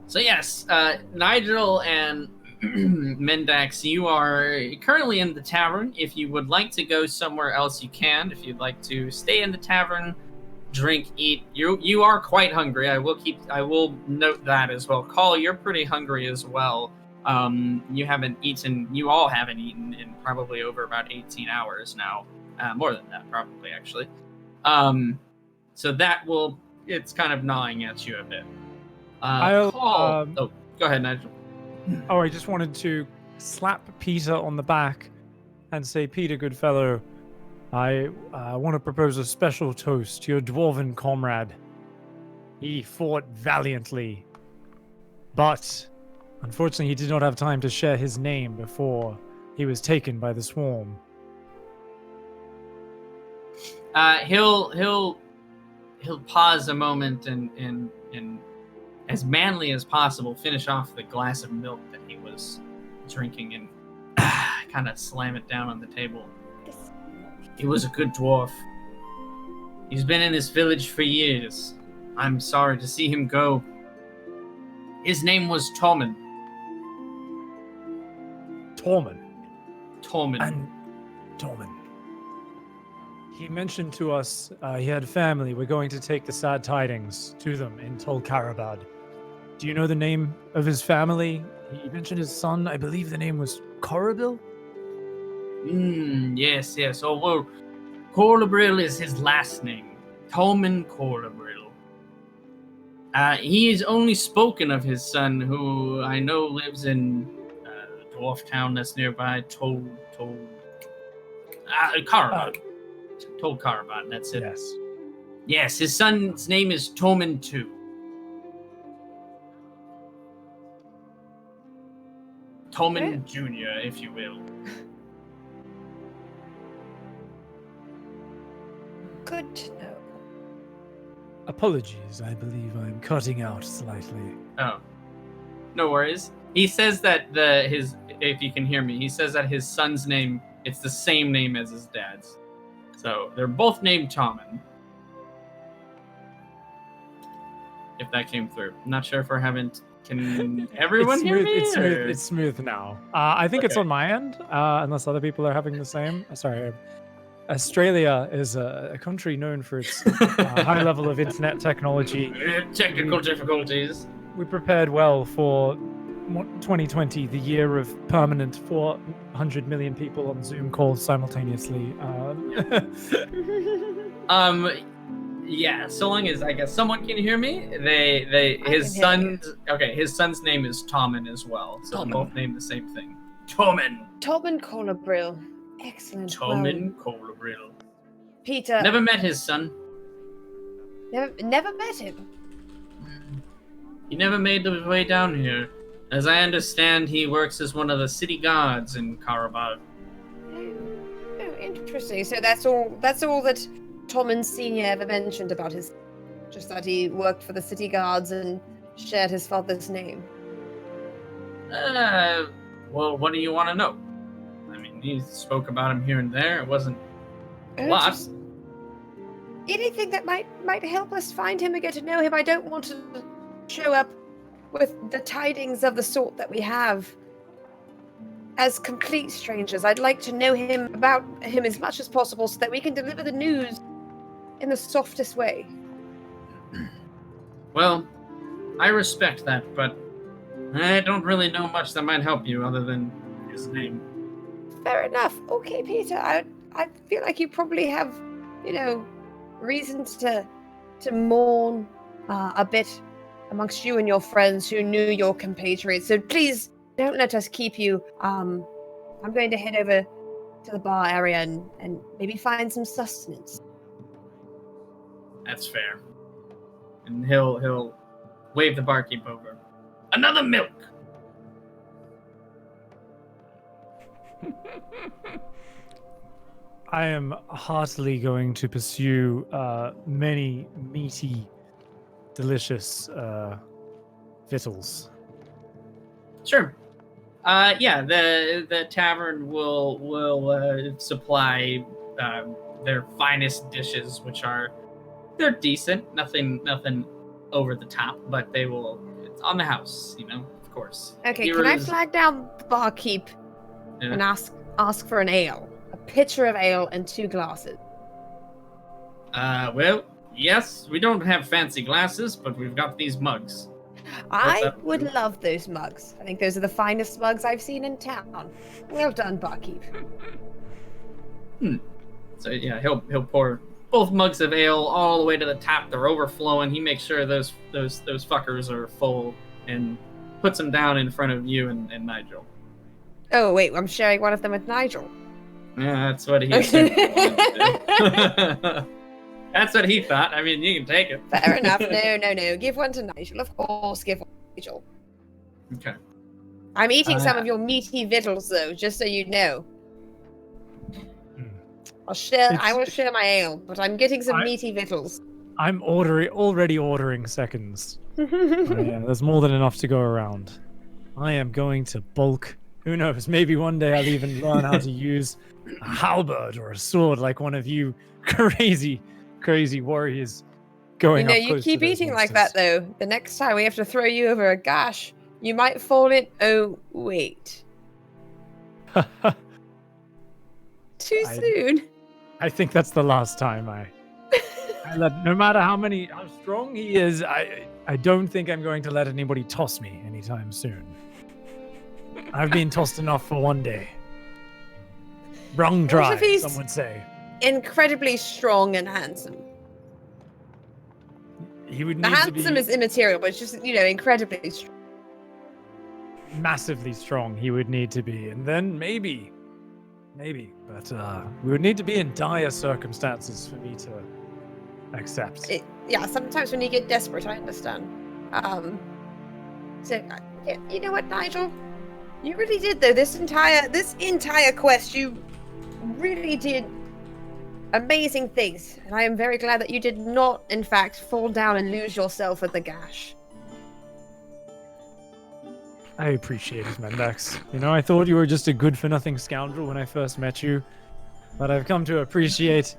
So yes, Nigel and Mendax, you are currently in the tavern. If you would like to go somewhere else, you can. If you'd like to stay in the tavern, drink, eat, you are quite hungry. I will note that as well. Call, you're pretty hungry as well. You all haven't eaten in probably over about 18 hours now. More than that, probably, actually. So it's kind of gnawing at you a bit. Call. Go ahead, Nigel. Oh, I just wanted to slap Peter on the back and say, Peter, good fellow, I want to propose a special toast to your dwarven comrade. He fought valiantly, but unfortunately he did not have time to share his name before he was taken by the swarm. He'll pause a moment and as manly as possible finish off the glass of milk that he was drinking and kind of slam it down on the table. He was a good dwarf. He's been in this village for years. I'm sorry to see him go. His name was Tormund. Tormund. Tormund. He mentioned to us he had family. We're going to take the sad tidings to them in Tol Karabad. Do you know the name of his family? He mentioned his son. I believe the name was Corabil? Yes. Oh, well, Corabil is his last name. Tormund Corabil. He has only spoken of his son, who I know lives in a dwarf town that's nearby, Karabad. Tol Karabad, that's it. Yes. Yes, his son's name is Tormund too. Tormund Jr., if you will. Good to know. Apologies, I believe I'm cutting out slightly. Oh, no worries. He says that if you can hear me, he says that his son's name, it's the same name as his dad's. So they're both named Tommen. If that came through. I'm not sure if we haven't. Can everyone hear me? It's smooth now. I think it's on my end, unless other people are having the same. Sorry. Australia is a country known for its high level of internet technology. Technical difficulties. We prepared well for 2020, the year of permanent 400 million people on Zoom calls simultaneously. Yeah, so long as I guess someone can hear me. His son's name is Tommen as well. So they're both named the same thing. Tommen Corabil. Excellent. Tormund Corabil. Peter. Never met his son. Never met him. He never made his way down here. As I understand, he works as one of the city guards in Karabad. Oh, interesting. So that's all that Tormund Sr. ever mentioned about just that he worked for the city guards and shared his father's name. Well, what do you want to know? I mean, he spoke about him here and there. It wasn't a lot. Anything that might help us find him and get to know him. I don't want to show up with the tidings of the sort that we have as complete strangers. I'd like to know about him as much as possible so that we can deliver the news in the softest way. Well, I respect that, but I don't really know much that might help you other than his name. Fair enough. Okay, Peter. I feel like you probably have, reasons to mourn a bit amongst you and your friends who knew your compatriots. So please don't let us keep you I'm going to head over to the bar area and maybe find some sustenance. That's fair. And he'll wave the barkeep over. Another milk. I am heartily going to pursue many meaty, delicious victuals. Sure. Yeah, the tavern will supply their finest dishes, which they're decent, nothing over the top, but it's on the house, of course. Okay, can I flag down the barkeep and ask for an ale? A pitcher of ale and 2 glasses. Well, yes, we don't have fancy glasses, but we've got these mugs. I would love those mugs. I think those are the finest mugs I've seen in town. Well done, barkeep. So yeah, he'll pour both mugs of ale all the way to the top. They're overflowing. He makes sure those fuckers are full and puts them down in front of you and Nigel. Oh wait, I'm sharing one of them with Nigel. Yeah, that's what he said. That's what he thought. I mean, you can take it. Fair enough. No. Give one to Nigel. Of course, give one to Nigel. Okay. I'm eating some of your meaty victuals, though, just so you know. I will share my ale, but I'm getting some meaty victuals. I'm already ordering seconds. Yeah, there's more than enough to go around. I am going to bulk. Who knows? Maybe one day I'll even learn how to use a halberd or a sword like one of you crazy warriors going up you close keep to those eating like that, monsters. though. The next time we have to throw you over a gash, you might fall in. Oh, wait. Too soon. I think that's the last time I let, no matter how strong he is, I don't think I'm going to let anybody toss me anytime soon. I've been tossed enough for one day. Wrong dry, What if he's some would say. incredibly strong and handsome? He would The need to handsome be is immaterial, but it's just, incredibly strong. massively strong. He would need to be, and then maybe, but we would need to be in dire circumstances for me to accept. Yeah, sometimes when you get desperate, I understand. You know what, Nigel? You really did, though. This entire quest, you really did amazing things, and I am very glad that you did not, in fact, fall down and lose yourself at the gash. I appreciate it, Mendax. I thought you were just a good-for-nothing scoundrel when I first met you, but I've come to appreciate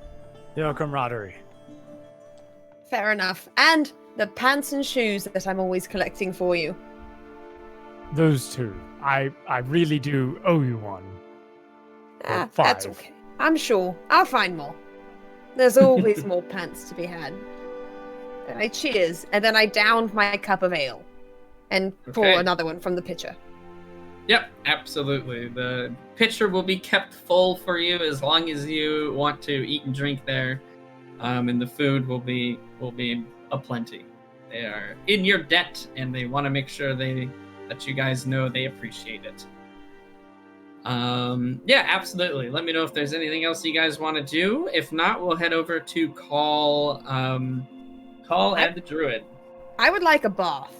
your camaraderie. Fair enough. And the pants and shoes that I'm always collecting for you. Those two. I really do owe you one. Or 5. That's okay. I'm sure. I'll find more. There's always more pants to be had. And I cheers, and then I downed my cup of ale. And pour another one from the pitcher. Yep, absolutely. The pitcher will be kept full for you as long as you want to eat and drink there, and the food will be aplenty. They are in your debt, and they want to make sure that you guys know they appreciate it. Yeah, absolutely. Let me know if there's anything else you guys want to do. If not, we'll head over to call Ed the Druid. I would like a bath.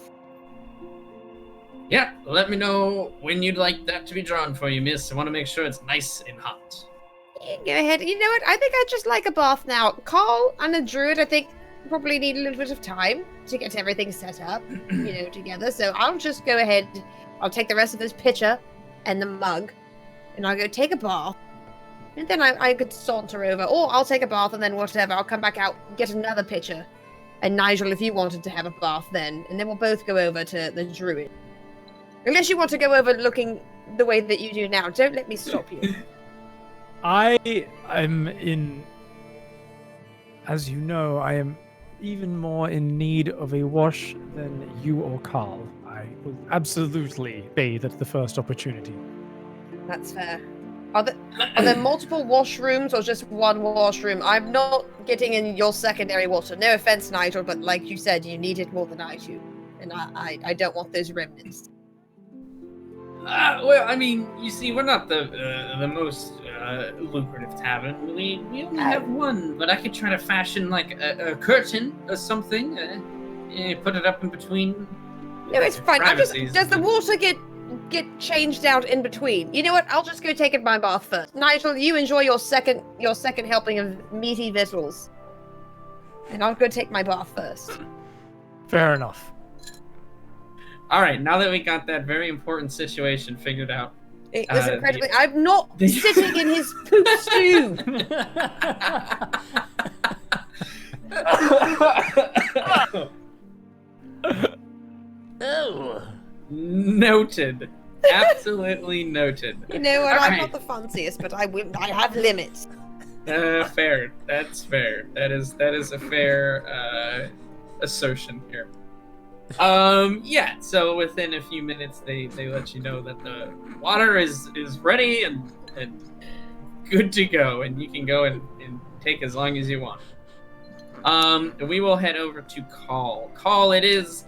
Yeah, let me know when you'd like that to be drawn for you, miss. I want to make sure it's nice and hot. Go ahead. You know what? I think I'd just like a bath now. Carl and a druid, I think, probably need a little bit of time to get everything set up, together. So I'll just go ahead. I'll take the rest of this pitcher and the mug, and I'll go take a bath. And then I could saunter over. Or I'll take a bath and then whatever. I'll come back out, get another pitcher. And Nigel, if you wanted to have a bath then. And then we'll both go over to the druid. Unless you want to go over looking the way that you do now. Don't let me stop you. I'm in... As you know, I am even more in need of a wash than you or Carl. I will absolutely bathe at the first opportunity. That's fair. Are there multiple washrooms or just one washroom? I'm not getting in your secondary water. No offense, Nigel, but like you said, you need it more than I do. And I don't want those remnants. Well, I mean, you see, we're not the most lucrative tavern. We only have one, but I could try to fashion like a curtain or something. Put it up in between. No, it's fine. Does the water get changed out in between? You know what? I'll just go take my bath first. Nigel, you enjoy your second helping of meaty victuals, and I'll go take my bath first. Fair enough. All right, now that we got that very important situation figured out. It was incredibly. I'm not sitting in his poop stew. Oh. Noted. Absolutely noted. You know what? All I'm right. not the fanciest, but I have limits. Fair. That's fair. That is a fair assertion here. Yeah. So within a few minutes, they let you know that the water is ready and good to go, and you can go and take as long as you want. We will head over to Call. Call. It is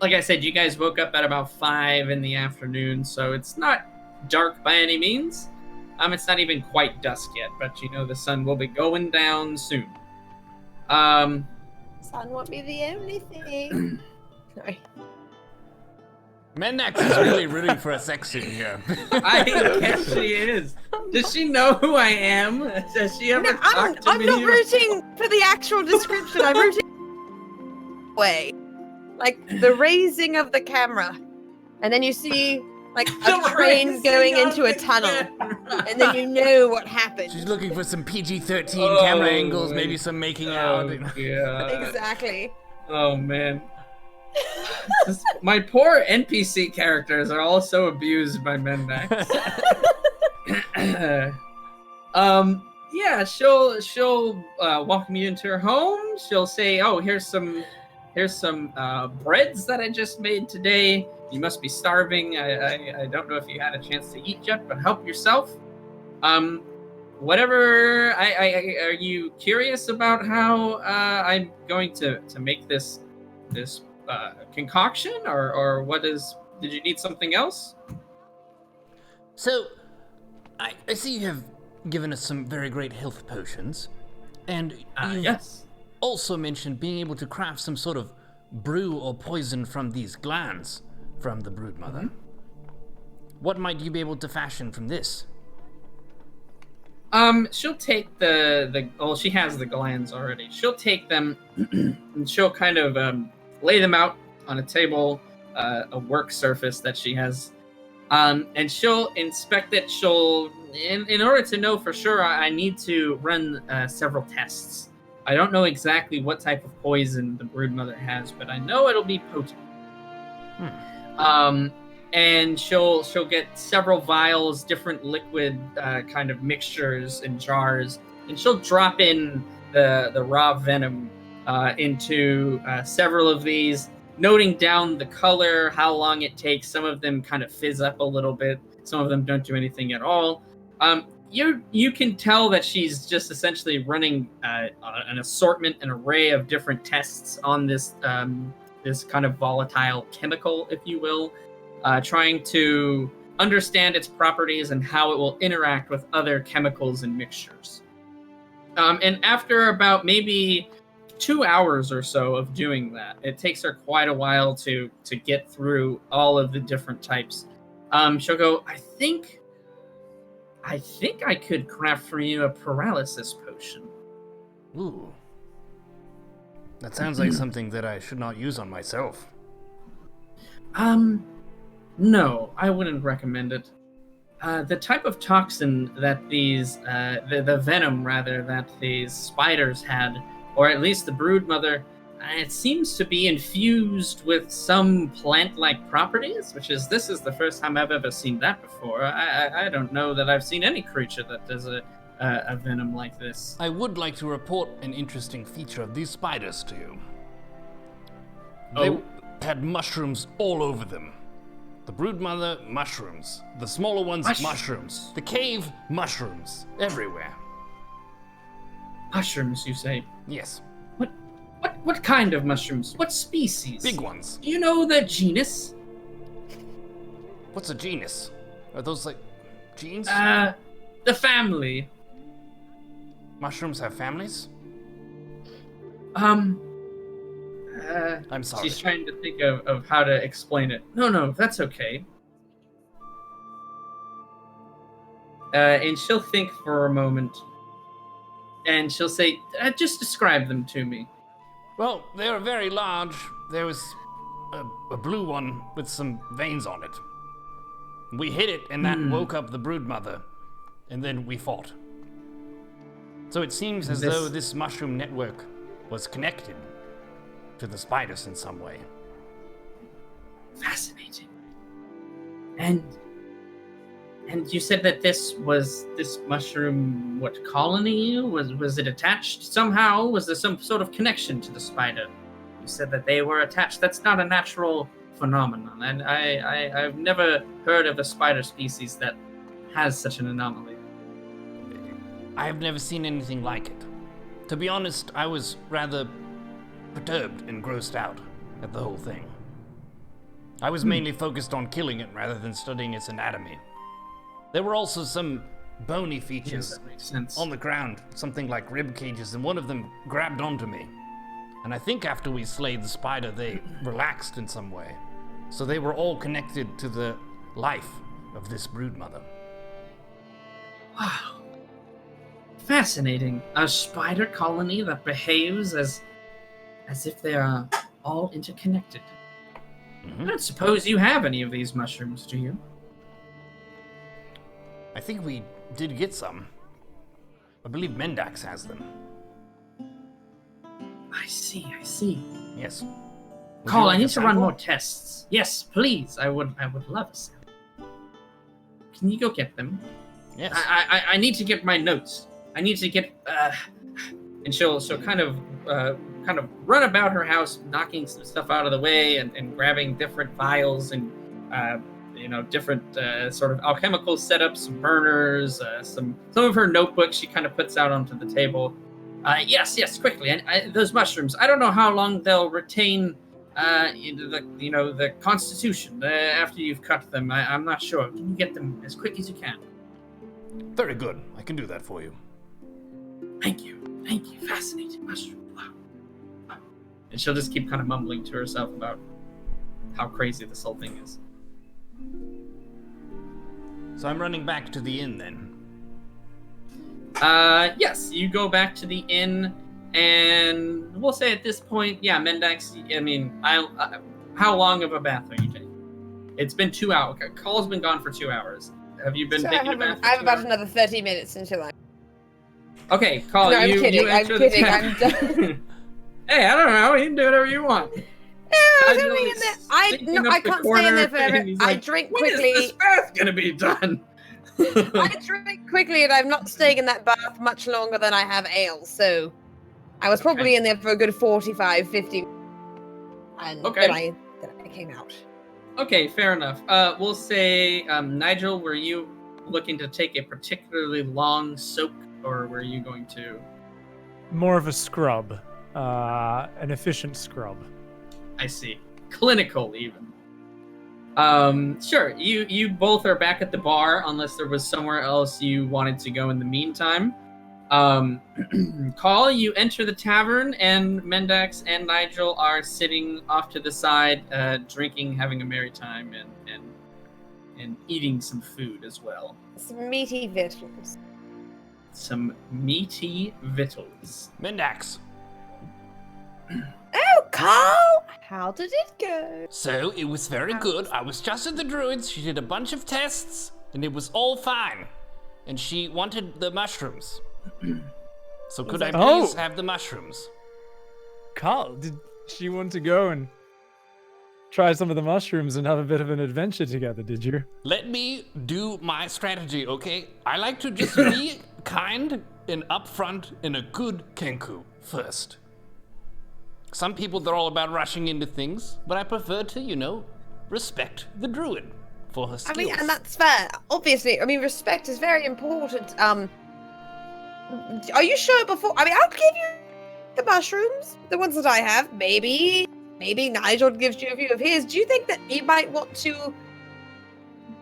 like I said, you guys woke up at about 5 in the afternoon, so it's not dark by any means. It's not even quite dusk yet, but you know the sun will be going down soon. Sun won't be the only thing. Sorry. Mendax is really rooting for a sex scene here. I guess she is. Does she know who I am? Does she ever talk to I'm me? not rooting for the actual description. I'm rooting way, like the raising of the camera, and then you see like a train going into a tunnel, and then you know what happened. She's looking for some PG-13 camera angles, maybe some making out. Yeah. Exactly. Oh man. My poor NPC characters are all so abused by Mendax. Yeah, she'll welcome you into her home. She'll say, "Oh, here's some breads that I just made today. You must be starving. I don't know if you had a chance to eat yet, but help yourself. Whatever. Are you curious about how I'm going to make this concoction, or what is? Did you need something else?" So, I see you have given us some very great health potions, and you've Yes. also mentioned being able to craft some sort of brew or poison from these glands from the broodmother. Mm-hmm. What might you be able to fashion from this? She'll take well, she has the glands already. She'll take them and she'll kind of lay them out on a table, a work surface that she has, and she'll inspect it. She'll, in order to know for sure, I need to run several tests. I don't know exactly what type of poison the broodmother has, but I know it'll be potent. And she'll get several vials, different liquid kind of mixtures in jars, and she'll drop in the raw venom into several of these, noting down the color, how long it takes. Some of them kind of fizz up a little bit. Some of them don't do anything at all. You can tell that she's just essentially running an assortment, an array of different tests on this this kind of volatile chemical, if you will, trying to understand its properties and how it will interact with other chemicals and mixtures. And after about maybe 2 hours or so of doing that, it takes her quite a while to get through all of the different types. She'll go, I think I could craft for you a paralysis potion. Ooh. That sounds like something that I should not use on myself. No, I wouldn't recommend it. The type of toxin that these, the venom rather, that these spiders had, or at least the broodmother, it seems to be infused with some plant-like properties, this is the first time I've ever seen that before. I don't know that I've seen any creature that does a venom like this. I would like to report an interesting feature of these spiders to you. Oh. They had mushrooms all over them. The broodmother, mushrooms. The smaller ones, mushrooms. The cave, mushrooms. Everywhere. Mushrooms, you say? Yes. What kind of mushrooms? What species? Big ones. Do you know the genus? What's a genus? Are those like genes? The family. Mushrooms have families? I'm sorry. She's trying to think of how to explain it. No, that's okay. And she'll think for a moment. And she'll say, just describe them to me. Well, they're very large. There was a blue one with some veins on it. We hit it, and that woke up the broodmother, and then we fought. So it seems as though this mushroom network was connected to the spiders in some way. Fascinating. And you said that this mushroom, colony? Was it attached somehow? Was there some sort of connection to the spider? You said that they were attached. That's not a natural phenomenon, and I've never heard of a spider species that has such an anomaly. I have never seen anything like it. To be honest, I was rather perturbed and grossed out at the whole thing. I was mainly focused on killing it rather than studying its anatomy. There were also some bony features That makes sense. on the ground, something like rib cages, and one of them grabbed onto me. And I think after we slayed the spider, they relaxed in some way. So they were all connected to the life of this broodmother. Wow. Fascinating. A spider colony that behaves as if they are all interconnected. I don't suppose you have any of these mushrooms, do you? I think we did get some. I believe Mendax has them. I see. Yes. Would you Carl, like I a need to run sample? more tests. Yes, please. I would love a sample. Can you go get them? Yes. I need to get my notes. I need to get and she'll kind of run about her house, knocking some stuff out of the way and grabbing different vials and different sort of alchemical setups, burners, some of her notebooks she kind of puts out onto the table. Yes, quickly. And those mushrooms, I don't know how long they'll retain the constitution after you've cut them. I'm not sure. Can you get them as quick as you can? Very good. I can do that for you. Thank you. Fascinating mushroom. Wow. And she'll just keep kind of mumbling to herself about how crazy this whole thing is. So I'm running back to the inn then. Yes, you go back to the inn, and we'll say at this point, yeah, Mendax, I mean, how long of a bath are you taking? It's been 2 hours. Call's been gone for 2 hours. Have you been taking a bath? I have about another 30 minutes until I... Okay, Call, No, I'm kidding, you I'm enter the kidding, I'm tavern. Hey, I don't know, you can do whatever you want. I Nigel don't is I sneaking up the can't stay in corner, there forever. and he's I like, drink when quickly. is this bath gonna be done? I drink quickly, and I'm not staying in that bath much longer than I have ale, so I was probably in there for a good 45, 50, and Okay. then I came out. Okay, fair enough. We'll say, Nigel, were you looking to take a particularly long soak, or were you going to... More of a scrub. An efficient scrub. I see. Clinical, even. Sure, you both are back at the bar, unless there was somewhere else you wanted to go in the meantime. Call, you enter the tavern, and Mendax and Nigel are sitting off to the side, drinking, having a merry time, and eating some food as well. Some meaty victuals. Some meaty victuals. Mendax. Oh, Carl! How did it go? So it was very good. I was just at the druids. She did a bunch of tests, and it was all fine. And she wanted the mushrooms. So could I please have the mushrooms? Carl, did she want to go and try some of the mushrooms and have a bit of an adventure together, did you? Let me do my strategy, okay? I like to just be kind and upfront and a good Kenku first. Some people, they're all about rushing into things, but I prefer to, respect the druid for her skills. I mean, and that's fair. Obviously, I mean, respect is very important. Are you sure before? I mean, I'll give you the mushrooms, the ones that I have. Maybe Nigel gives you a few of his. Do you think that you might want to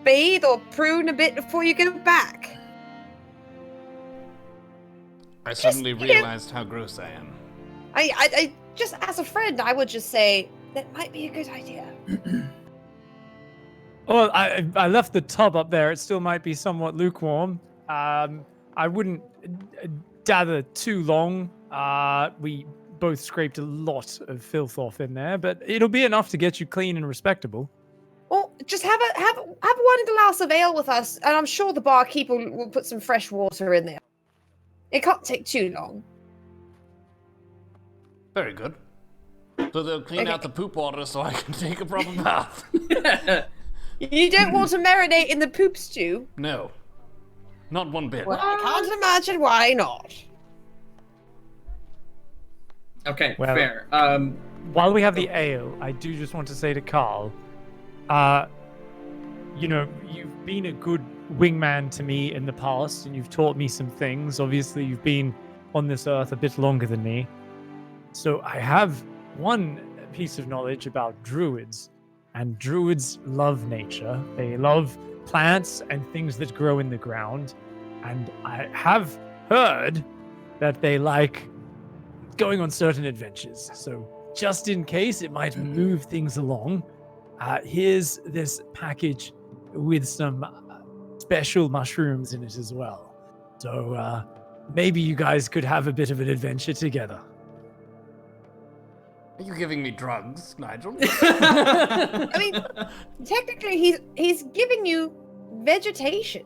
bathe or prune a bit before you go back? I suddenly you know- realized how gross I am. I just as a friend, I would just say that might be a good idea. Well, I left the tub up there. It still might be somewhat lukewarm. I wouldn't dather too long. We both scraped a lot of filth off in there, but it'll be enough to get you clean and respectable. Well, just have one glass of ale with us, and I'm sure the barkeeper will put some fresh water in there. It can't take too long. Very good. So they'll clean Okay. out the poop water so I can take a proper bath. You don't want to marinate in the poop stew? No. Not one bit. Well, I can't imagine why not. Okay, Well- fair. While we have the ale, I do just want to say to Carl, you know, you've been a good wingman to me in the past, and you've taught me some things. Obviously, you've been on this earth a bit longer than me. So I have one piece of knowledge about druids, and druids love nature. They love plants and things that grow in the ground. And I have heard that they like going on certain adventures. So just in case it might move things along, here's this package with some special mushrooms in it as well. So maybe you guys could have a bit of an adventure together. Are you giving me drugs, Nigel? I mean, technically, he's giving you vegetation.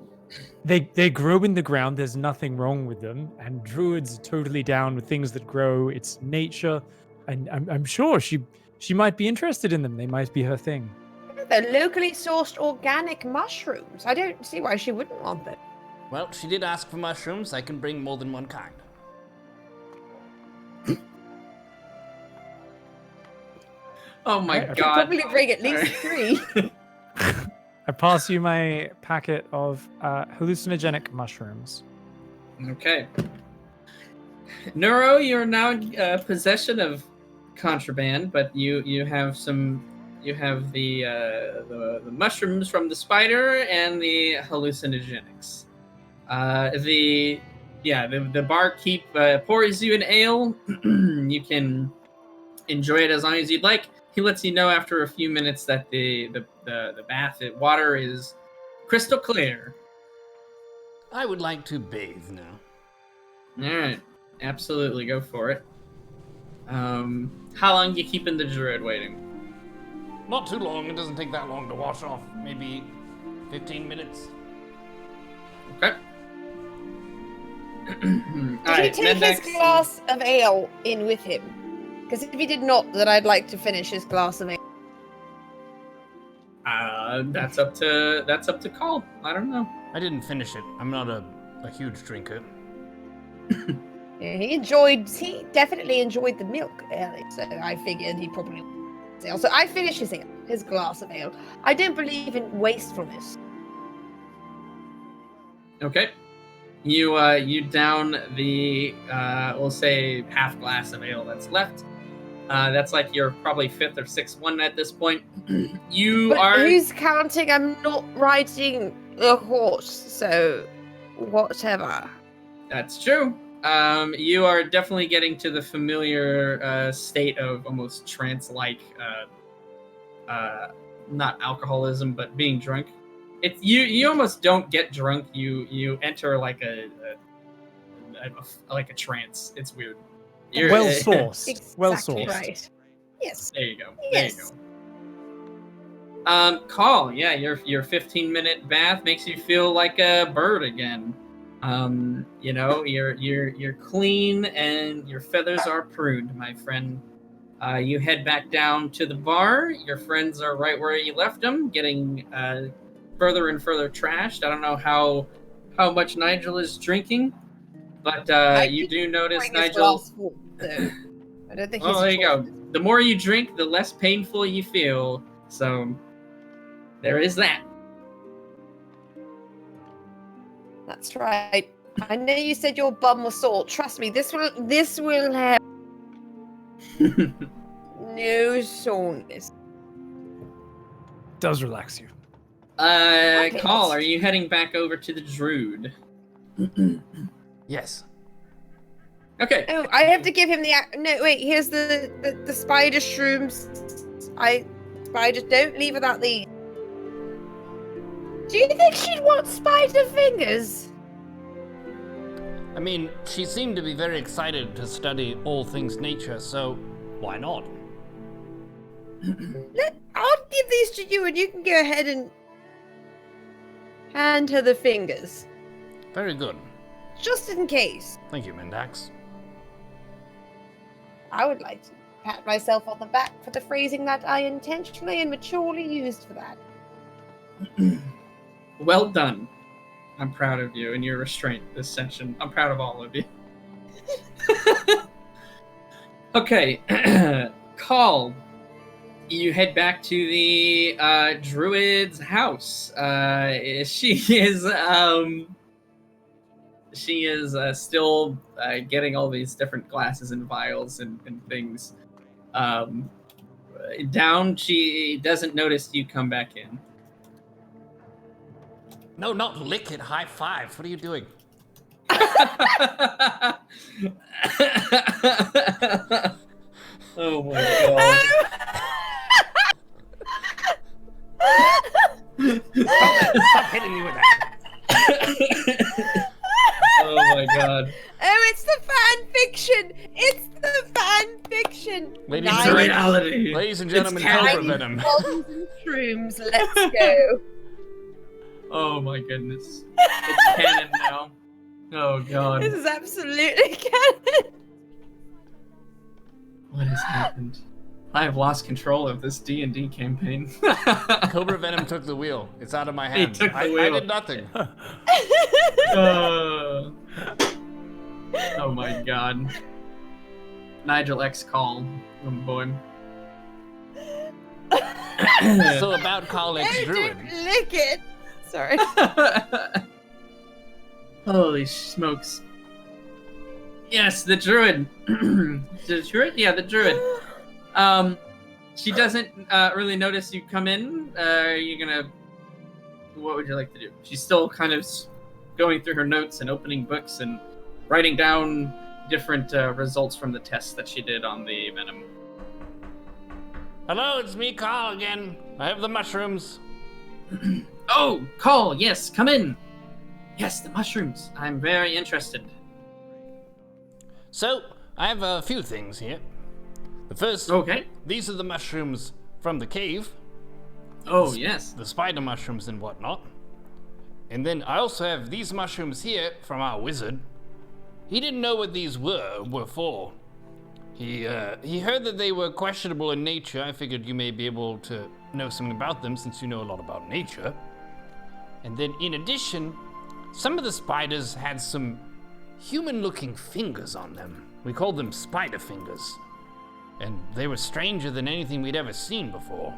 They grow in the ground. There's nothing wrong with them. And druids are totally down with things that grow. It's nature. And I'm sure she might be interested in them. They might be her thing. They're locally sourced organic mushrooms. I don't see why she wouldn't want them. Well, she did ask for mushrooms. I can bring more than one kind. Oh my I could god. Probably bring at least three. I pass you my packet of hallucinogenic mushrooms. Okay. Neuro, you're now possession of contraband, but you have the mushrooms from the spider and the hallucinogenics. The barkeep pours you an ale. You can enjoy it as long as you'd like. He lets you know after a few minutes that the bath water is crystal clear. I would like to bathe now. All right, absolutely, go for it. How long you keeping the druid waiting? Not too long. It doesn't take that long to wash off. Maybe 15 minutes. Okay. Did he take his glass of ale in with him? Because if he did not, then I'd like to finish his glass of ale. That's up to Cole. I don't know. I didn't finish it. I'm not a huge drinker. Yeah, he definitely enjoyed the milk early, so I figured he probably would. Ale. So I finished his glass of ale. I don't believe in wastefulness. Okay. You down the we'll say half glass of ale that's left. That's like your probably fifth or sixth one at this point. Who's counting? I'm not riding a horse, so whatever. That's true. You are definitely getting to the familiar state of almost trance-like, not alcoholism, but being drunk. It's you almost don't get drunk. You enter like a trance. It's weird. Well sourced. Exactly Well sourced. right. Yes. There you go. Yes. There you go. Call. Yeah, your 15-minute bath makes you feel like a bird again. You know, you're clean and your feathers are pruned, my friend. You head back down to the bar. Your friends are right where you left them, getting further and further trashed. I don't know how much Nigel is drinking, but you do notice Nigel. I don't think. Oh, there you go. The more you drink, the less painful you feel. So there is that. That's right. I know you said your bum was sore. Trust me, this will have no soreness. Does relax you. Okay, Call, let's- are you heading back over to the Druid? Yes. Okay. Oh, I have to give him the. No, wait. Here's the spider shrooms. Spiders don't leave without these. Do you think she'd want spider fingers? I mean, she seemed to be very excited to study all things nature, so why not? I'll give these to you, and you can go ahead and hand her the fingers, Very good. just in case. Thank you, Mendax. I would like to pat myself on the back for the phrasing that I intentionally and maturely used for that. Well done. I'm proud of you and your restraint this session. I'm proud of all of you. Okay. Call. You head back to the druid's house. She is still getting all these different glasses and vials and things. Down, she doesn't notice you come back in. No, not lick it. High five. What are you doing? Oh my god. Stop hitting me with that. Oh my god. Oh, it's the fan fiction! It's the fan fiction! Ladies It's and Nice. reality. Ladies and It's gentlemen, canon. Cobra Venom. Bombs and shrooms, let's go. Oh my goodness. It's canon now. Oh god. This is absolutely canon. What has happened? I have lost control of this D&D campaign. Cobra Venom took the wheel. It's out of my He hand. took the I wheel. did nothing. Oh my god. Nigel X call. Oh boy. So about Carl X Oh, Druid. don't lick it. Sorry. Holy smokes. Yes, the druid. The druid? Yeah, the druid. She doesn't really notice you come in. You're gonna. What would you like to do? She's still kind of going through her notes and opening books and writing down different results from the tests that she did on the venom. Hello, it's me, Carl again. I have the mushrooms. Oh, call. Yes, come in. Yes, the mushrooms. I'm very interested. So, I have a few things here. The first, Okay. these are the mushrooms from the cave, Oh, yes. the spider mushrooms and whatnot. And then I also have these mushrooms here from our wizard. He didn't know what these were for. He heard that they were questionable in nature. I figured you may be able to know something about them since you know a lot about nature. And then in addition, some of the spiders had some human-looking fingers on them. We called them spider fingers. And they were stranger than anything we'd ever seen before.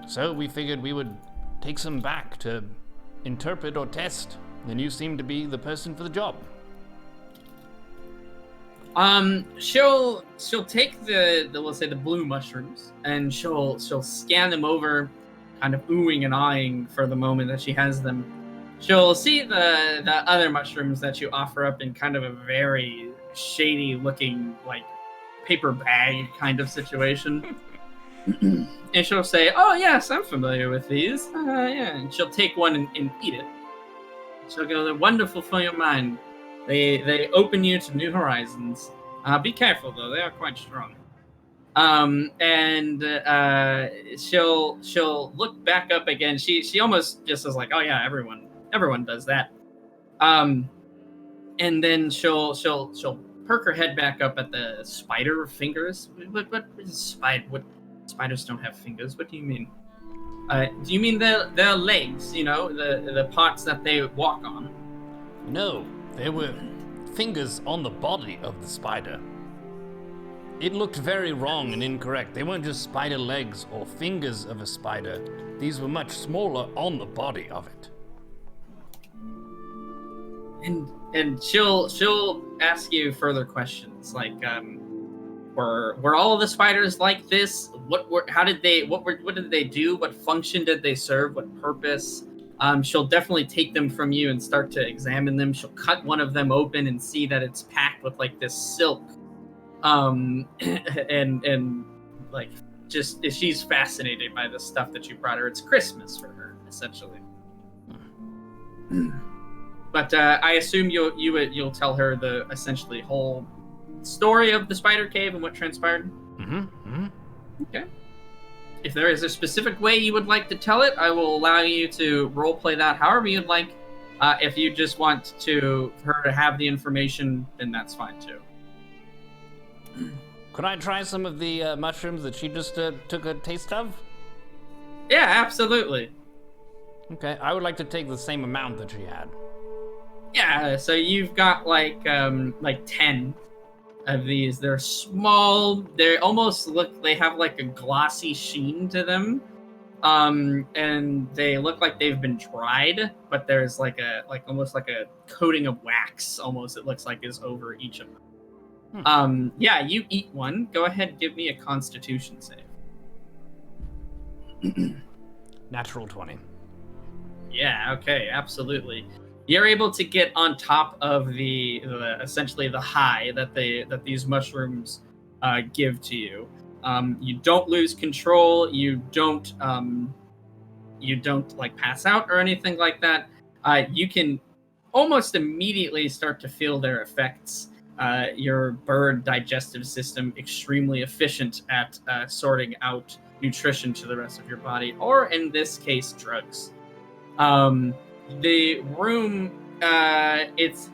So we figured we would take some back to interpret or test, and you seem to be the person for the job. She'll take the let's say the blue mushrooms and she'll scan them over, kind of oohing and eyeing for the moment that she has them. She'll see the other mushrooms that you offer up in kind of a very shady looking like paper bag kind of situation. And she'll say, "Oh yes, I'm familiar with these. Yeah." And she'll take one and eat it. She'll go, "They're wonderful for your mind. They open you to new horizons. Be careful though; they are quite strong." And she'll look back up again. She almost just is like, "Oh yeah, everyone does that." And then she'll perk her head back up at the spider fingers. What spiders don't have fingers? What do you mean? Do you mean their legs? You know, the parts that they walk on? No, there were fingers on the body of the spider. It looked very wrong and incorrect. They weren't just spider legs or fingers of a spider. These were much smaller on the body of it. And And she'll ask you further questions like, were all of the spiders like this? What did they do? What function did they serve? What purpose? She'll definitely take them from you and start to examine them. She'll cut one of them open and see that it's packed with like this silk, and like just she's fascinated by the stuff that you brought her. It's Christmas for her, essentially. But I assume you'll tell her the essentially whole story of the spider cave and what transpired. Okay. If there is a specific way you would like to tell it, I will allow you to roleplay that however you'd like. If you just want her to have the information, then that's fine too. Could I try some of the mushrooms that she just took a taste of? Yeah, absolutely. Okay, I would like to take the same amount that she had. Yeah, so you've got like 10 of these. They're small. They have like a glossy sheen to them. And they look like they've been dried, but there's almost like a coating of wax, almost it looks like, is over each of them. Yeah, you eat one. Go ahead, give me a Constitution save. Natural 20. Yeah, okay, absolutely. You're able to get on top of the essentially the high that these mushrooms give to you. You don't lose control. You don't like pass out or anything like that. You can almost immediately start to feel their effects. Your bird digestive system extremely efficient at sorting out nutrition to the rest of your body, or in this case, drugs. The room, it's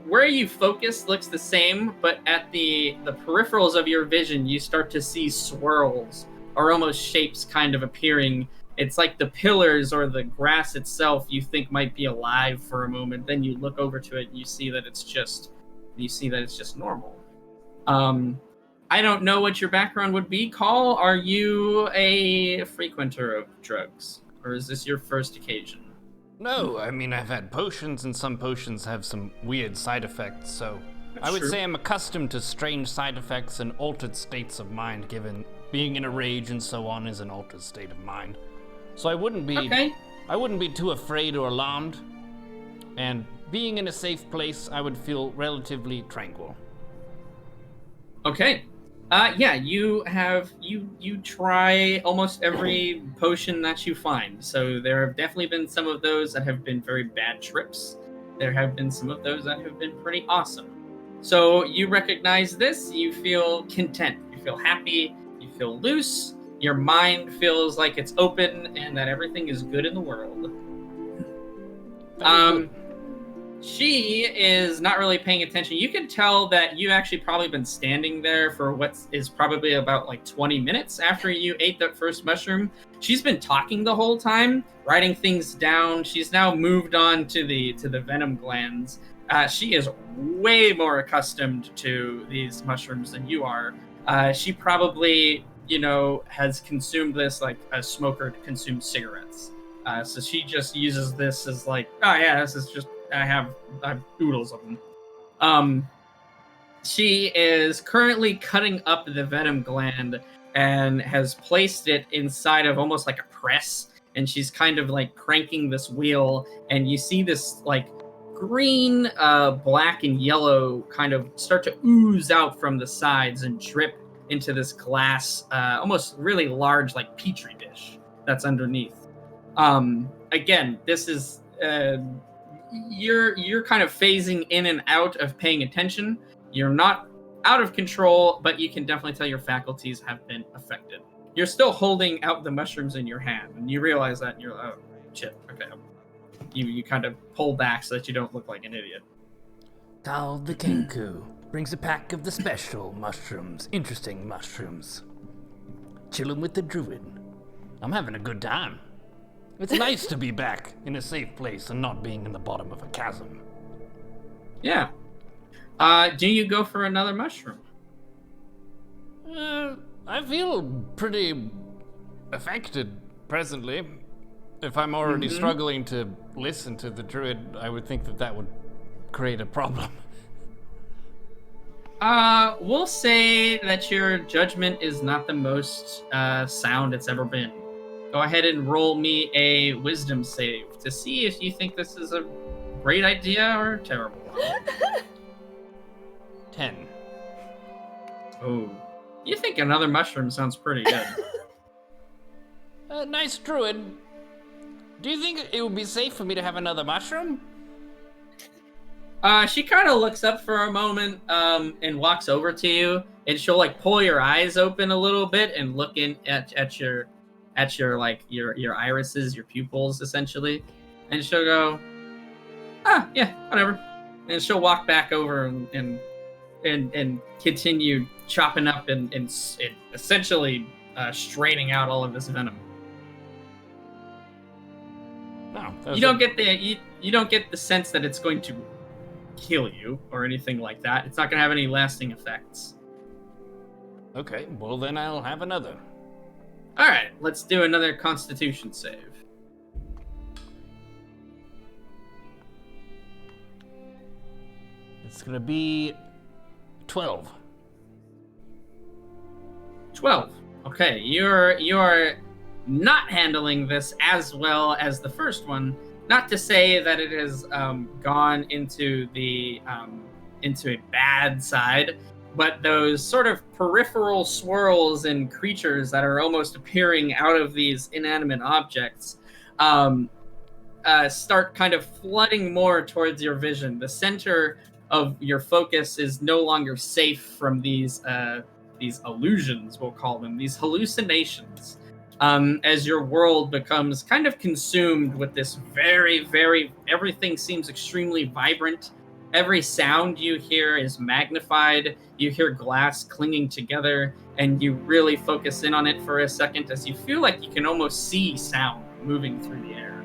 where you focus looks the same, but at the peripherals of your vision, you start to see swirls or almost shapes kind of appearing. It's like the pillars or the grass itself you think might be alive for a moment. Then you look over to it and you see that it's just normal. I don't know what your background would be. Call, are you a frequenter of drugs? Or is this your first occasion? No, I mean, I've had potions, and some potions have some weird side effects, so I would say I'm accustomed to strange side effects and altered states of mind, given being in a rage and so on is an altered state of mind. So I wouldn't be too afraid or alarmed, and being in a safe place, I would feel relatively tranquil. Okay. Yeah, you try almost every potion that you find. So there have definitely been some of those that have been very bad trips. There have been some of those that have been pretty awesome. So you recognize this, you feel content, you feel happy, you feel loose, your mind feels like it's open and that everything is good in the world. She is not really paying attention. You can tell that you've actually probably been standing there for what is probably about like 20 minutes after you ate that first mushroom. She's been talking the whole time, writing things down. She's now moved on to the venom glands. She is way more accustomed to these mushrooms than you are. She probably, has consumed this like a smoker consumes cigarettes. So she just uses this as like, oh yeah, this is just, I have oodles of them. She is currently cutting up the venom gland and has placed it inside of almost like a press, and she's kind of like cranking this wheel, and you see this like green, black, and yellow kind of start to ooze out from the sides and drip into this glass, almost really large like petri dish that's underneath. Again, this is you're kind of phasing in and out of paying attention. You're not out of control, but you can definitely tell your faculties have been affected. You're still holding out the mushrooms in your hand, and you realize that, and you're like, oh, shit, okay. You kind of pull back so that you don't look like an idiot. Tal the Kenku brings a pack of the special mushrooms, interesting mushrooms. Chilling with the druid. I'm having a good time. It's nice to be back in a safe place and not being in the bottom of a chasm. Yeah. Do you go for another mushroom? I feel pretty affected presently. If I'm already struggling to listen to the druid, I would think that would create a problem. We'll say that your judgment is not the most sound it's ever been. Go ahead and roll me a wisdom save to see if you think this is a great idea or a terrible one. 10. Oh, you think another mushroom sounds pretty good. Nice druid. Do you think it would be safe for me to have another mushroom? She kind of looks up for a moment and walks over to you, and she'll like pull your eyes open a little bit and look in at your like your irises, your pupils essentially, and she'll go, yeah, whatever, and she'll walk back over and continue chopping up and essentially straining out all of this venom. No, You don't get the sense that it's going to kill you or anything like that. It's not going to have any lasting effects. Okay, well then I'll have another. All right, let's do another Constitution save. It's gonna be 12. 12. Okay, you're not handling this as well as the first one. Not to say that it has gone into a bad side, but those sort of peripheral swirls and creatures that are almost appearing out of these inanimate objects start kind of flooding more towards your vision. The center of your focus is no longer safe from these illusions, we'll call them, these hallucinations. As your world becomes kind of consumed with this everything seems extremely vibrant. Every sound you hear is magnified. You hear glass clinging together, and you really focus in on it for a second as you feel like you can almost see sound moving through the air.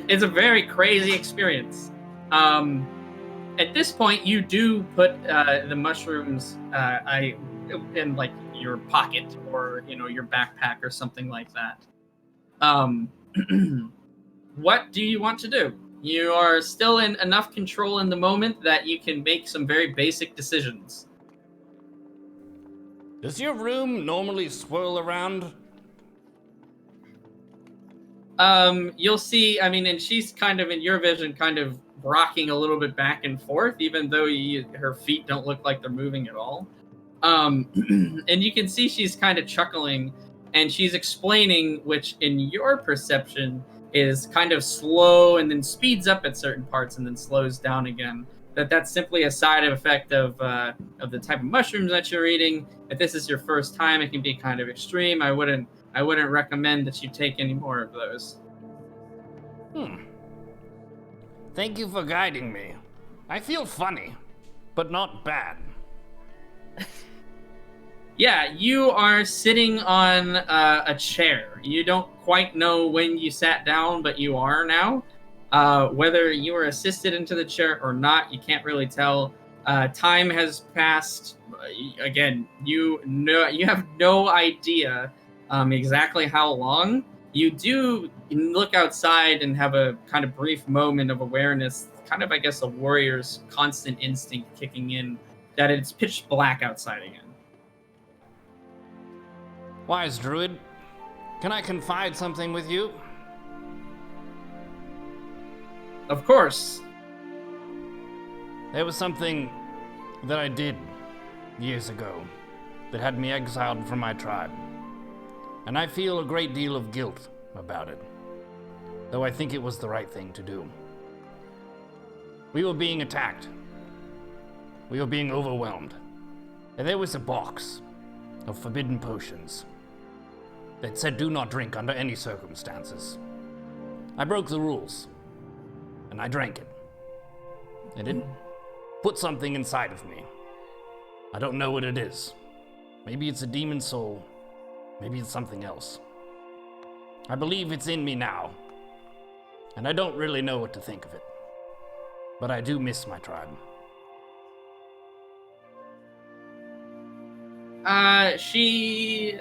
It's a very crazy experience. At this point, you do put the mushrooms in like your pocket or your backpack or something like that. What do you want to do? You are still in enough control in the moment that you can make some very basic decisions. Does your room normally swirl around? You'll see, and she's kind of in your vision, kind of rocking a little bit back and forth, even though her feet don't look like they're moving at all. And you can see she's kind of chuckling, and she's explaining, which in your perception is kind of slow and then speeds up at certain parts and then slows down again. That's simply a side effect of the type of mushrooms that you're eating. If this is your first time, it can be kind of extreme. I wouldn't recommend that you take any more of those. Thank you for guiding me. I feel funny, but not bad. Yeah, you are sitting on a chair. You don't quite know when you sat down, but you are now. Whether you were assisted into the chair or not, you can't really tell. Time has passed. Again, you have no idea exactly how long. You do look outside and have a kind of brief moment of awareness, kind of, I guess, a warrior's constant instinct kicking in, that it's pitch black outside again. Wise druid, can I confide something with you? Of course. There was something that I did years ago that had me exiled from my tribe. And I feel a great deal of guilt about it, though I think it was the right thing to do. We were being attacked. We were being overwhelmed. And there was a box of forbidden potions that said do not drink under any circumstances. I broke the rules, and I drank it. And it put something inside of me. I don't know what it is. Maybe it's a demon soul. Maybe it's something else. I believe it's in me now, and I don't really know what to think of it. But I do miss my tribe. She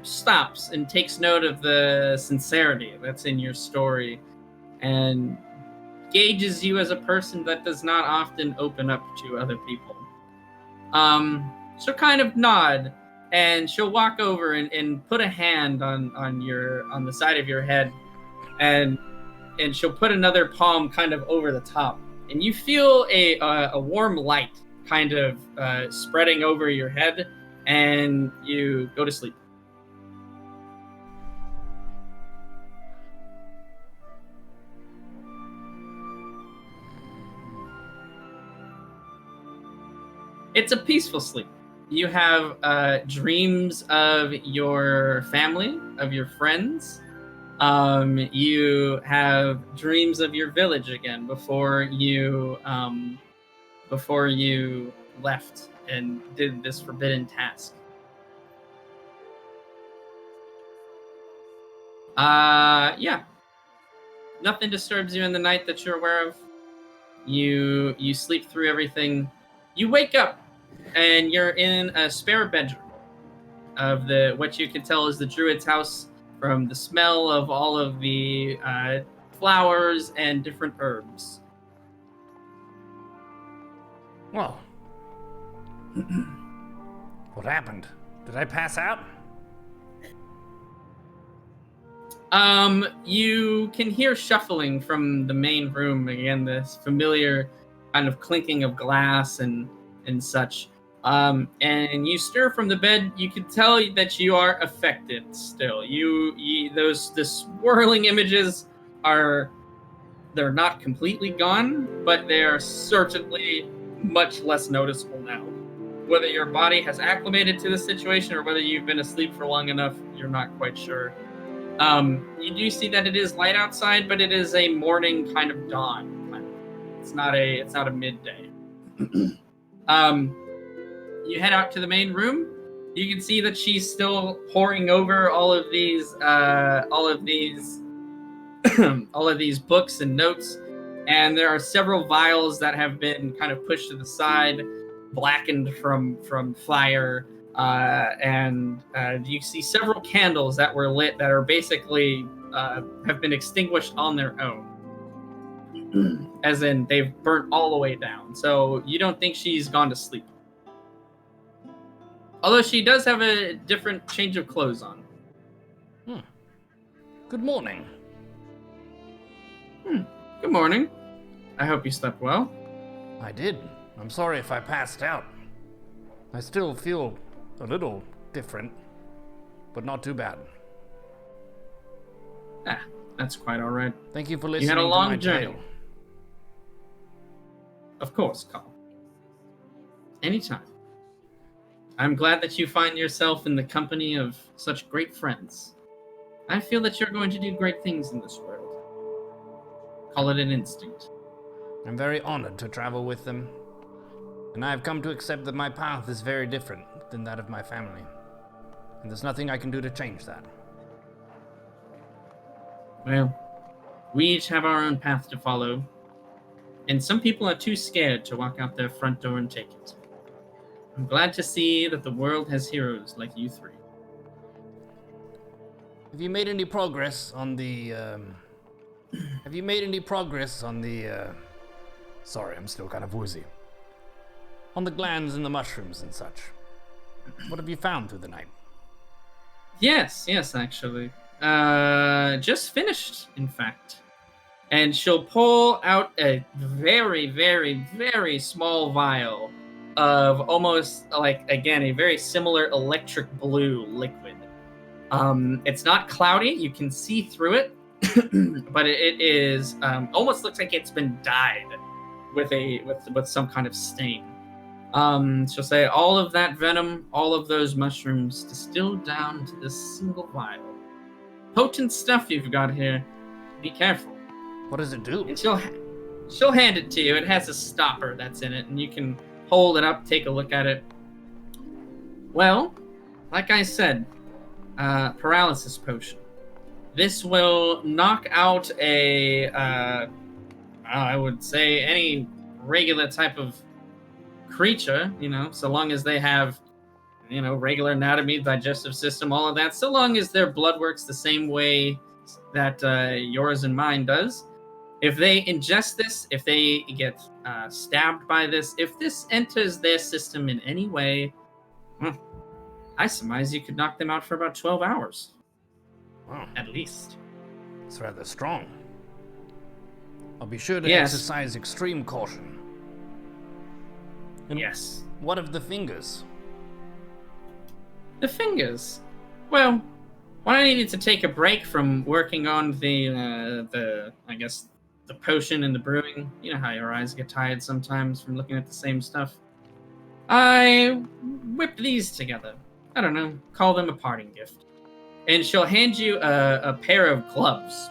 stops and takes note of the sincerity that's in your story and gauges you as a person that does not often open up to other people. She'll kind of nod, and she'll walk over and put a hand on the side of your head, and she'll put another palm kind of over the top, and you feel a warm light kind of spreading over your head, and you go to sleep. It's a peaceful sleep. You have dreams of your family, of your friends. You have dreams of your village again before you left and did this forbidden task. Yeah. Nothing disturbs you in the night that you're aware of. You sleep through everything. You wake up and you're in a spare bedroom of what you can tell is the druid's house from the smell of all of the flowers and different herbs. Well, what happened? Did I pass out? You can hear shuffling from the main room again, this familiar kind of clinking of glass and such. And you stir from the bed. You can tell that you are affected still. The swirling images they're not completely gone, but they are certainly much less noticeable now. Whether your body has acclimated to the situation or whether you've been asleep for long enough, you're not quite sure. You do see that it is light outside, but it is a morning kind of dawn. It's not a midday. You head out to the main room. You can see that she's still poring over all of these books and notes, and there are several vials that have been kind of pushed to the side, blackened from fire, and you see several candles that were lit that are basically have been extinguished on their own, as in they've burnt all the way down. So you don't think she's gone to sleep. Although she does have a different change of clothes on. Good morning. Good morning. I hope you slept well. I did. I'm sorry if I passed out. I still feel a little different, but not too bad. That's quite all right. Thank you for listening You had a long to my journey. tale. Of course, Carl. Anytime. I'm glad that you find yourself in the company of such great friends. I feel that you're going to do great things in this world. Call it an instinct. I'm very honored to travel with them, and I have come to accept that my path is very different than that of my family, and there's nothing I can do to change that. Well, we each have our own path to follow, and some people are too scared to walk out their front door and take it. I'm glad to see that the world has heroes like you three. Have you made any progress on the, sorry, I'm still kind of woozy. On the glands and the mushrooms and such. What have you found through the night? Yes, actually. Just finished, in fact. And she'll pull out a very, very, very small vial of almost like, again, a very similar electric blue liquid. It's not cloudy, you can see through it, but it is almost looks like it's been dyed with some kind of stain. She'll say all of that venom, all of those mushrooms distilled down to this single vial. Potent stuff you've got here. Be careful. What does it do? And she'll hand it to you. It has a stopper that's in it, and you can hold it up, take a look at it. Well, like I said, Paralysis Potion. This will knock out I would say any regular type of creature, so long as they have, regular anatomy, digestive system, all of that, so long as their blood works the same way that yours and mine does. If they ingest this, if they get stabbed by this. If this enters their system in any way, I surmise you could knock them out for about 12 hours. Wow, At least. it's rather strong. I'll be sure to Yes. exercise extreme caution. And Yes. what of the fingers? The fingers. Well, when I needed to take a break from working on the potion and the brewing, you know how your eyes get tired sometimes from looking at the same stuff. I whipped these together. I don't know, call them a parting gift. And she'll hand you a pair of gloves.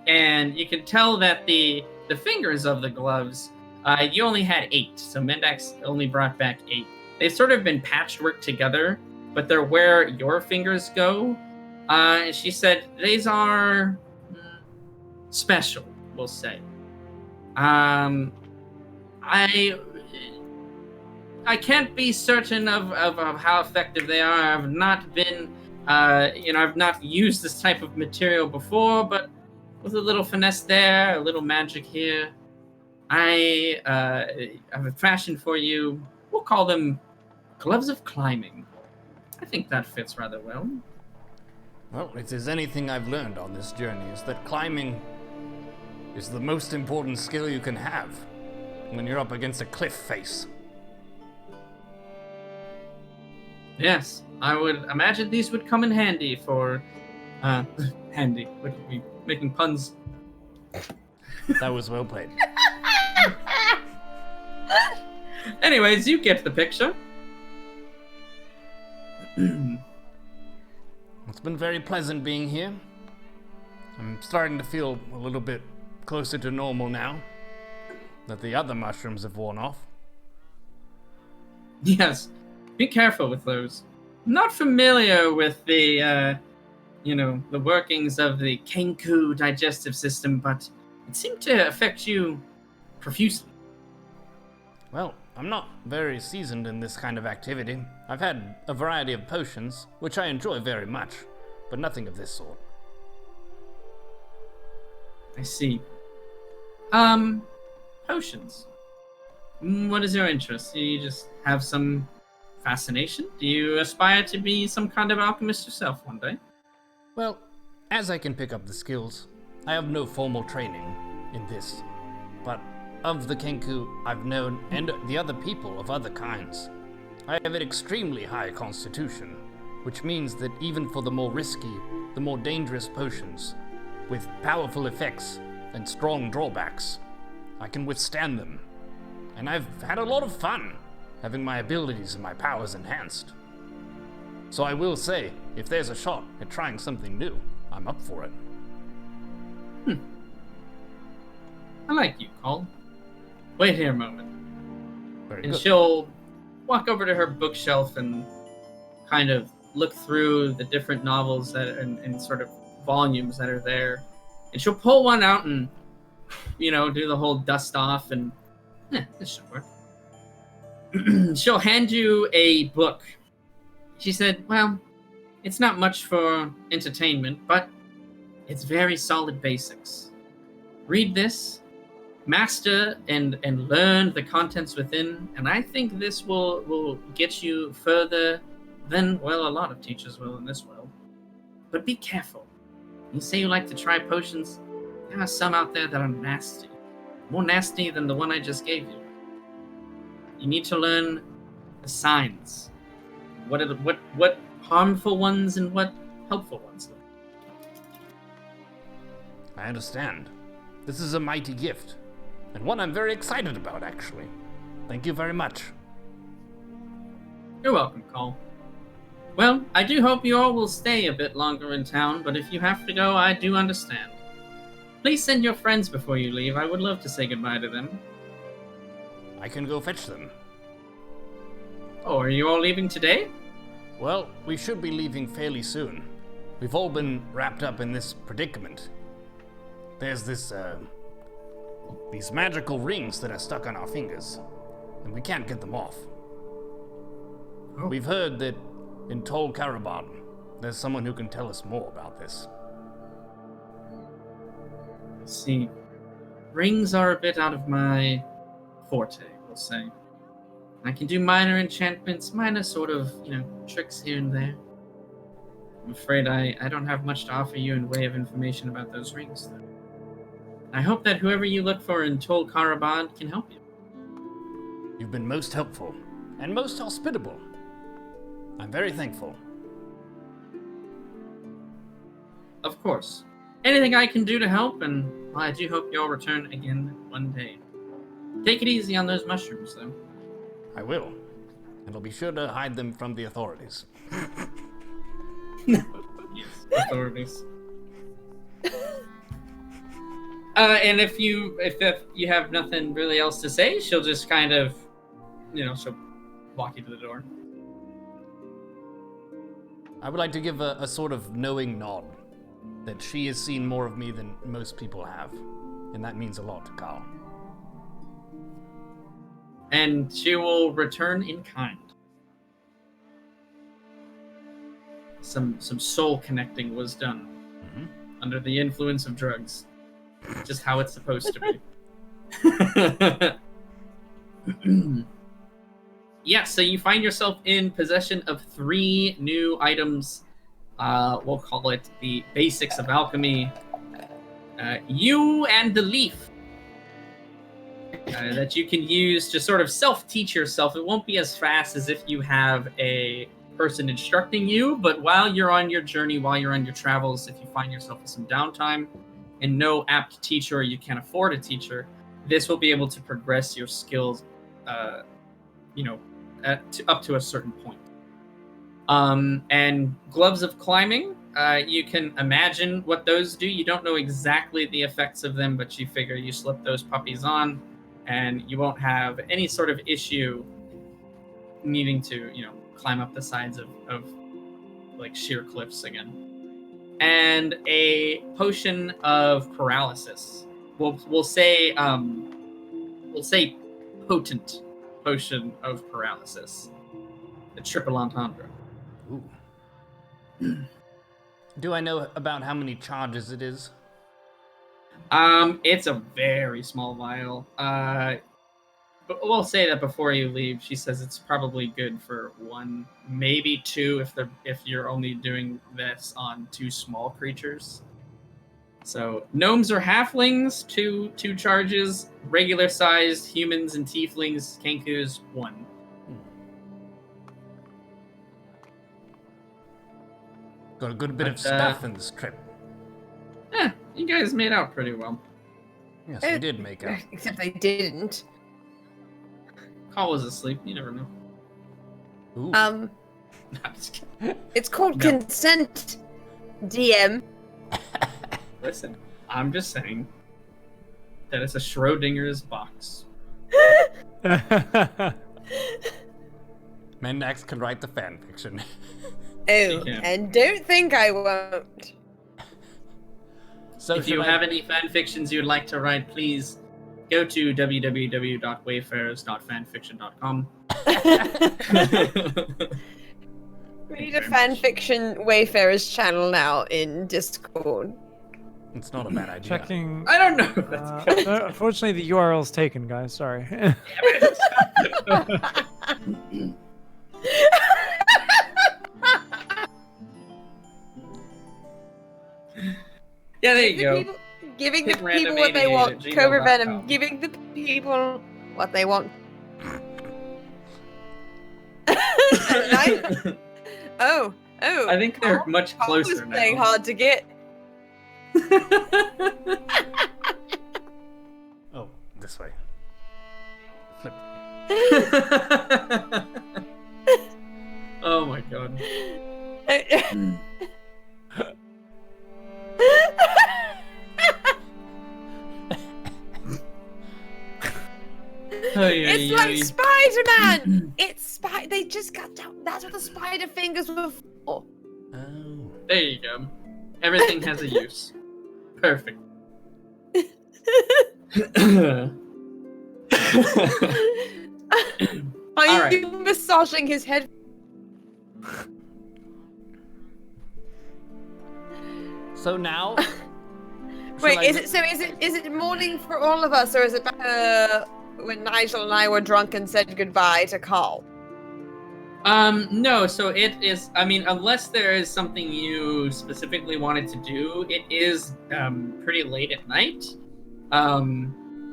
And you can tell that the fingers of the gloves, you only had 8, so Mendax only brought back 8. They've sort of been patchwork together, but they're where your fingers go. And she said these are special, we'll say. I can't be certain of how effective they are. I've not been, I've not used this type of material before, but with a little finesse there, a little magic here, I have a fashion for you. We'll call them gloves of climbing. I think that fits rather well. Well, if there's anything I've learned on this journey, is that climbing is the most important skill you can have when you're up against a cliff face. Yes, I would imagine these would come in handy for, handy. Would we making puns? That was well played. Anyways, you get the picture. It's been very pleasant being here. I'm starting to feel a little bit closer to normal now that the other mushrooms have worn off. Yes, be careful with those. I'm not familiar with the, the workings of the Kenku digestive system, but it seemed to affect you profusely. Well, I'm not very seasoned in this kind of activity. I've had a variety of potions, which I enjoy very much, but nothing of this sort. I see. Potions. What is your interest? Do you just have some fascination? Do you aspire to be some kind of alchemist yourself one day? Well, as I can pick up the skills, I have no formal training in this, but of the Kenku I've known and the other people of other kinds, I have an extremely high constitution, which means that even for the more risky, the more dangerous potions, with powerful effects and strong drawbacks, I can withstand them. And I've had a lot of fun having my abilities and my powers enhanced. So I will say, if there's a shot at trying something new, I'm up for it. I like you, Cole. Wait here a moment. Very And good. she'll walk over to her bookshelf and kind of look through the different novels and sort of volumes that are there. And she'll pull one out and, do the whole dust off and, this should work. She'll hand you a book. She said, well, it's not much for entertainment, but it's very solid basics. Read this, master and learn the contents within, and I think this will get you further than, well, a lot of teachers will in this world. But be careful. You say you like to try potions, there are some out there that are nasty. More nasty than the one I just gave you. You need to learn the signs. What harmful ones and what helpful ones. I understand. This is a mighty gift, and one I'm very excited about, actually. Thank you very much. You're welcome, Cole. Well, I do hope you all will stay a bit longer in town, but if you have to go, I do understand. Please send your friends before you leave. I would love to say goodbye to them. I can go fetch them. Oh, are you all leaving today? Well, we should be leaving fairly soon. We've all been wrapped up in this predicament. There's these magical rings that are stuck on our fingers, and we can't get them off. Oh. We've heard that in Tol Karaban, there's someone who can tell us more about this. See, rings are a bit out of my forte, we'll say. I can do minor enchantments, minor sort of, tricks here and there. I'm afraid I don't have much to offer you in way of information about those rings, though. I hope that whoever you look for in Tol Karabad can help you. You've been most helpful and most hospitable. I'm very thankful. Of course. Anything I can do to help, and I do hope you'll return again one day. Take it easy on those mushrooms, though. I will. And I'll be sure to hide them from the authorities. Yes, authorities. And if you have nothing really else to say, she'll just kind of, she'll walk you to the door. I would like to give a sort of knowing nod that she has seen more of me than most people have, and that means a lot to Carl. And she will return in kind. Some soul connecting was done under the influence of drugs. Just how it's supposed to be. Yeah, so you find yourself in possession of 3 new items. We'll call it the basics of alchemy. You and the leaf that you can use to sort of self-teach yourself. It won't be as fast as if you have a person instructing you, but while you're on your journey, while you're on your travels, if you find yourself with some downtime and no apt teacher, or you can't afford a teacher, this will be able to progress your skills, up to a certain point. And gloves of climbing, you can imagine what those do. You don't know exactly the effects of them, but you figure you slip those puppies on, and you won't have any sort of issue needing to, climb up the sides of like sheer cliffs again. And a potion of paralysis. We'll say potent potion of paralysis. The triple entendre. Ooh. Do I know about how many charges it is? It's a very small vial. But we'll say that before you leave, she says it's probably good for 1, maybe 2 if you're only doing this on 2 small creatures. So gnomes or halflings, 2 charges. Regular sized humans and tieflings, kenkus, 1. Got a good bit of stuff in this trip. You guys made out pretty well. Yes, we did make out. Except they didn't. Call was asleep. You never know. Ooh. I'm just kidding. It's called consent, DM. Listen, I'm just saying that it's a Schrodinger's box. Mendax can write the fan fiction. Oh, and don't think I won't. So if you have any fan fictions you'd like to write, please go to www.wayfarers.fanfiction.com. We need a fanfiction Wayfarers channel now in Discord. It's not a bad idea. Checking. I don't know. No, unfortunately, the URL's taken, guys. Sorry. Yeah, there you go. Giving the Hit people what they want. random88@gmail.com. Cobra Venom. Giving the people what they want. Oh. I think they're much closer now. Playing hard to get. Oh, this way. Flip. Oh my god. It's like Spider-Man! They just got down. That's what the spider fingers were for. Oh. There you go. Everything has a use. Perfect. Are you massaging his head? So now. Wait, is it morning for all of us, or is it when Nigel and I were drunk and said goodbye to Carl? No, so it is, I mean, unless there is something you specifically wanted to do, it is pretty late at night.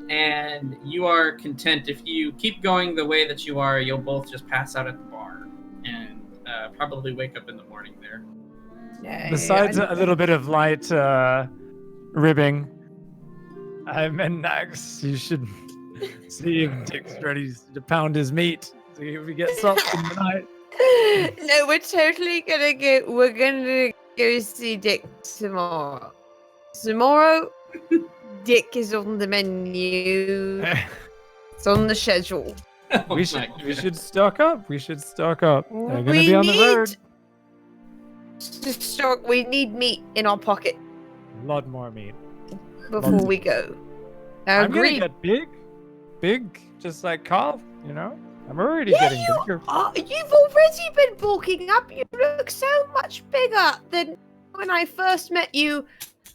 And you are content if you keep going the way that you are, you'll both just pass out at the bar and probably wake up in the morning there. Besides a little bit of light ribbing, and Nax, you should see if Dick's ready to pound his meat. See if we get something tonight. No, we're totally gonna go. We're gonna go see Dick tomorrow. Tomorrow, Dick is on the menu. It's on the schedule. Oh we should stock up. We should stock up. They're gonna We be on the need road. to stock. We need meat in our pocket A lot more meat. before we go. I I'm agree. gonna get big, just like Carl. You know, I'm already Yeah, getting you bigger. are. You've already been bulking up. You look so much bigger than when I first met you,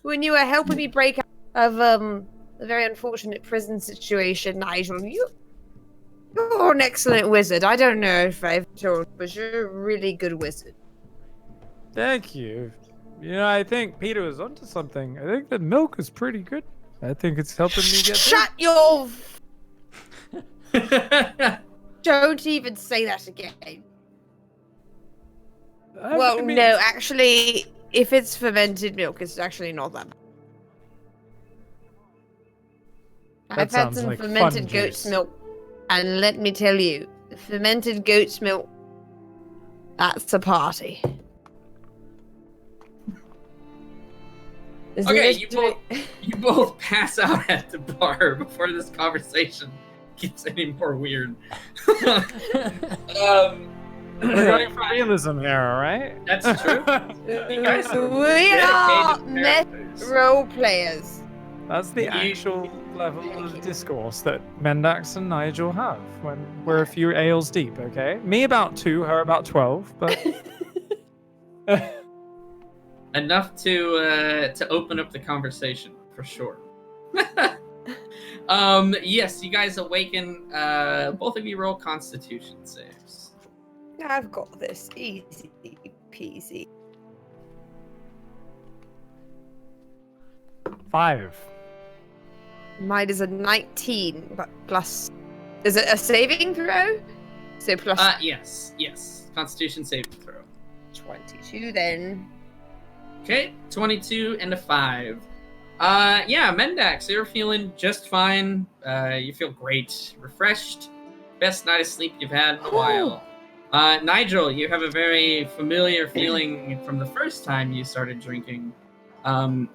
when you were helping me break out of a very unfortunate prison situation, Nigel. You're an excellent wizard. I don't know if I've told, but you're a really good wizard. Thank you. You know, I think Peter was onto something. I think the milk is pretty good. I think it's helping me get Shut your. Don't even say that again. big. Well, I mean, no, actually, if it's fermented milk, it's actually not that bad. That I've had sounds some like fun fermented goat's juice. milk, and let me tell you, fermented goat's milk, that's a party. Okay, you both pass out at the bar before this conversation gets any more weird. We're going for realism here, all right? That's true. You guys are We are dedicated met characters. role players. That's the actual level of discourse that Mendax and Nigel have when we're a few ales deep, okay? Me about 2, her about 12, but... Enough to open up the conversation for sure. Yes, you guys awaken. Both of you roll Constitution saves. I've got this. Easy peasy. 5. Mine is a 19, but plus... Is it a saving throw? So plus Yes. Constitution saving throw. 22 then. Okay, 22 and a 5. Yeah, Mendax, you're feeling just fine. You feel great, refreshed. Best night of sleep you've had in a while. Nigel, you have a very familiar feeling from the first time you started drinking.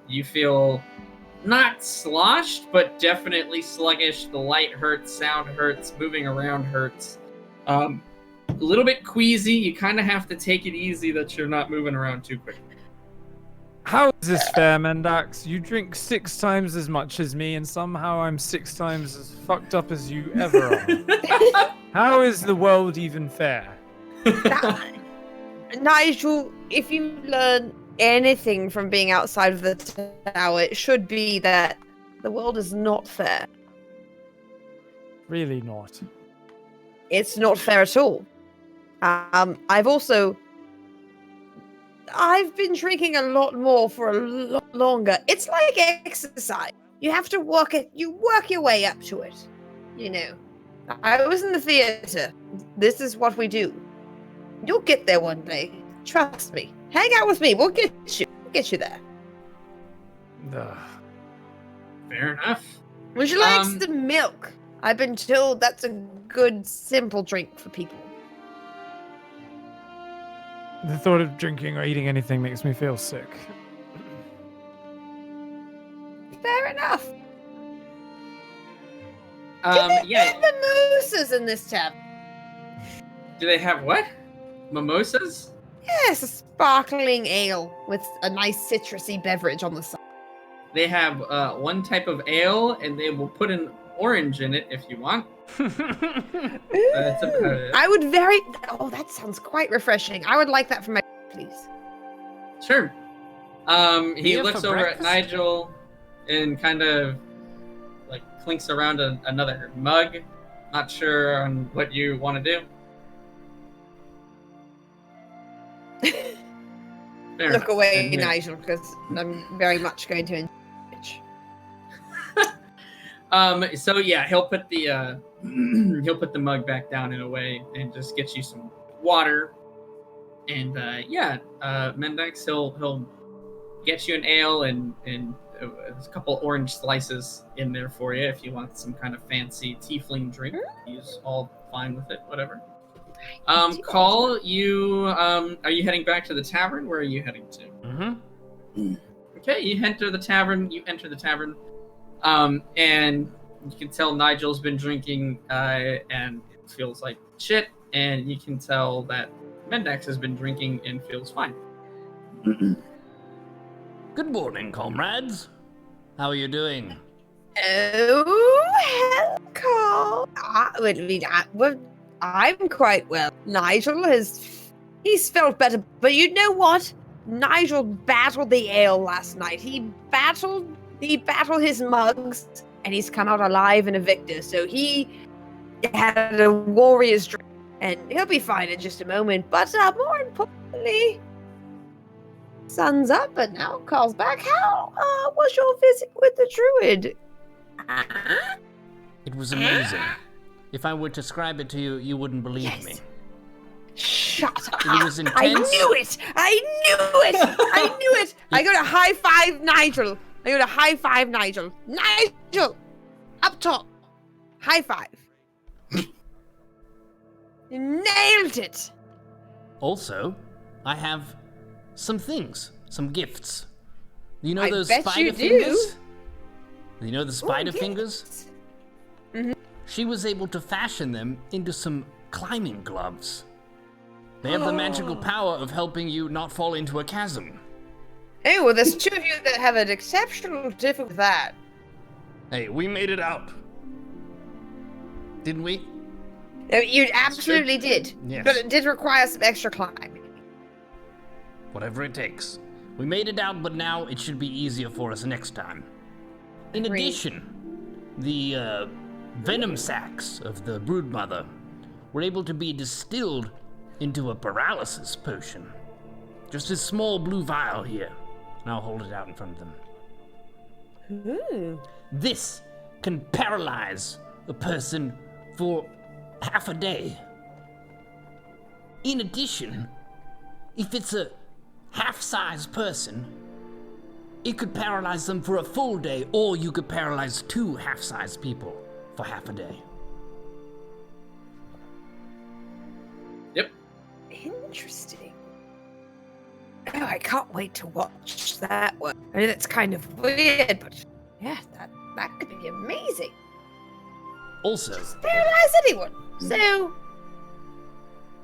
You feel not sloshed, but definitely sluggish. The light hurts, sound hurts, moving around hurts. A little bit queasy. You kind of have to take it easy that you're not moving around too quickly. How is this fair, Mendax? You drink 6 times as much as me, and somehow I'm 6 times as fucked up as you ever are. How is the world even fair? Nigel, if you learn anything from being outside of the tower, it should be that the world is not fair. Really not. It's not fair at all. I've been drinking a lot more for a lot longer. It's like exercise. You have to work your way up to it. You know. I was in the theater. This is what we do. You'll get there one day. Trust me. Hang out with me. We'll get you there. Ugh. Fair enough. Would you like some milk? I've been told that's a good, simple drink for people. The thought of drinking or eating anything makes me feel sick. Fair enough. Yeah. Mimosas in this tavern. Do they have what? Mimosas? Yes, a sparkling ale with a nice citrusy beverage on the side. They have one type of ale, and they will put an orange in it if you want. That's about it. I would that sounds quite refreshing. I would like that for my please. Sure. He Yeah, looks for over breakfast? at Nigel and kind of like clinks around another mug. Not sure on what you want to do. Fair Look enough. away, And, Nigel, because I'm very much going to enjoy it. So yeah, he'll put the mug back down in a way and just get you some water. And Mendex, he'll get you an ale and a couple orange slices in there for you if you want some kind of fancy tiefling drink. He's all fine with it, whatever. Call, you are you heading back to the tavern? Where are you heading to? Mm-hmm. Okay, you enter the tavern. And you can tell Nigel's been drinking and feels like shit. And you can tell that Mendex has been drinking and feels fine. Good morning, comrades. How are you doing? Oh, Carl. I'm quite well. Nigel he's felt better, but you know what? Nigel battled the ale last night. He battled his mugs, and he's come out alive and a victor. So he had a warrior's drink, and he'll be fine in just a moment. But more importantly, sun's up, but now Carl's back. How was your visit with the druid? It was amazing. If I were to describe it to you, you wouldn't believe me. Shut up. It was intense. I knew it. I knew it. I go to high five Nigel. Nigel! Up top. High five. You nailed it. Also, I have some things, some gifts. You know I those bet spider you do. fingers? You know the spider Ooh, fingers? yes. Mhm. She was able to fashion them into some climbing gloves. They have the magical power of helping you not fall into a chasm. Oh, well, there's two of you that have an exceptional difficulty with that. Hey, we made it out. Didn't we? You absolutely did. Yes. But it did require some extra climbing. Whatever it takes. We made it out, but now it should be easier for us next time. In Agreed. addition, the venom sacs of the broodmother were able to be distilled into a paralysis potion. Just this small blue vial here. And I'll hold it out in front of them. Ooh. This can paralyze a person for half a day. In addition, if it's a half-sized person, it could paralyze them for a full day, or you could paralyze two half-sized people for half a day. Yep. Interesting. Oh, I can't wait to watch that one. I mean, it's kind of weird, but yeah, that could be amazing. Also, Paralyze anyone. So,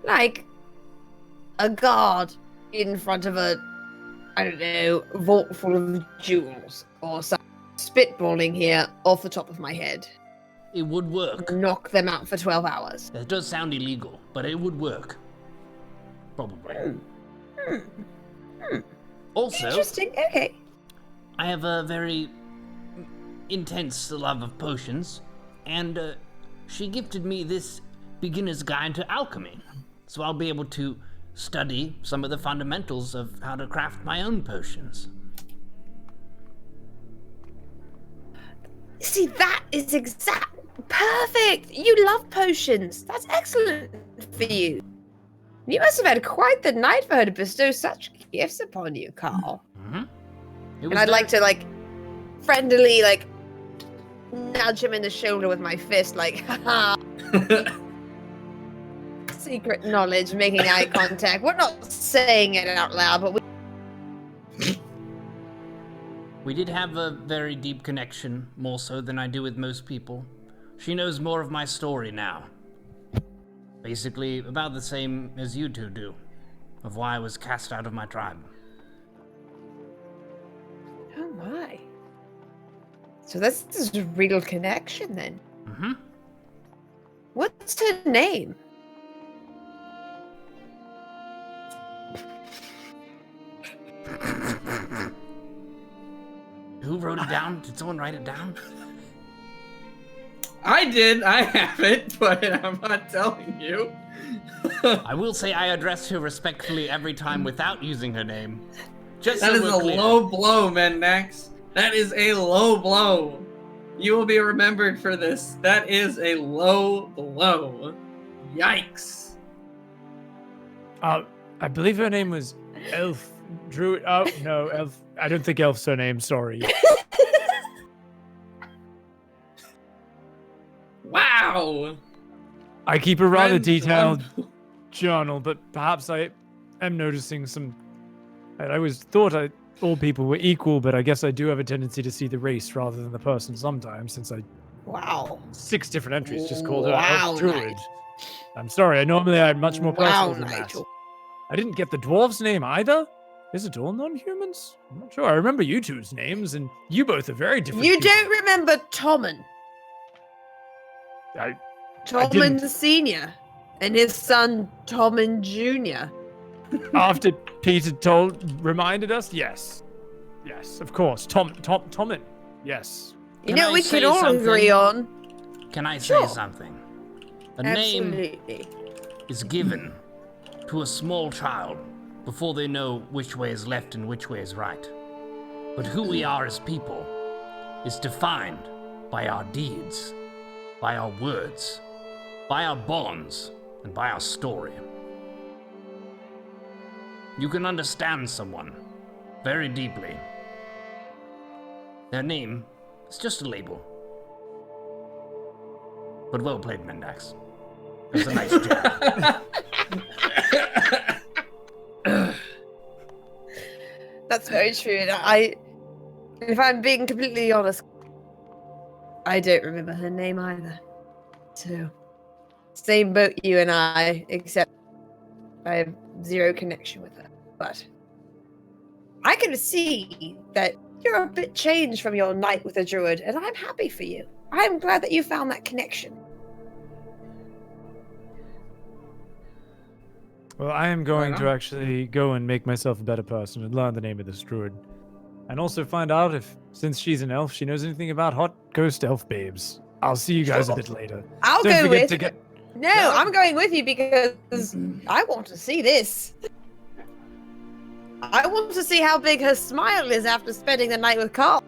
like, a guard in front of a, I don't know, vault full of jewels or something. Spitballing here off the top of my head. it would work. Knock them out for 12 hours. That does sound illegal, but it would work. Probably. Also, Interesting. Okay. I have a very intense love of potions, and she gifted me this beginner's guide to alchemy. So I'll be able to study some of the fundamentals of how to craft my own potions. See, that is perfect. You love potions. That's excellent for you. You must have had quite the night for her to bestow such gifts upon you, Carl. Mm-hmm. And I'd like to, friendly, nudge him in the shoulder with my fist, haha. Secret knowledge, making eye contact. We're not saying it out loud, but We did have a very deep connection, more so than I do with most people. She knows more of my story now. Basically, about the same as you two do, of why I was cast out of my tribe. Oh my. So this is a real connection then. Mm-hmm. What's her name? Who wrote it down? Did someone write it down? I did. I have it, but I'm not telling you. I will say I addressed her respectfully every time without using her name. Just That so is we're a clear. low blow, Mendax. That is a low blow. You will be remembered for this. That is a low blow. Yikes. I believe her name was Elf Druid. Oh no, Elf. I don't think Elf's her name. Sorry. Wow. I keep a rather Friends, detailed journal, but perhaps I am noticing some. I always thought all people were equal, but I guess I do have a tendency to see the race rather than the person sometimes, since I Wow. 6 different entries just called her Wow, Elf Druid. Nigel. I'm sorry, I normally I'm much more Wow, personal than Nigel. that. I didn't get the dwarf's name either. Is it all non-humans? I'm not sure. I remember you two's names, and you both are very different. You people. don't remember Tommen? I Tommen didn't. the Senior and his son Tommen Jr. After Peter reminded us, yes, of course, Tommen, yes. You Can know I we say can all something? agree on. Can I say Sure. something? A name Absolutely. is given to a small child before they know which way is left and which way is right. But who we are as people is defined by our deeds, by our words, by our bonds, and by our story. You can understand someone very deeply. Their name is just a label. But well played, Mendax. It was a nice job. That's very true. And if I'm being completely honest, I don't remember her name either. So, same boat you and I, except I have zero connection with her. But I can see that you're a bit changed from your night with the druid, and I'm happy for you. I'm glad that you found that connection. Well, I am going Right to on. actually go and make myself a better person and learn the name of this druid. And also find out if, since she's an elf, she knows anything about hot ghost elf babes. I'll see you guys a bit later. I'll Don't go forget with. to get. No, I'm going with you because I want to see this. I want to see how big her smile is after spending the night with Carl.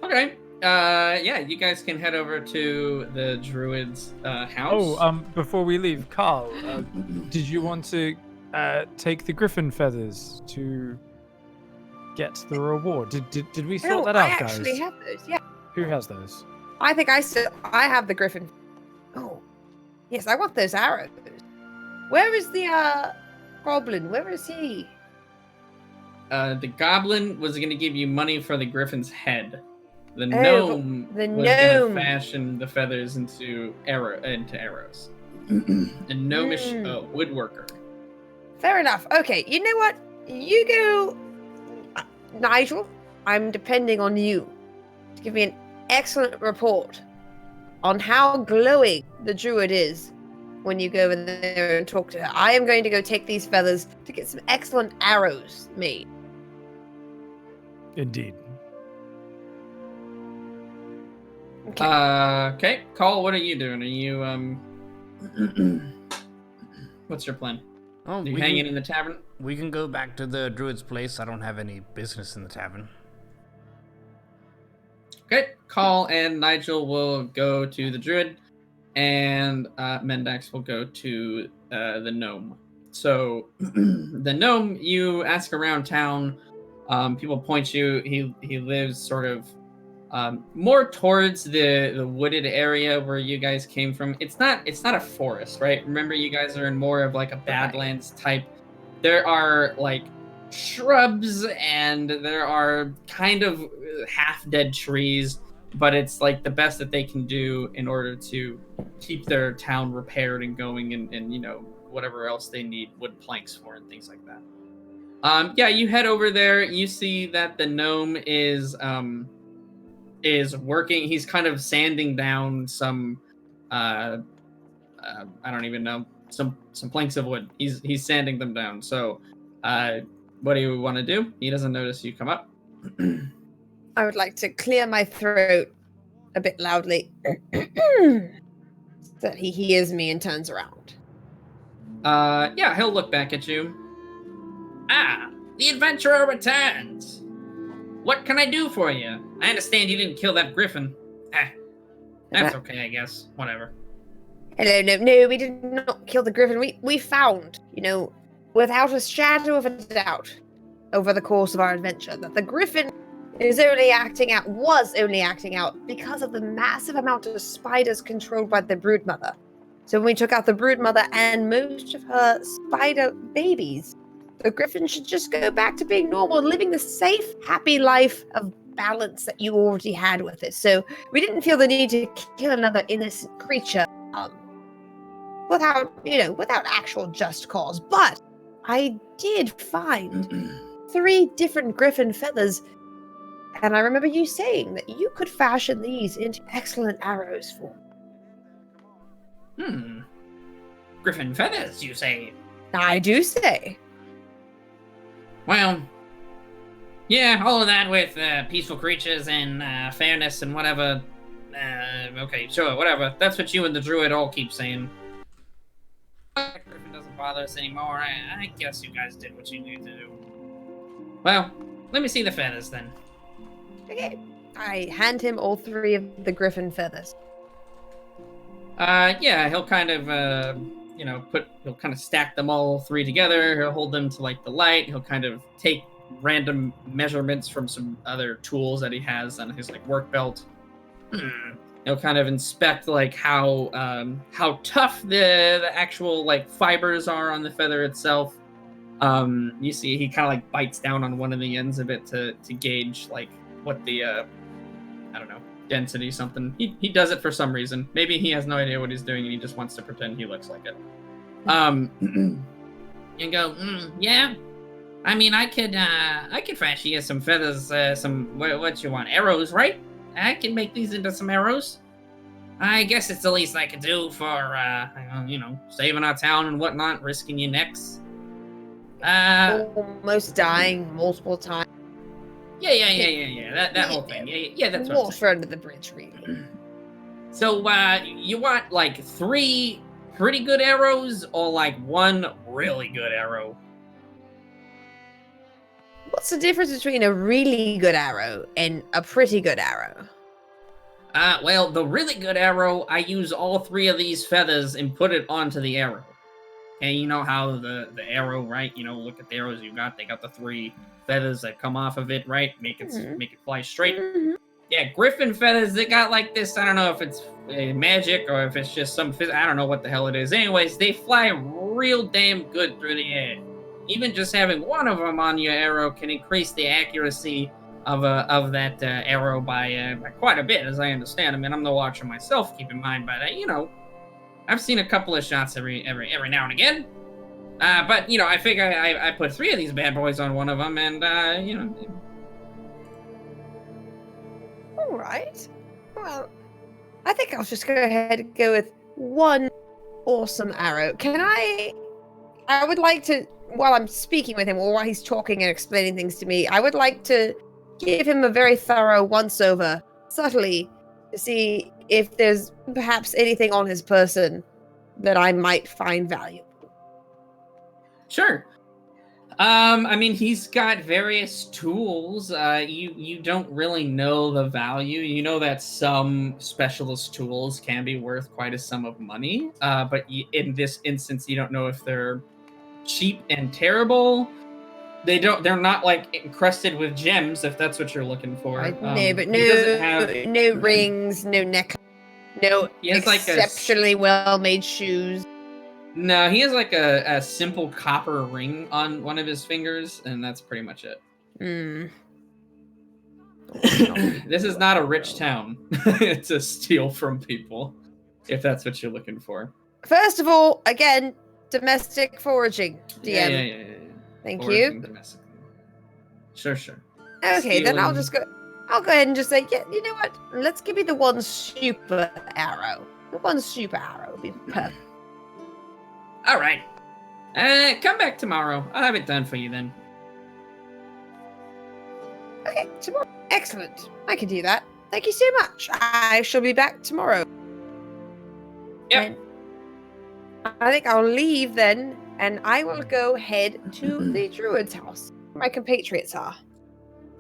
Okay. Yeah, you guys can head over to the druid's house. Oh, before we leave, Carl, did you want to take the Griffin Feathers to get the reward? Did we sort that out, I guys? actually have those. Yeah, Who has those? I think I have the Griffin. Oh, yes, I want those arrows. Where is the goblin? Where is he? The goblin was going to give you money for the griffin's head. The Oh, gnome the was going gnome. to fashion the feathers into arrows. A gnomish woodworker. Fair enough. Okay, you know what? You go, Nigel. I'm depending on you to give me an excellent report on how glowing the druid is when you go over there and talk to her. I am going to go take these feathers to get some excellent arrows made. Indeed. Okay. Okay, Cole, what are you doing? Are you what's your plan? Oh, Are you we hanging can, in the tavern? we can go back to the druid's place. I don't have any business in the tavern. Okay, Call and Nigel will go to the druid, and Mendax will go to the gnome. So, the gnome, you ask around town, people point you. He lives sort of more towards the wooded area where you guys came from. It's not a forest, right? Remember, you guys are in more of like a Badlands type. There are like shrubs and there are kind of half-dead trees, but it's like the best that they can do in order to keep their town repaired and going, and you know, whatever else they need wood planks for and things like that. Yeah, you head over there. You see that the gnome is working. He's kind of sanding down some I don't even know, some planks of wood. He's sanding them down. So what do you want to do? He doesn't notice you come up. I would like to clear my throat a bit loudly so that he hears me and turns around. Yeah, he'll look back at you. Ah, the adventurer returns. What can I do for you? I understand you didn't kill that griffin. That's okay, I guess. Whatever. Hello, no, we did not kill the griffin. We found, without a shadow of a doubt, over the course of our adventure, that the griffin was only acting out because of the massive amount of spiders controlled by the broodmother. So when we took out the broodmother and most of her spider babies, the griffin should just go back to being normal, living the safe, happy life of balance that you already had with it. So we didn't feel the need to kill another innocent creature without actual just cause. But I did find 3 different Griffin Feathers, and I remember you saying that you could fashion these into excellent arrows for me. Griffin Feathers, you say? I do say. Well, yeah, all of that with peaceful creatures and fairness and whatever. Okay, sure, whatever. That's what you and the druid all keep saying. Griffin doesn't bother us anymore. I guess you guys did what you needed to do. Well, let me see the feathers then. Okay. I hand him all 3 of the Griffin Feathers. Yeah, he'll kind of, he'll kind of stack them all 3 together. He'll hold them to, the light. He'll kind of take random measurements from some other tools that he has on his, work belt. He'll kind of inspect, how tough the actual, fibers are on the feather itself. You see he kind of, bites down on one of the ends of it to gauge, what the, I don't know, density something. He does it for some reason. Maybe he has no idea what he's doing and he just wants to pretend he looks like it. You go, yeah. I mean, I could fashion you some feathers, what you want, arrows, right? I can make these into some arrows. I guess it's the least I could do for, saving our town and whatnot, risking your necks. Almost dying multiple times. Yeah. That whole thing. Yeah, that's what I'm saying. Water under the bridge, really. So, you want, 3 pretty good arrows or, 1 really good arrow? What's the difference between a really good arrow and a pretty good arrow? Well, the really good arrow, I use all 3 of these feathers and put it onto the arrow. Okay, you know how the arrow, right? Look at the arrows you got. They got the 3 feathers that come off of it, right? Make it fly straight. Mm-hmm. Yeah, Griffin Feathers, they got this, I don't know if it's magic or if it's just some, I don't know what the hell it is. Anyways, they fly real damn good through the air. Even just having 1 of them on your arrow can increase the accuracy of that arrow by quite a bit, as I understand. I mean, I'm no archer myself, keep in mind, but I've seen a couple of shots every now and again. But I figure I put 3 of these bad boys on one of them, and All right. Well, I think I'll just go ahead and go with 1 awesome arrow. I would like to, while I'm speaking with him, or while he's talking and explaining things to me, I would like to give him a very thorough once-over, subtly, to see if there's perhaps anything on his person that I might find valuable. Sure. I mean, he's got various tools. You don't really know the value. You know that some specialist tools can be worth quite a sum of money. But in this instance, you don't know if they're cheap and terrible. They're not encrusted with gems, if that's what you're looking for. No rings, no necklace, no exceptionally well-made shoes. No, he has a simple copper ring on one of his fingers, and that's pretty much it. This is not a rich town. It's a steal from people, if that's what you're looking for. First of all, again, domestic foraging, DM. Yeah. Thank Foraging you. domestically. Sure. Okay, then I'll go ahead and just say, yeah, you know what? Let's give me the 1 super arrow. The 1 super arrow would be perfect. All right. Come back tomorrow. I'll have it done for you then. Okay, tomorrow. Excellent. I can do that. Thank you so much. I shall be back tomorrow. Yep. And I think I'll leave then, and I will go head to the druid's house. Where my compatriots are.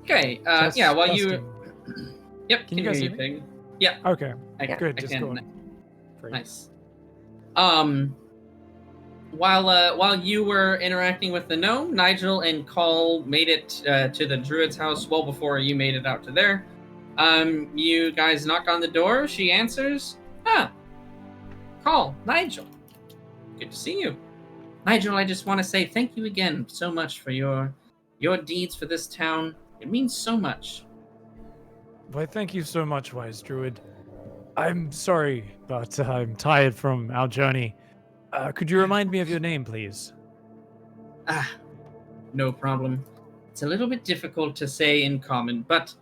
Okay. Just Yeah. While you. testing. Yep. Can you guys hear hear Pig? Yeah. Okay, I, good. I Just can. go on. Great. Nice. While you were interacting with the gnome, Nigel and Call made it to the druid's house well before you made it out to there. You guys knock on the door. She answers. Call, Nigel. Good to see you. Nigel, I just want to say thank you again so much for your deeds for this town. It means so much. Why, thank you so much, Wise Druid. I'm sorry, but I'm tired from our journey. Could you remind me of your name, please? No problem. It's a little bit difficult to say in common, but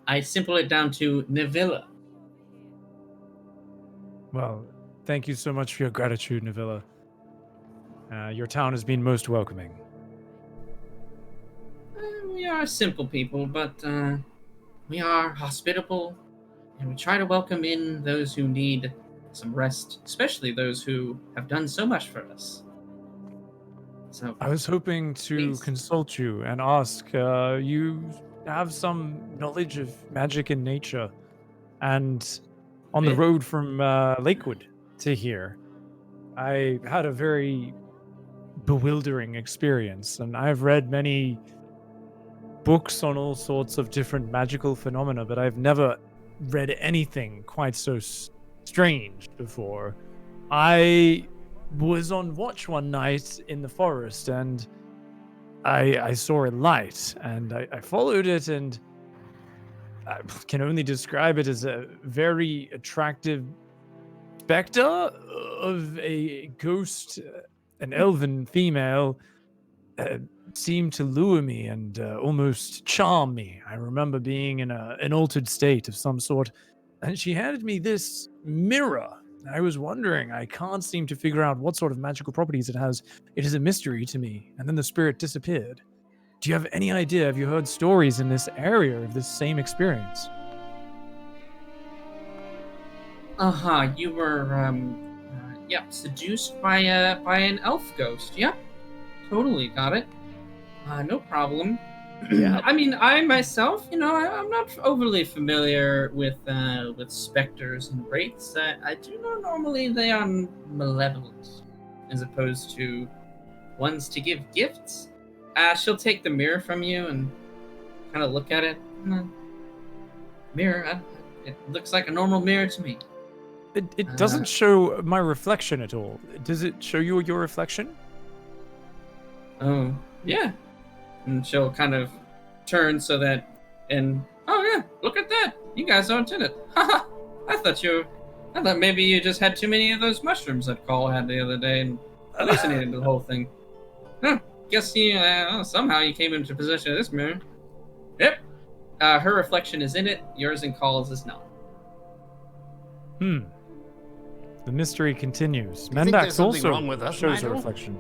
I simple it down to Navilla. Well, thank you so much for your gratitude, Navilla. Your town has been most welcoming. We are simple people, but we are hospitable, and we try to welcome in those who need some rest, especially those who have done so much for us. So I was hoping to Please. consult you and ask, you have some knowledge of magic in nature, and on the Bit. road from Lakewood to here, I had a very bewildering experience, and I've read many books on all sorts of different magical phenomena, but I've never read anything quite so strange before. I was on watch one night in the forest, and I saw a light, and I followed it, and I can only describe it as a very attractive specter of a ghost, an elven female, seemed to lure me and almost charm me. I remember being in an altered state of some sort, and she handed me this mirror. I was wondering, I can't seem to figure out what sort of magical properties it has. It is a mystery to me. And then the spirit disappeared. Do you have any idea? Have you heard stories in this area of this same experience? You were seduced by an elf ghost. Yep, totally got it. No problem. Yeah. I mean, I myself, I'm not overly familiar with specters and wraiths. I do know normally they are malevolent, as opposed to ones to give gifts. She'll take the mirror from you and kind of look at it. Mirror, it looks like a normal mirror to me. It doesn't show my reflection at all. Does it show you your reflection? Oh, yeah. And she'll kind of turn so that, oh yeah, look at that. You guys aren't in it. Haha. I thought maybe you just had too many of those mushrooms that Call had the other day and hallucinated the whole thing. Guess somehow you came into possession of this mirror. Yep. Her reflection is in it. Yours and Call's is not. The mystery continues. Do you think there's Mendax something also wrong with us, shows Nigel? a reflection.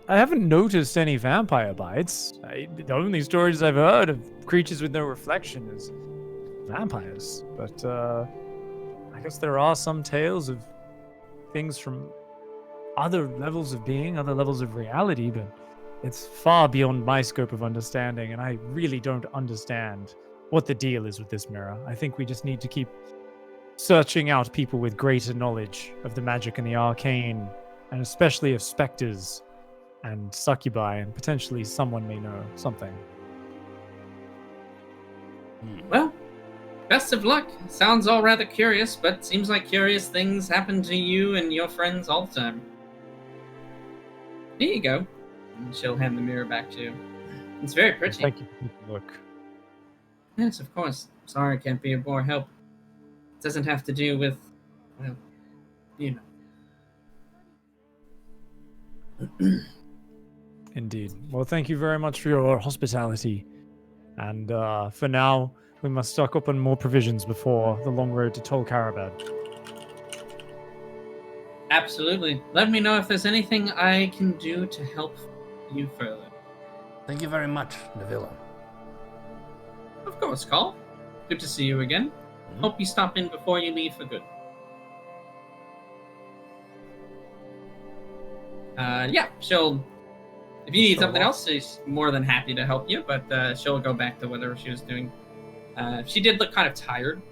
I haven't noticed any vampire bites. The only stories I've heard of creatures with no reflection is vampires. But I guess there are some tales of things from other levels of being, other levels of reality, but it's far beyond my scope of understanding, and I really don't understand what the deal is with this mirror. I think we just need to keep searching out people with greater knowledge of the magic and the arcane, and especially of specters and succubi, and potentially someone may know something. Well, best of luck. Sounds all rather curious, but seems like curious things happen to you and your friends all the time. Here you go. And she'll hand the mirror back to you. It's very pretty. Thank you for taking a look. Yes, of course. Sorry I can't be of more help. It doesn't have to do with, well, you know. Indeed. Well, thank you very much for your hospitality. And for now, we must stock up on more provisions before the long road to Tol Karabad. Absolutely. Let me know if there's anything I can do to help you further. Thank you very much, Navilla. Of course, Call. Good to see you again. Hope you stop in before you leave for good. Yeah, she'll... If you need something else, she's more than happy to help you, but she'll go back to whatever she was doing. She did look kind of tired,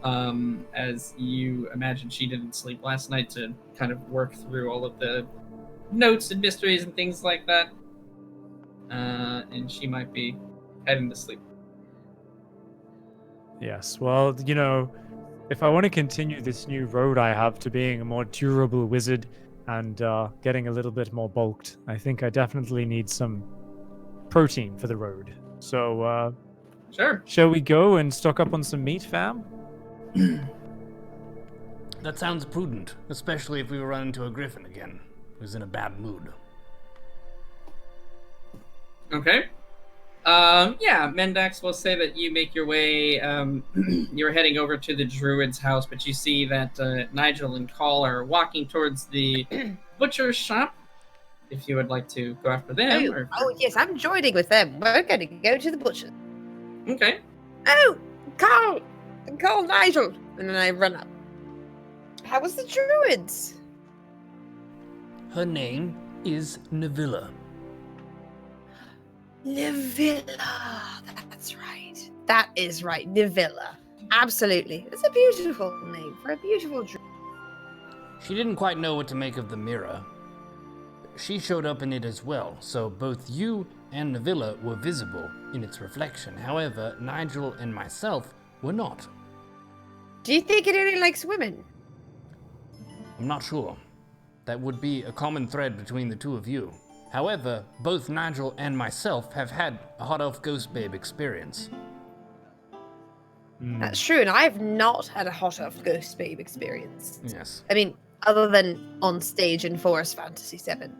as you imagine she didn't sleep last night to kind of work through all of the notes and mysteries and things like that. And she might be heading to sleep. Yes, well, you know, if I want to continue this new road I have to being a more durable wizard and getting a little bit more bulked, I think I definitely need some protein for the road. So, Sure. shall we go and stock up on some meat, fam? That sounds prudent, especially if we run into a griffin again, who's in a bad mood. Okay. Yeah, Mendax will say that you make your way, you're heading over to the druid's house, but you see that Nigel and Call are walking towards the butcher's shop. If you would like to go after them. Oh, yes, I'm joining with them. We're going to go to the butcher. Okay. Oh, Call Nigel. And then I run up. How was the druids? Her name is Navilla. Navilla. That's right. That is right. Navilla. Absolutely. It's a beautiful name for a beautiful druid. She didn't quite know what to make of the mirror. She showed up in it as well, so both you and Navilla were visible in its reflection. However, Nigel and myself were not. Do you think it only likes women? I'm not sure. That would be a common thread between the two of you. However, both Nigel and myself have had a hot elf ghost babe experience. That's true, and I've not had a hot elf ghost babe experience. Yes, I mean, other than on stage in Forest Fantasy 7.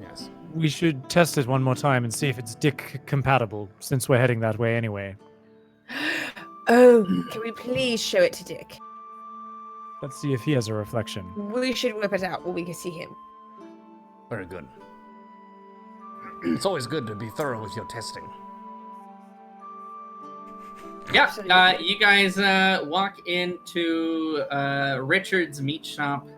yes. We should test it one more time and see if it's dick compatible, since we're heading that way anyway. Oh, can we please show it to Dick? Let's see if he has a reflection. We should whip it out when we can see him. Very good. It's always good to be thorough with your testing. Yeah, Absolutely. you guys walk into Richard's meat shop,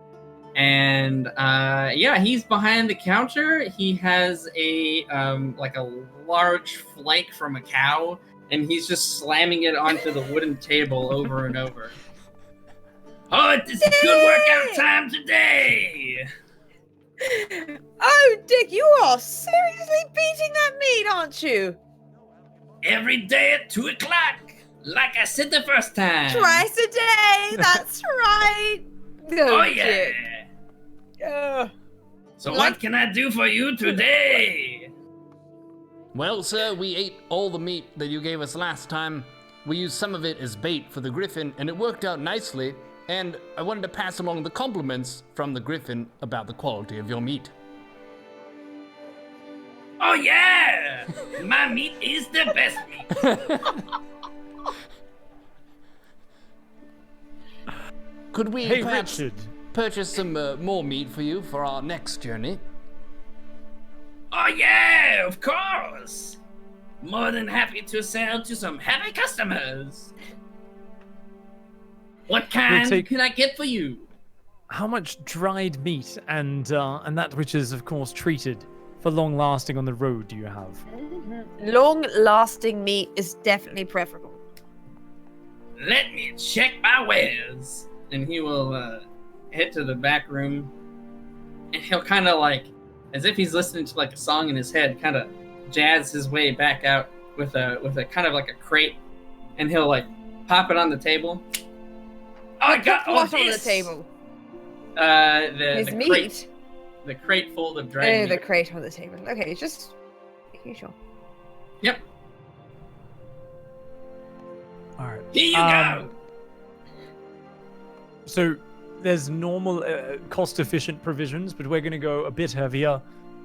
and yeah, he's behind the counter. He has a like a large flank from a cow, and he's just slamming it onto the wooden table over and over. Oh, it's a good workout time today! Oh, Dick, you are seriously beating that meat, aren't you? Every day at 2 o'clock, like I said the first time. Twice a day, that's right. Oh yeah. Dick. So what can I do for you today? Well, sir, we ate all the meat that you gave us last time. We used some of it as bait for the griffin, and it worked out nicely. And I wanted to pass along the compliments from the griffin about the quality of your meat. Oh yeah! My meat is the best meat. Could we Hey, perhaps Richard. purchase some more meat for you for our next journey? Oh yeah, of course. More than happy to sell to some happy customers. What kind can I get for you? How much dried meat and that which is, of course, treated for long lasting on the road do you have? Long-lasting meat is definitely preferable. Let me check my wares. And he will head to the back room, and he'll kind of like, as if he's listening to like a song in his head, kind of jazz his way back out with a kind of like a crate, and he'll like pop it on the table. Oh, I got all What this. on the table? The His crate, meat. the crate full of dried Oh, meat. the crate on the table. Okay, just making sure. Yep. All right. Here you go. So there's normal cost-efficient provisions, but we're going to go a bit heavier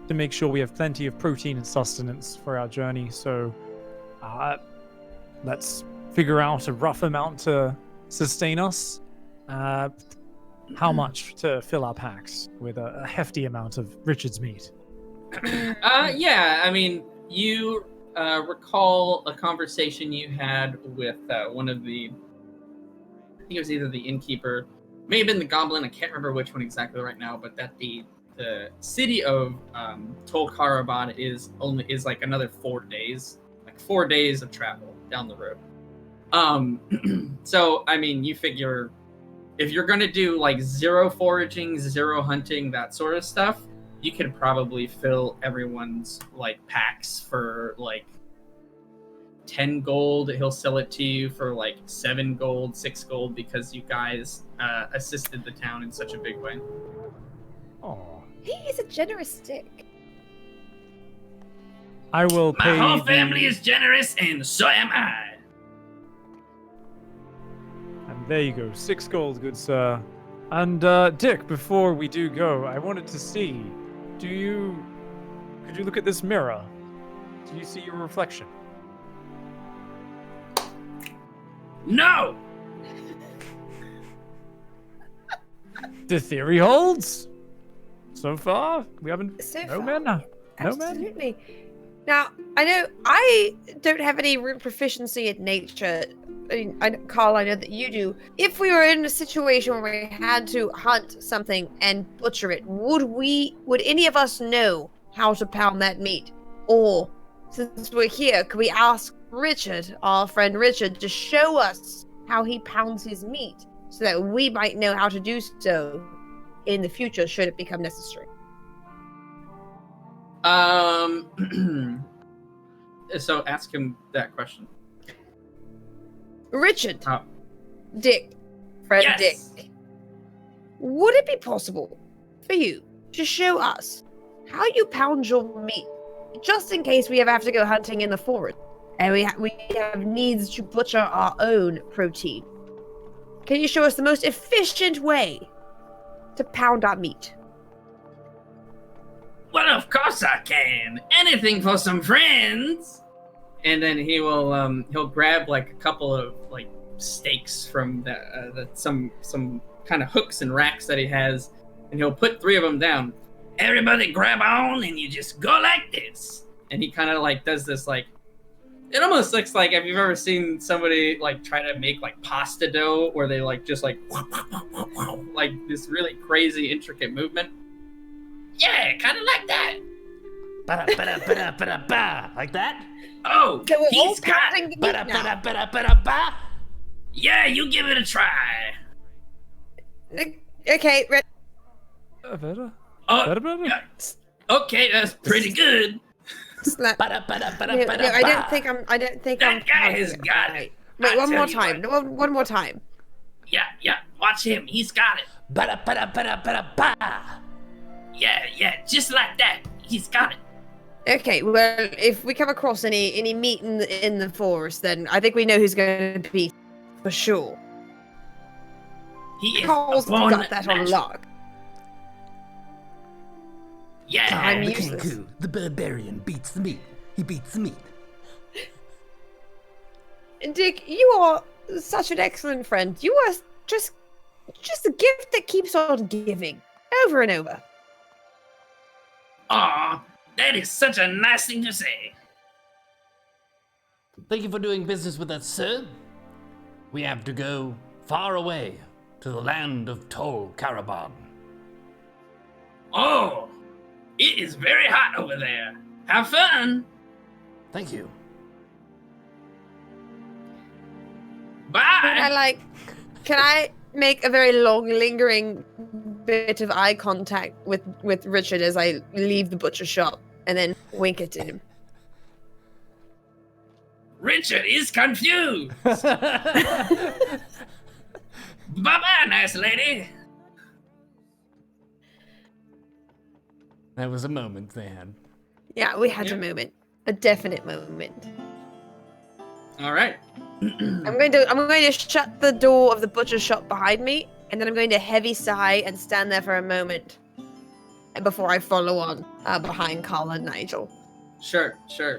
to make sure we have plenty of protein and sustenance for our journey. So let's figure out a rough amount to sustain us. How much to fill our packs with a hefty amount of Richard's meat? Yeah, I mean, you recall a conversation you had with one of the, I think it was either the innkeeper, may have been the goblin, I can't remember which one exactly right now, but that the city of Tol Karabad is like another 4 days, like 4 days of travel down the road. So I mean, you figure if you're gonna do like 0 foraging, 0 hunting, that sort of stuff, you could probably fill everyone's like packs for like 10 gold. He'll sell it to you for like 7 gold, 6 gold, because you guys assisted the town in such a big way. Oh, He is a generous dick. I will My pay. whole the- family is generous, and so am I. And there you go, 6 gold, good sir. And Dick, before we do go, I wanted to see, could you look at this mirror? Do you see your reflection? No! The theory holds. So far, we haven't. So No far, man. No man. Absolutely. Now, I know I don't have any real proficiency in nature. I mean, Carl, I know that you do. If we were in a situation where we had to hunt something and butcher it, would any of us know how to pound that meat? Or, since we're here, could we ask Richard, our friend Richard, to show us how he pounds his meat so that we might know how to do so in the future should it become necessary? So ask him that question. Richard, Oh. Dick, friend Yes. Dick, would it be possible for you to show us how you pound your meat, just in case we ever have to go hunting in the forest and we have needs to butcher our own protein? Can you show us the most efficient way to pound our meat? Well, of course I can. Anything for some friends. And then he will he'll grab like a couple of like stakes from some kind of hooks and racks that he has, and he'll put 3 of them down. Everybody grab on, and you just go like this. And he kind of like does this like, it almost looks like, have you ever seen somebody like try to make like pasta dough where they like just like like this really crazy intricate movement? Yeah, kind of like that. Ba-da-ba-da-ba-da-ba-da-ba. Like that? Oh, So we're all he's got pounding it. the meat now. Ba-da-ba-da-ba-da-ba-da-ba. Yeah, you give it a try. Okay, Better. Oh, Better. yeah. Okay, that's pretty good. slap. No, Ba-da-ba-da-ba-da-ba-da-ba. no, I don't think I'm That guy has got it. Wait, I one tell more you time. what. No, one more time. Yeah. Watch him. He's got it. Ba-da-ba-da-ba-da-ba-da-ba. Yeah. Just like that. He's got it. Okay, well, if we come across any meat in the forest, then I think we know who's going to be for sure. He is Carl's a born got that on match. lock. Yeah. I'm The useless. Kenku, the barbarian, beats the meat. He beats the meat. Dick, you are such an excellent friend. You are just a gift that keeps on giving, over and over. Aw, that is such a nice thing to say. Thank you for doing business with us, sir. We have to go far away to the land of Tol Karabad. Oh, it is very hot over there. Have fun. Thank you. Bye. Can I make a very long, lingering bit of eye contact with Richard as I leave the butcher shop, and then wink at him? Richard is confused. Bye-bye, nice lady. That was a moment they had. Yeah, we had Yeah. a moment, a definite moment. All right. I'm going to shut the door of the butcher shop behind me, and then I'm going to heavy sigh and stand there for a moment before I follow on behind Carl and Nigel. Sure.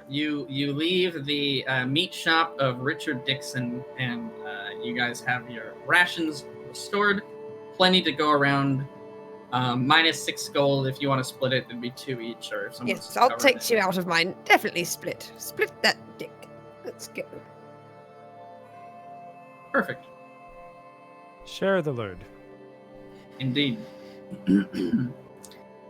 You leave the meat shop of Richard Dixon, and you guys have your rations restored. Plenty to go around. -6 gold. If you want to split it, it'd be 2 each. Or if someone Yes, I'll take 2 out of mine. Definitely split. Split that dick. Let's go. Perfect. Share the load. Indeed.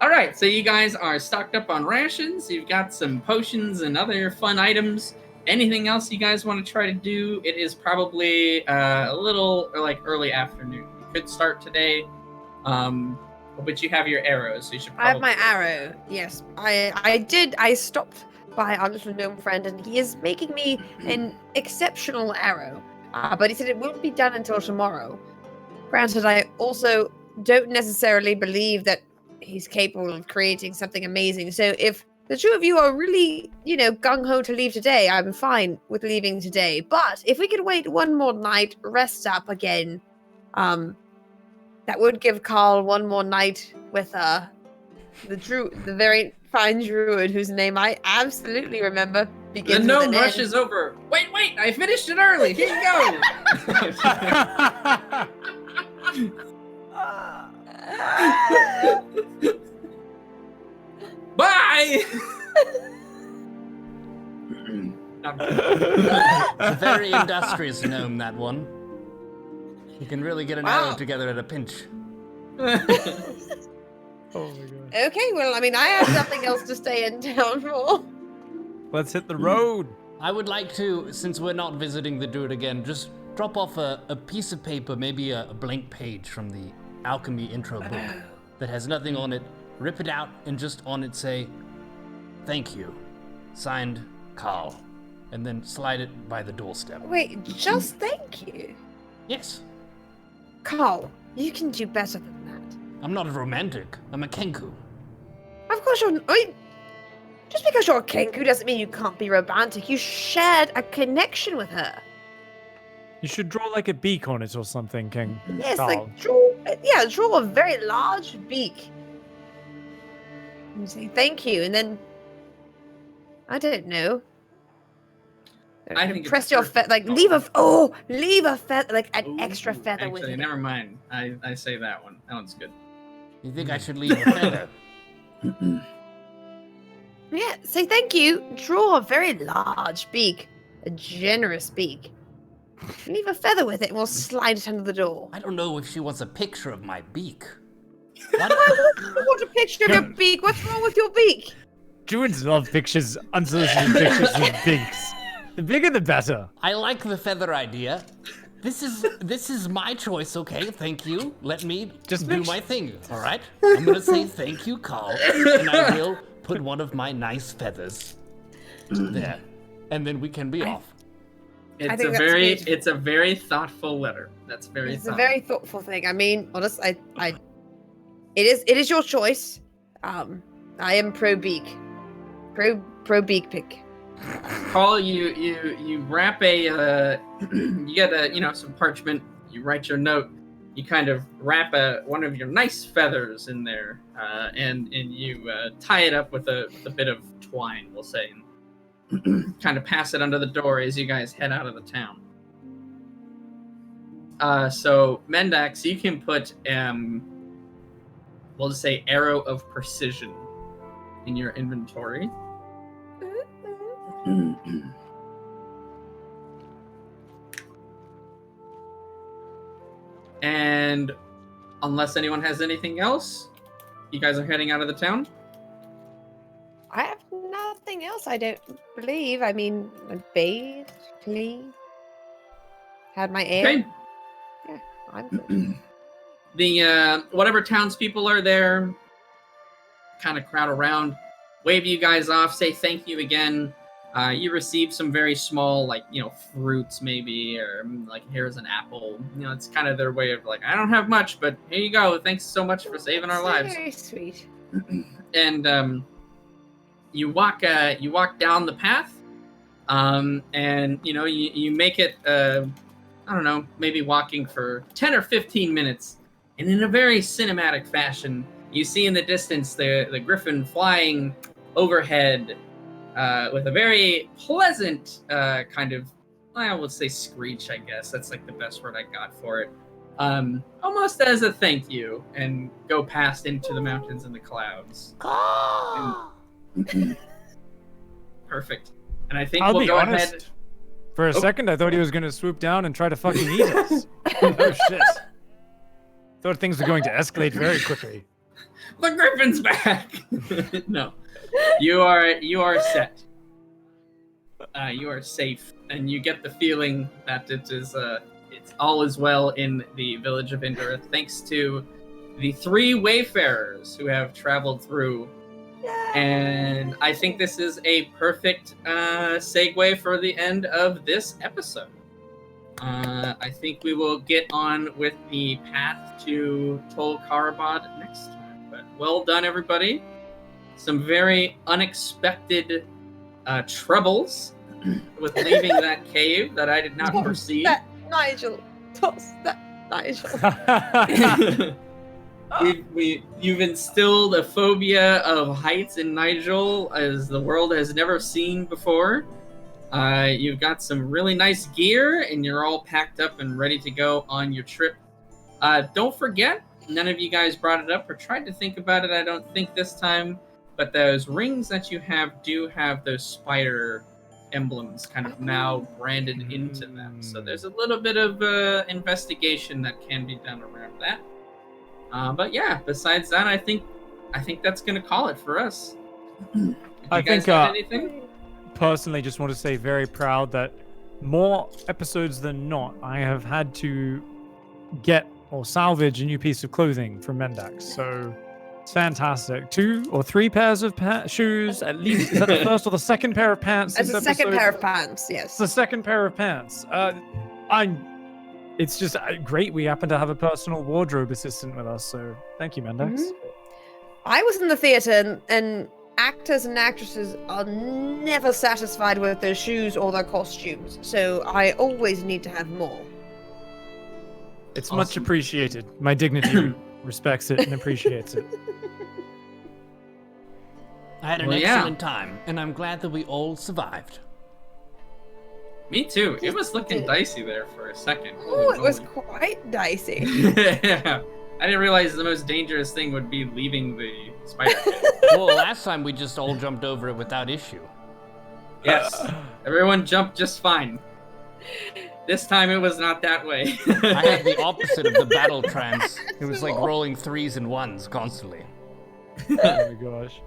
All right, so you guys are stocked up on rations. You've got some potions and other fun items. Anything else you guys want to try to do? It is probably a little like early afternoon. You could start today, but you have your arrows, so you should probably... I have my arrow. Yes, I stopped by our little gnome friend, and he is making me an exceptional arrow. But he said it won't be done until tomorrow. Granted, I also don't necessarily believe that he's capable of creating something amazing. So if the two of you are really, gung-ho to leave today, I'm fine with leaving today. But if we could wait one more night, rest up again, that would give Carl one more night with the very fine druid whose name I absolutely remember. The Begins gnome with an N. rushes over. Wait, I finished it early. Here you go. Bye. It's a very industrious gnome, that one. He can really get an arrow together at a pinch. Oh my god. Okay, well, I mean, I have nothing else to stay in town for. Let's hit the road. I would like to, since we're not visiting the druid again, just drop off a piece of paper, maybe a blank page from the alchemy intro book that has nothing on it. Rip it out and just on it say, "Thank you, signed Carl," and then slide it by the doorstep. Wait, just thank you. Yes, Carl, you can do better than that. I'm not a romantic. I'm a kenku. Of course you're... just because you're a Kenku doesn't mean you can't be romantic. You shared a connection with her. You should draw like a beak on it or something, King. Yes, Carl. like draw a very large beak. And say thank you, and then I don't know. I think press it's your perfect. leave a feather, like an extra feather with Actually, it. never mind. I say that one. That one's good. You think I should leave a feather? Yeah, say thank you. Draw a very large beak, a generous beak. Leave a feather with it, and we'll slide it under the door. I don't know if she wants a picture of my beak. I want a picture of your beak. What's wrong with your beak? Druids love pictures, unsolicited pictures of beaks. The bigger the better. I like the feather idea. This is my choice, okay? Thank you. Let me just do my thing, all right? I'm gonna say thank you, Carl, and I will put one of my nice feathers there, and then we can be off. It's think a that's very beautiful. it's a very thoughtful letter. That's very It's a thoughtful. very thoughtful thing. I mean, honestly, it is your choice. I am pro beak, pro beak pick. Carl, you wrap a you get some parchment. You write your note. You kind of wrap one of your nice feathers in there, and you tie it up with a bit of twine, we'll say, and kind of pass it under the door as you guys head out of the town. So Mendax, you can put we'll just say arrow of precision in your inventory. And unless anyone has anything else, you guys are heading out of the town? I have nothing else. I don't believe. I mean, I bathed, cleaned, had my air. Okay. Yeah, I'm good. The whatever townspeople are there kind of crowd around, wave you guys off, say thank you again. You receive some very small, fruits maybe, or here's an apple. It's kind of their way of I don't have much, but here you go. Thanks so much for saving our lives. Very sweet. And you walk down the path, and you make it. I don't know, maybe walking for 10 or 15 minutes, and in a very cinematic fashion, you see in the distance the griffin flying overhead. With a very pleasant kind of, I would say screech, I guess. That's the best word I got for it. almost as a thank you, and go past into the mountains and the clouds. Perfect. And I think I'll we'll be go honest. ahead. For a second, I thought he was going to swoop down and try to fucking eat us. Oh shit! Thought things were going to escalate very quickly. The Griffin's back. No, you are set. You are safe, and you get the feeling that it's all is well in the village of Indra, thanks to the 3 wayfarers who have traveled through. And I think this is a perfect segue for the end of this episode. I think we will get on with the path to Tol Karabad next time. But well done, everybody. Some very unexpected troubles with leaving that cave that I did not foresee. That Nigel. Toss that Nigel. You've instilled a phobia of heights in Nigel as the world has never seen before. You've got some really nice gear, and you're all packed up and ready to go on your trip. Don't forget, none of you guys brought it up or tried to think about it, I don't think this time, but those rings that you have do have those spider emblems kind of now branded into them. So there's a little bit of investigation that can be done around that. But yeah, besides that, I think that's gonna call it for us. I think anything? Personally, just want to say very proud that more episodes than not, I have had to get or salvage a new piece of clothing from Mendax. So it's fantastic. 2 or 3 pairs of shoes, at least. Is that the first or the second pair of pants? It's the second pair of pants, yes. It's the second pair of pants. It's just great we happen to have a personal wardrobe assistant with us, so thank you, Mendax. I was in the theater, and actors and actresses are never satisfied with their shoes or their costumes, so I always need to have more. It's much appreciated. My dignity respects it and appreciates it. I had an excellent time, and I'm glad that we all survived. Me too. It was looking dicey there for a second. Oh, it was quite dicey. Yeah. I didn't realize the most dangerous thing would be leaving the spider cave. Well, last time we just all jumped over it without issue. Yes. Everyone jumped just fine. This time it was not that way. I had the opposite of the battle trance. It was like rolling 3s and 1s constantly. Oh my gosh.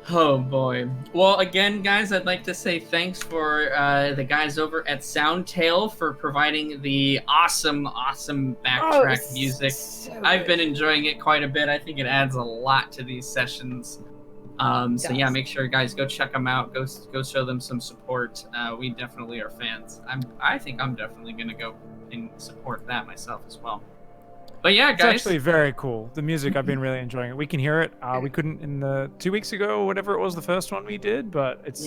Oh boy. Well, again, guys, I'd like to say thanks for the guys over at Soundtail for providing the awesome backtrack music. So I've been enjoying it quite a bit. I think it adds a lot to these sessions. So yeah, make sure guys go check them out. Go show them some support. We definitely are fans. I think I'm definitely gonna go and support that myself as well. But yeah, guys. It's actually very cool. The music, I've been really enjoying it. We can hear it. We couldn't in the 2 weeks ago, or whatever it was, the first one we did, but it's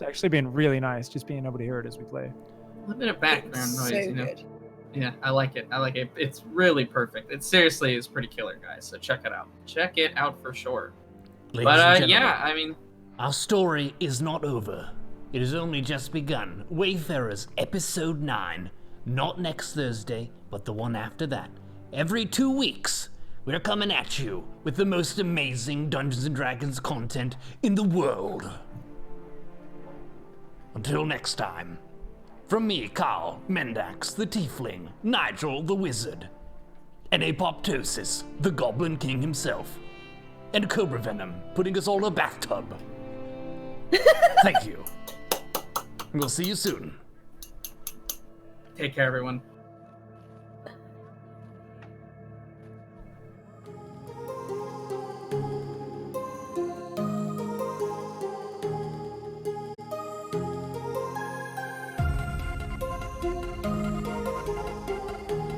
actually been really nice just being able to hear it as we play. A little bit of background noise, so you know. good. Yeah, I like it. It's really perfect. It seriously is pretty killer, guys. So check it out. Check it out for sure. Ladies and gentlemen, yeah, I mean, our story is not over. It has only just begun. Wayfarers, episode 9. Not next Thursday, but the one after that. Every 2 weeks, we're coming at you with the most amazing Dungeons & Dragons content in the world. Until next time, from me, Carl, Mendax, the Tiefling, Nigel, the Wizard, and Apoptosis, the Goblin King himself, and Cobra Venom, putting us all in a bathtub. Thank you. We'll see you soon. take care, everyone.